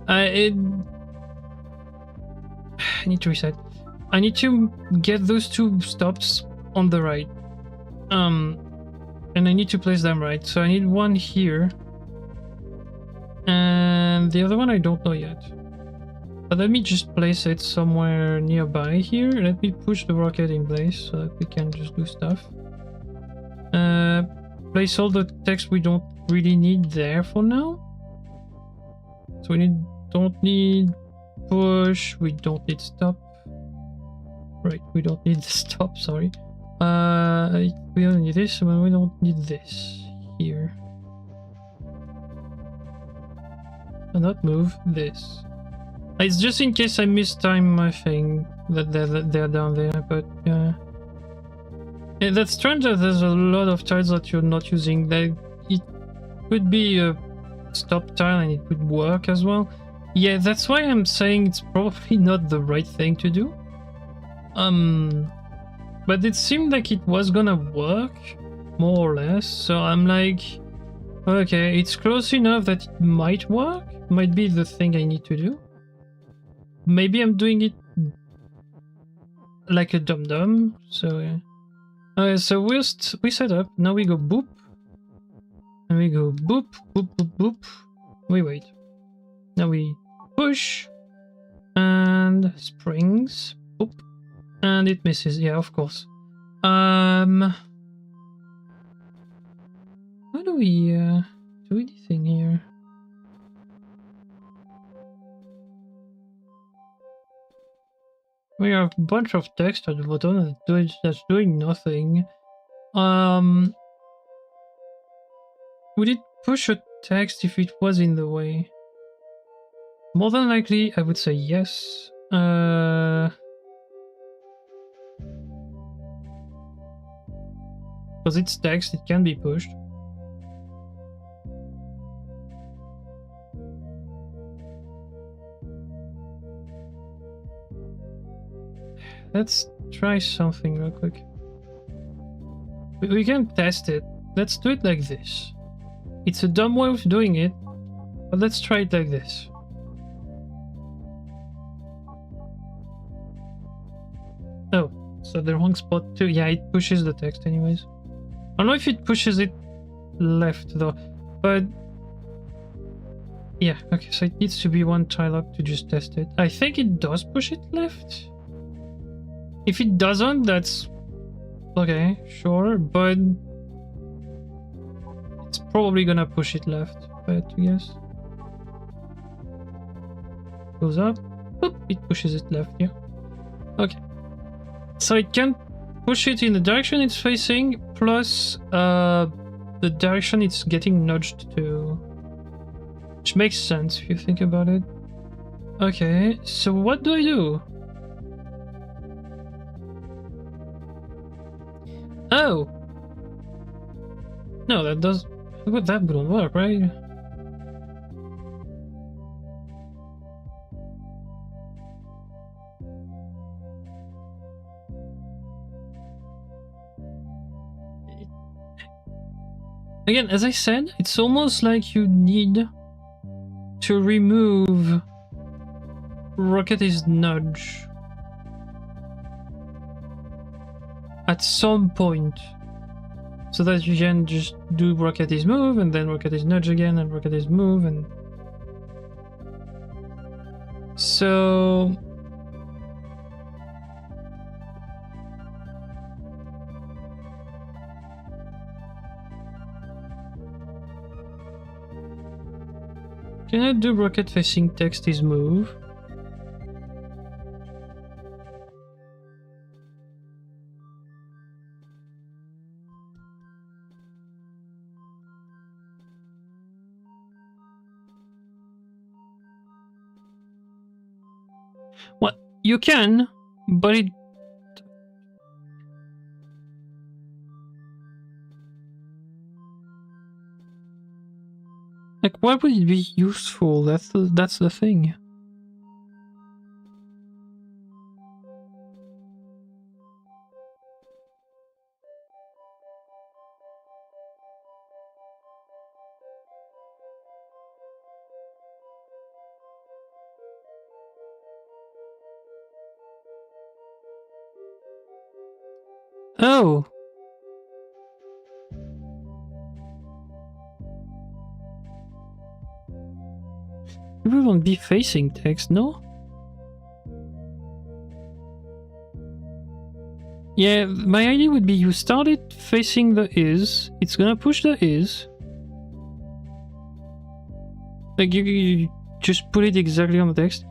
I need to reset. I need to get those two stops on the right. And I need to place them right. So I need one here. And the other one I don't know yet. But let me just place it somewhere nearby here. Let me push the rocket in place so that we can just do stuff. Place all the text we don't really need there for now. So we don't need push, we don't need stop. Right, we don't need the stop, sorry. We don't need this, and we don't need this here. Do not move this. It's just in case I mistime my thing that they're down there, but yeah. Yeah, that's strange that there's a lot of tiles that you're not using. That it could be a stop tile and it would work as well. Yeah, that's why I'm saying it's probably not the right thing to do. But it seemed like it was gonna work, more or less, so I'm like, okay, it's close enough that it might work, might be the thing I need to do. Maybe I'm doing it like a dum-dum, so yeah. So we set up, now we go boop, and we go boop, boop, boop, boop, we wait. Now we push, and springs, boop, and it misses, yeah, of course. How do we do anything here? We have a bunch of text at the bottom that's doing nothing. Would it push a text if it was in the way? More than likely, I would say yes. Because it's text, it can be pushed. Let's try something real quick. We can test it. Let's do it like this. It's a dumb way of doing it, but let's try it like this. Oh, so the wrong spot too. Yeah, it pushes the text anyways. I don't know if it pushes it left though, but Yeah, okay, so it needs to be one tile up to just test it. I think it does push it left. If it doesn't, that's okay, sure, but it's probably gonna push it left, if I had to guess. Goes up, boop, it pushes it left, yeah. Okay. So it can push it in the direction it's facing, plus the direction it's getting nudged to. Which makes sense if you think about it. Okay, so what do I do? Oh! No, that does... But that wouldn't work, right? Again, as I said, it's almost like you need to remove Rockety's nudge at some point, so that you can just do Rockety's move and then Rockety's nudge again and Rockety's move, and so can I do Rocket facing text his move? Well, you can, but it... Like, why would it be useful? That's the thing. Oh! You won't be facing text, no? Yeah, my idea would be you start it facing the is, it's gonna push the is. Like, you just put it exactly on the text.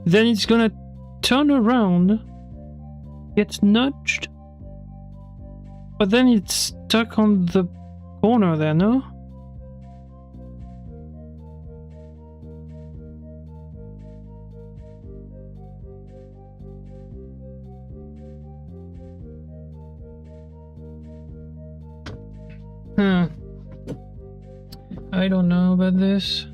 Then it's gonna turn around, get nudged, but then it's stuck on the corner there, no? I don't know about this.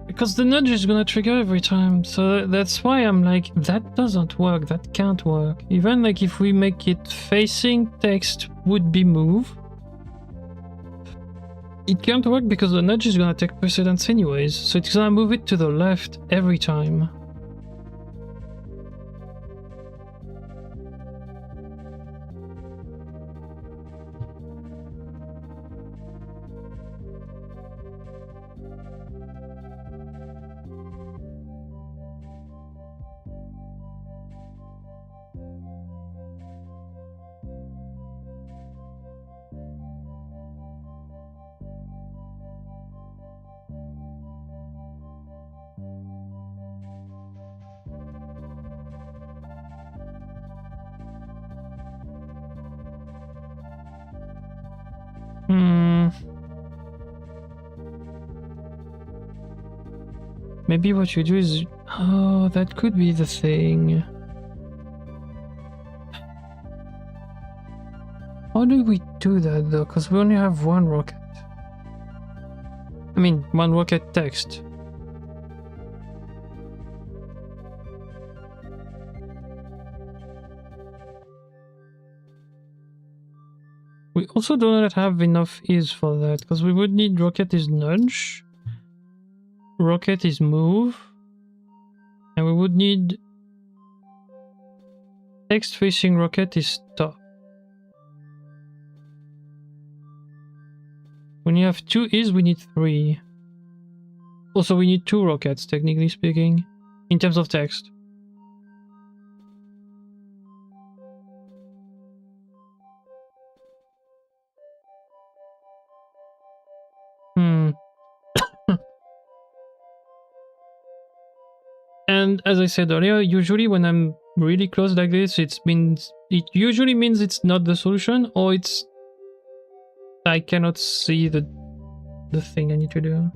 Because the nudge is gonna trigger every time, so that's why I'm like, that doesn't work, that can't work. Even like if we make it facing text would be move, it can't work because the nudge is gonna take precedence anyways, so it's gonna move it to the left every time. Maybe what you do is... Oh, that could be the thing. How do we do that though? Because we only have one rocket. I mean, one rocket text. We also do not have enough is for that, because we would need rocket is nudge, rocket is move, and we would need text facing rocket is stop. When you have 2 is, we need 3. Also, we need 2 rockets, technically speaking, in terms of text. And as I said earlier, usually when I'm really close like this, it usually means it's not the solution, or I cannot see the thing I need to do.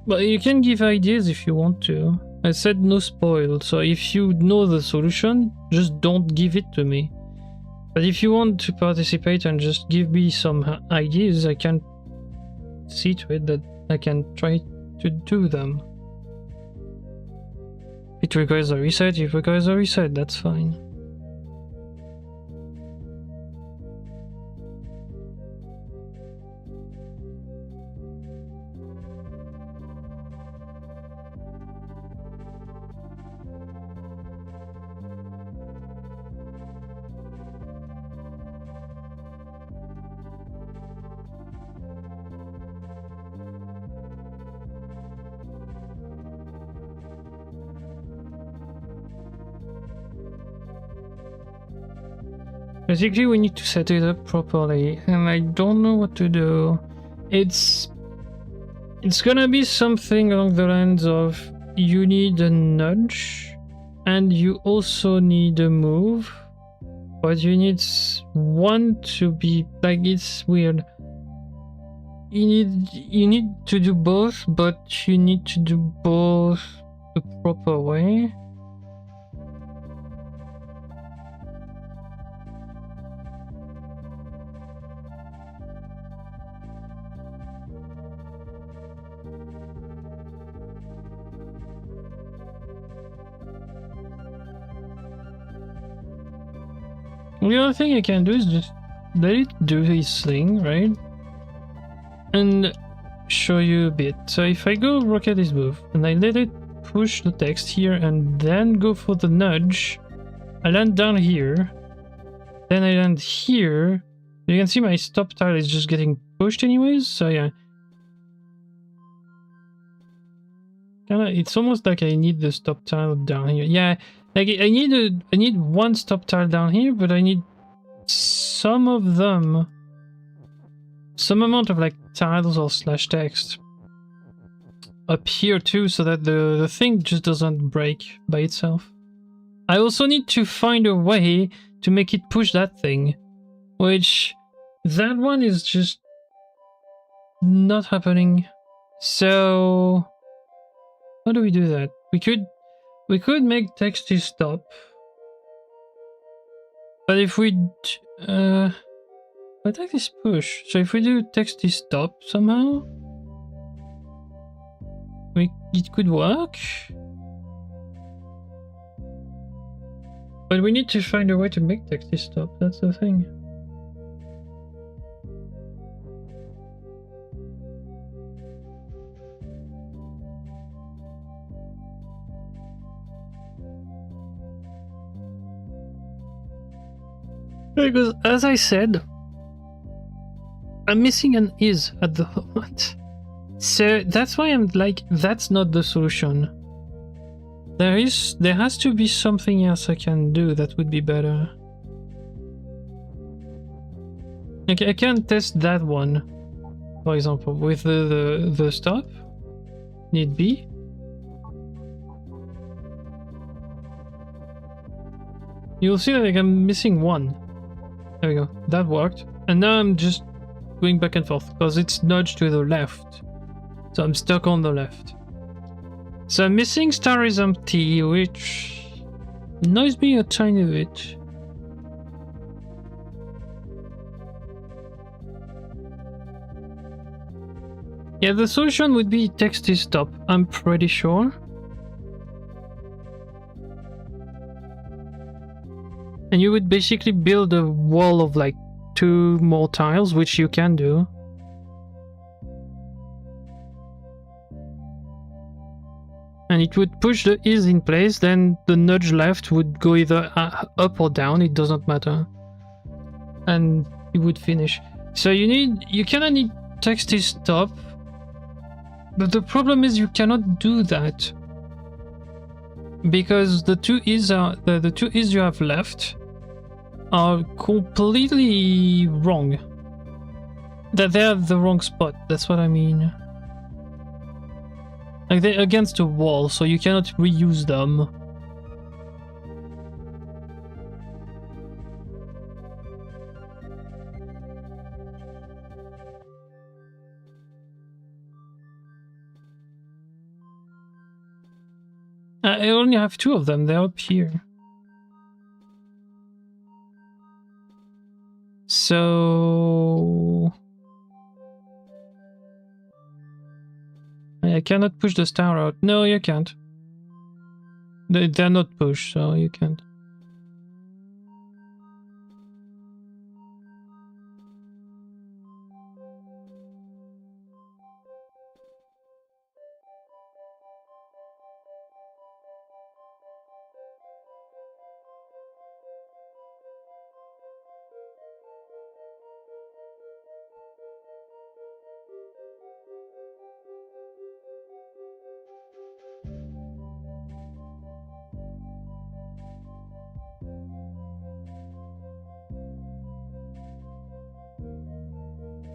But you can give ideas if you want to. I said no spoil, so if you know the solution, just don't give it to me. But if you want to participate and just give me some ideas, I can see to it that I can try to do them. If it requires a reset, that's fine. Basically, we need to set it up properly, and I don't know what to do. It's gonna be something along the lines of you need a nudge, and you also need a move, but you need one to be like, it's weird. You need to do both, but you need to do both the proper way. The other thing I can do is just let it do his thing, right? And show you a bit. So if I go rocket is move, and I let it push the text here, and then go for the nudge, I land down here, then I land here. You can see my stop tile is just getting pushed anyways, so yeah. It's almost like I need the stop tile down here. Yeah, like I need one stop tile down here, but I need some of them, some amount of like tiles or slash text up here too, so that the thing just doesn't break by itself. I also need to find a way to make it push that thing, which that one is just not happening. So how do we do that? We could make text to stop, but if we but like this push, so if we do text to stop somehow, it could work, but we need to find a way to make text to stop. That's the thing. Because, as I said, I'm missing an is at the moment. So that's why I'm like, that's not the solution. There has to be something else I can do that would be better. Okay, I can test that one, for example, with the stop. Need be. You'll see that like, I'm missing one. There we go. That worked. And now I'm just going back and forth because it's nudged to the left. So I'm stuck on the left. So I'm missing star is empty, which annoys me a tiny bit. Yeah, the solution would be text is stop, I'm pretty sure. And you would basically build a wall of like 2 more tiles, which you can do. And it would push the ease in place, then the nudge left would go either up or down, it doesn't matter. And it would finish. So you kinda need texty stop. But the problem is you cannot do that. Because the two E's you have left are completely wrong. That they're the wrong spot, that's what I mean. Like they're against the wall, so you cannot reuse them. I only have 2 of them, they're up here. So... I cannot push the star out. No, you can't. They're not pushed, so you can't.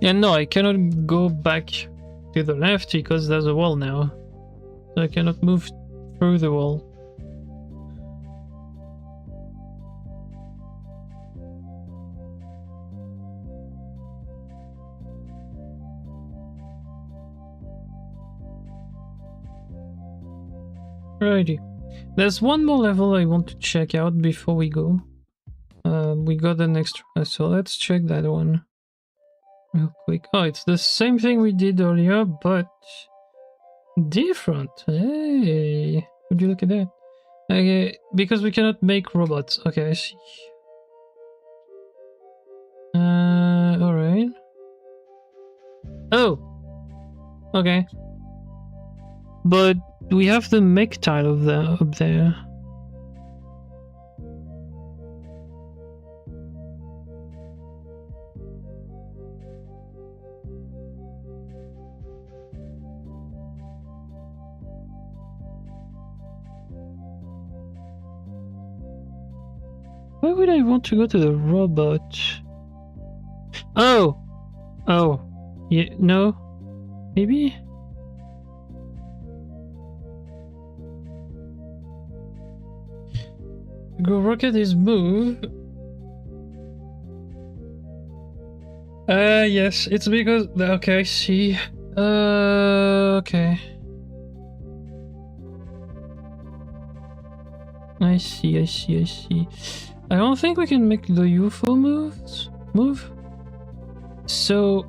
Yeah, no, I cannot go back to the left because there's a wall now. So I cannot move through the wall. Righty. There's one more level I want to check out before we go. We got an extra, so let's check that one real quick. Oh, it's the same thing we did earlier, but different. Hey, would you look at that? Okay, because we cannot make robots. Okay, I see. Alright. Oh! Okay. But we have the mech tile up there. Why would I want to go to the robot? Oh! Oh. Yeah, no? Maybe? Go rocket is move. Yes, it's because... Okay, I see. Okay. I see. I don't think we can make the UFO move. So,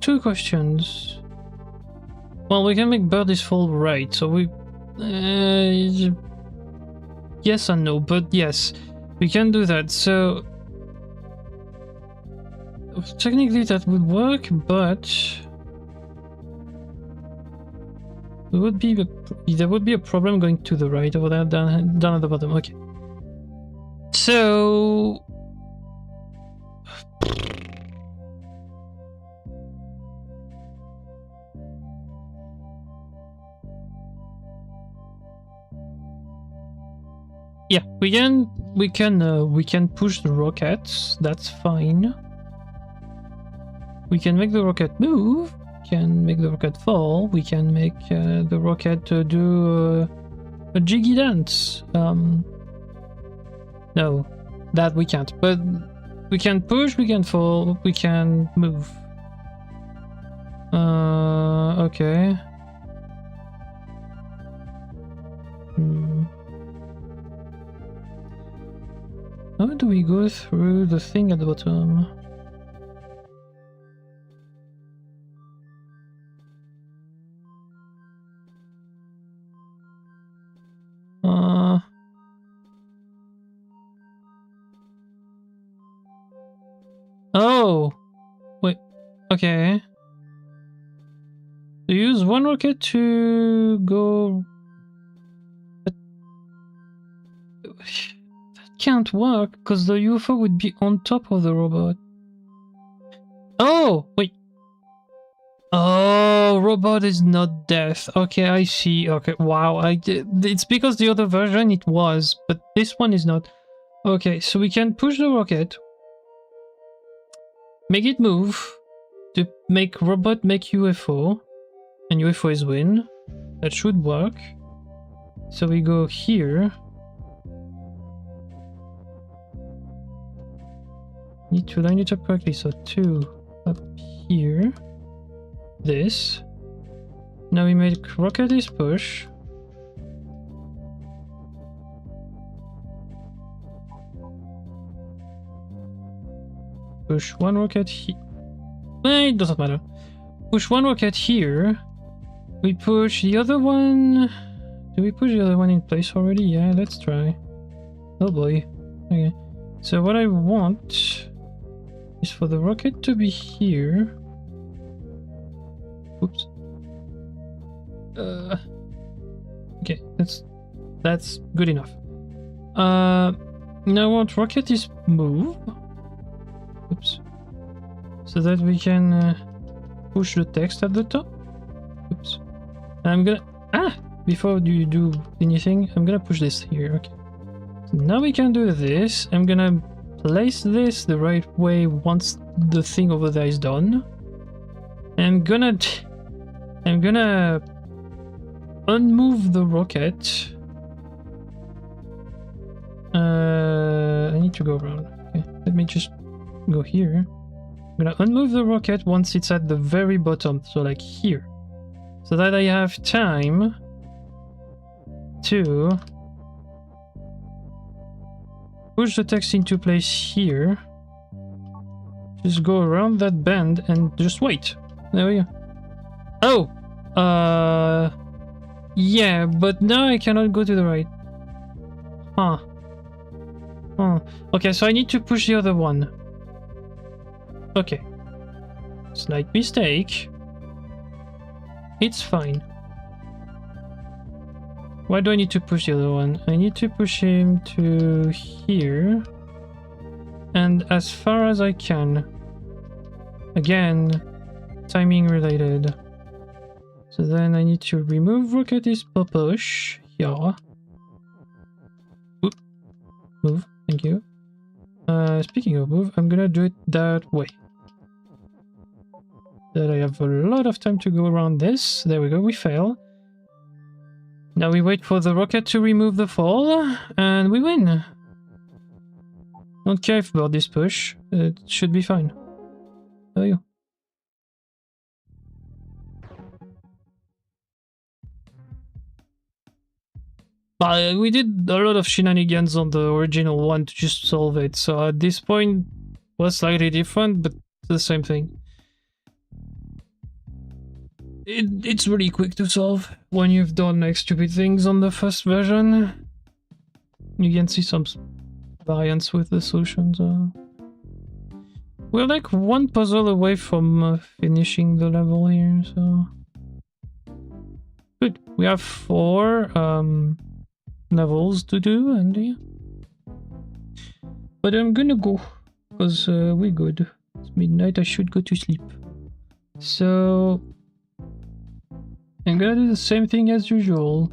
2 questions. Well, we can make birdies fall right, so we... yes and no, but yes, we can do that. So, technically that would work, but... there would be a problem going to the right over there, down at the bottom. Okay. So... yeah, we can push the rockets. That's fine. We can make the rocket move. Can make the rocket fall. We can make the rocket do a jiggy dance. No, that we can't. But we can push, we can fall, we can move. Okay. How do we go through the thing at the bottom? Oh! Wait. Okay. So use one rocket to go... That can't work, because the UFO would be on top of the robot. Oh! Wait. Oh, robot is not death. Okay, I see. Okay, wow. It's because the other version it was, but this one is not. Okay, so we can push the rocket, make it move, to make robot make UFO, and UFO is win. That should work. So we go here. Need to line it up correctly. So 2 up here. This. Now we make rocket is push. Push one rocket here. It doesn't matter. Push one rocket here. We push the other one. Do we push the other one in place already? Yeah, let's try. Oh boy. Okay. So what I want is for the rocket to be here. Oops. Okay, that's good enough. Now I want rocket is move. Oops. So that we can push the text at the top. Oops. And I'm gonna before you do anything, I'm gonna push this here. Okay. So now we can do this. I'm gonna place this the right way once the thing over there is done. I'm gonna unmove the rocket. I need to go around. Okay, let me just go here. I'm gonna unmove the rocket once it's at the very bottom, so like here, so that I have time to push the text into place here. Just go around that bend and just wait. There we go. Oh! Yeah, but now I cannot go to the right. Huh. Okay, so I need to push the other one. Okay. Slight mistake. It's fine. Why do I need to push the other one? I need to push him to here. And as far as I can. Again, timing related. So then I need to remove rocket is push. Yeah. Oop. Move. Thank you. Speaking of move, I'm gonna do it that way. That I have a lot of time to go around this. There we go, we fail. Now we wait for the rocket to remove the fall, and we win. Don't care about this push, it should be fine. There we go. We did a lot of shenanigans on the original one to just solve it, so at this point it was slightly different, but the same thing. It's really quick to solve when you've done like stupid things on the first version. You can see some variants with the solutions. We're like one puzzle away from finishing the level here, so good. We have 4 levels to do, and yeah. But I'm gonna go because we're good. It's midnight. I should go to sleep. So I'm gonna do the same thing as usual.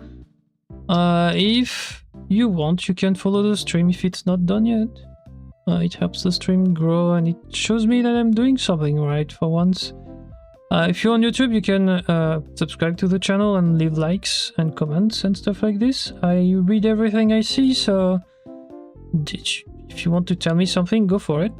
If you want, you can follow the stream if it's not done yet. It helps the stream grow and it shows me that I'm doing something right for once. If you're on YouTube, you can subscribe to the channel and leave likes and comments and stuff like this. I read everything I see, so if you want to tell me something, go for it.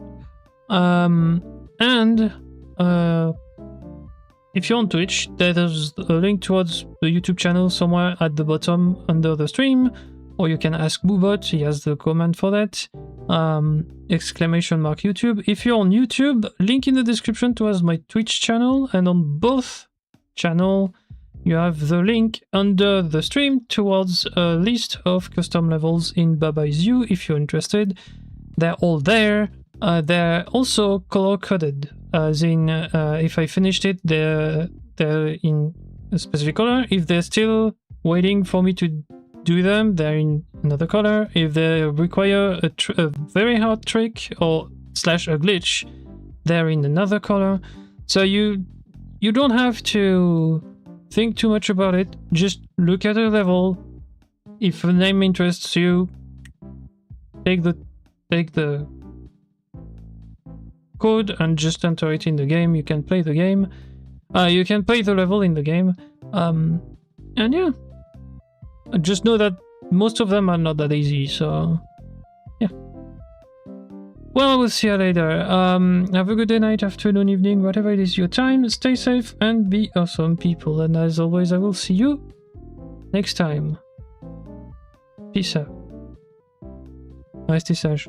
If you're on Twitch, there's a link towards the YouTube channel somewhere at the bottom under the stream, or you can ask Boobot, he has the command for that. !YouTube. If you're on YouTube, link in the description towards my Twitch channel, and on both channel you have the link under the stream towards a list of custom levels in Baba Is You if you're interested. They're all there. they're also color coded, as in if I finished it, they're in a specific color. If they're still waiting for me to do them, they're in another color. If they require a very hard trick or / a glitch, they're in another color. So you don't have to think too much about it. Just look at a level. If a name interests you, take the code and just enter it in the game. You can play the game. You can play the level in the game. And yeah. Just know that most of them are not that easy, so yeah. Well, we'll see you later. Have a good day, night, afternoon, evening, whatever it is your time. Stay safe and be awesome, people. And as always, I will see you next time. Peace out. Restez sage.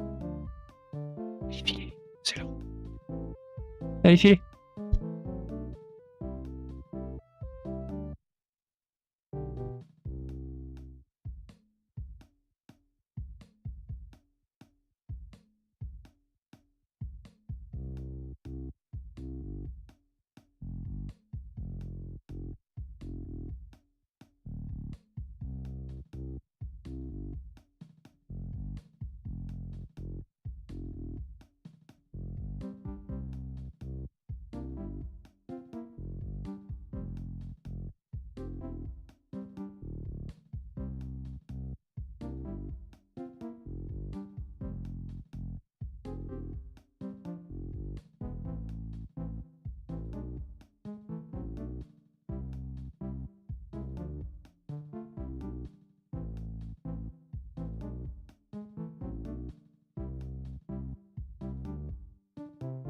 Allez, filez, c'est long. Allez, filez.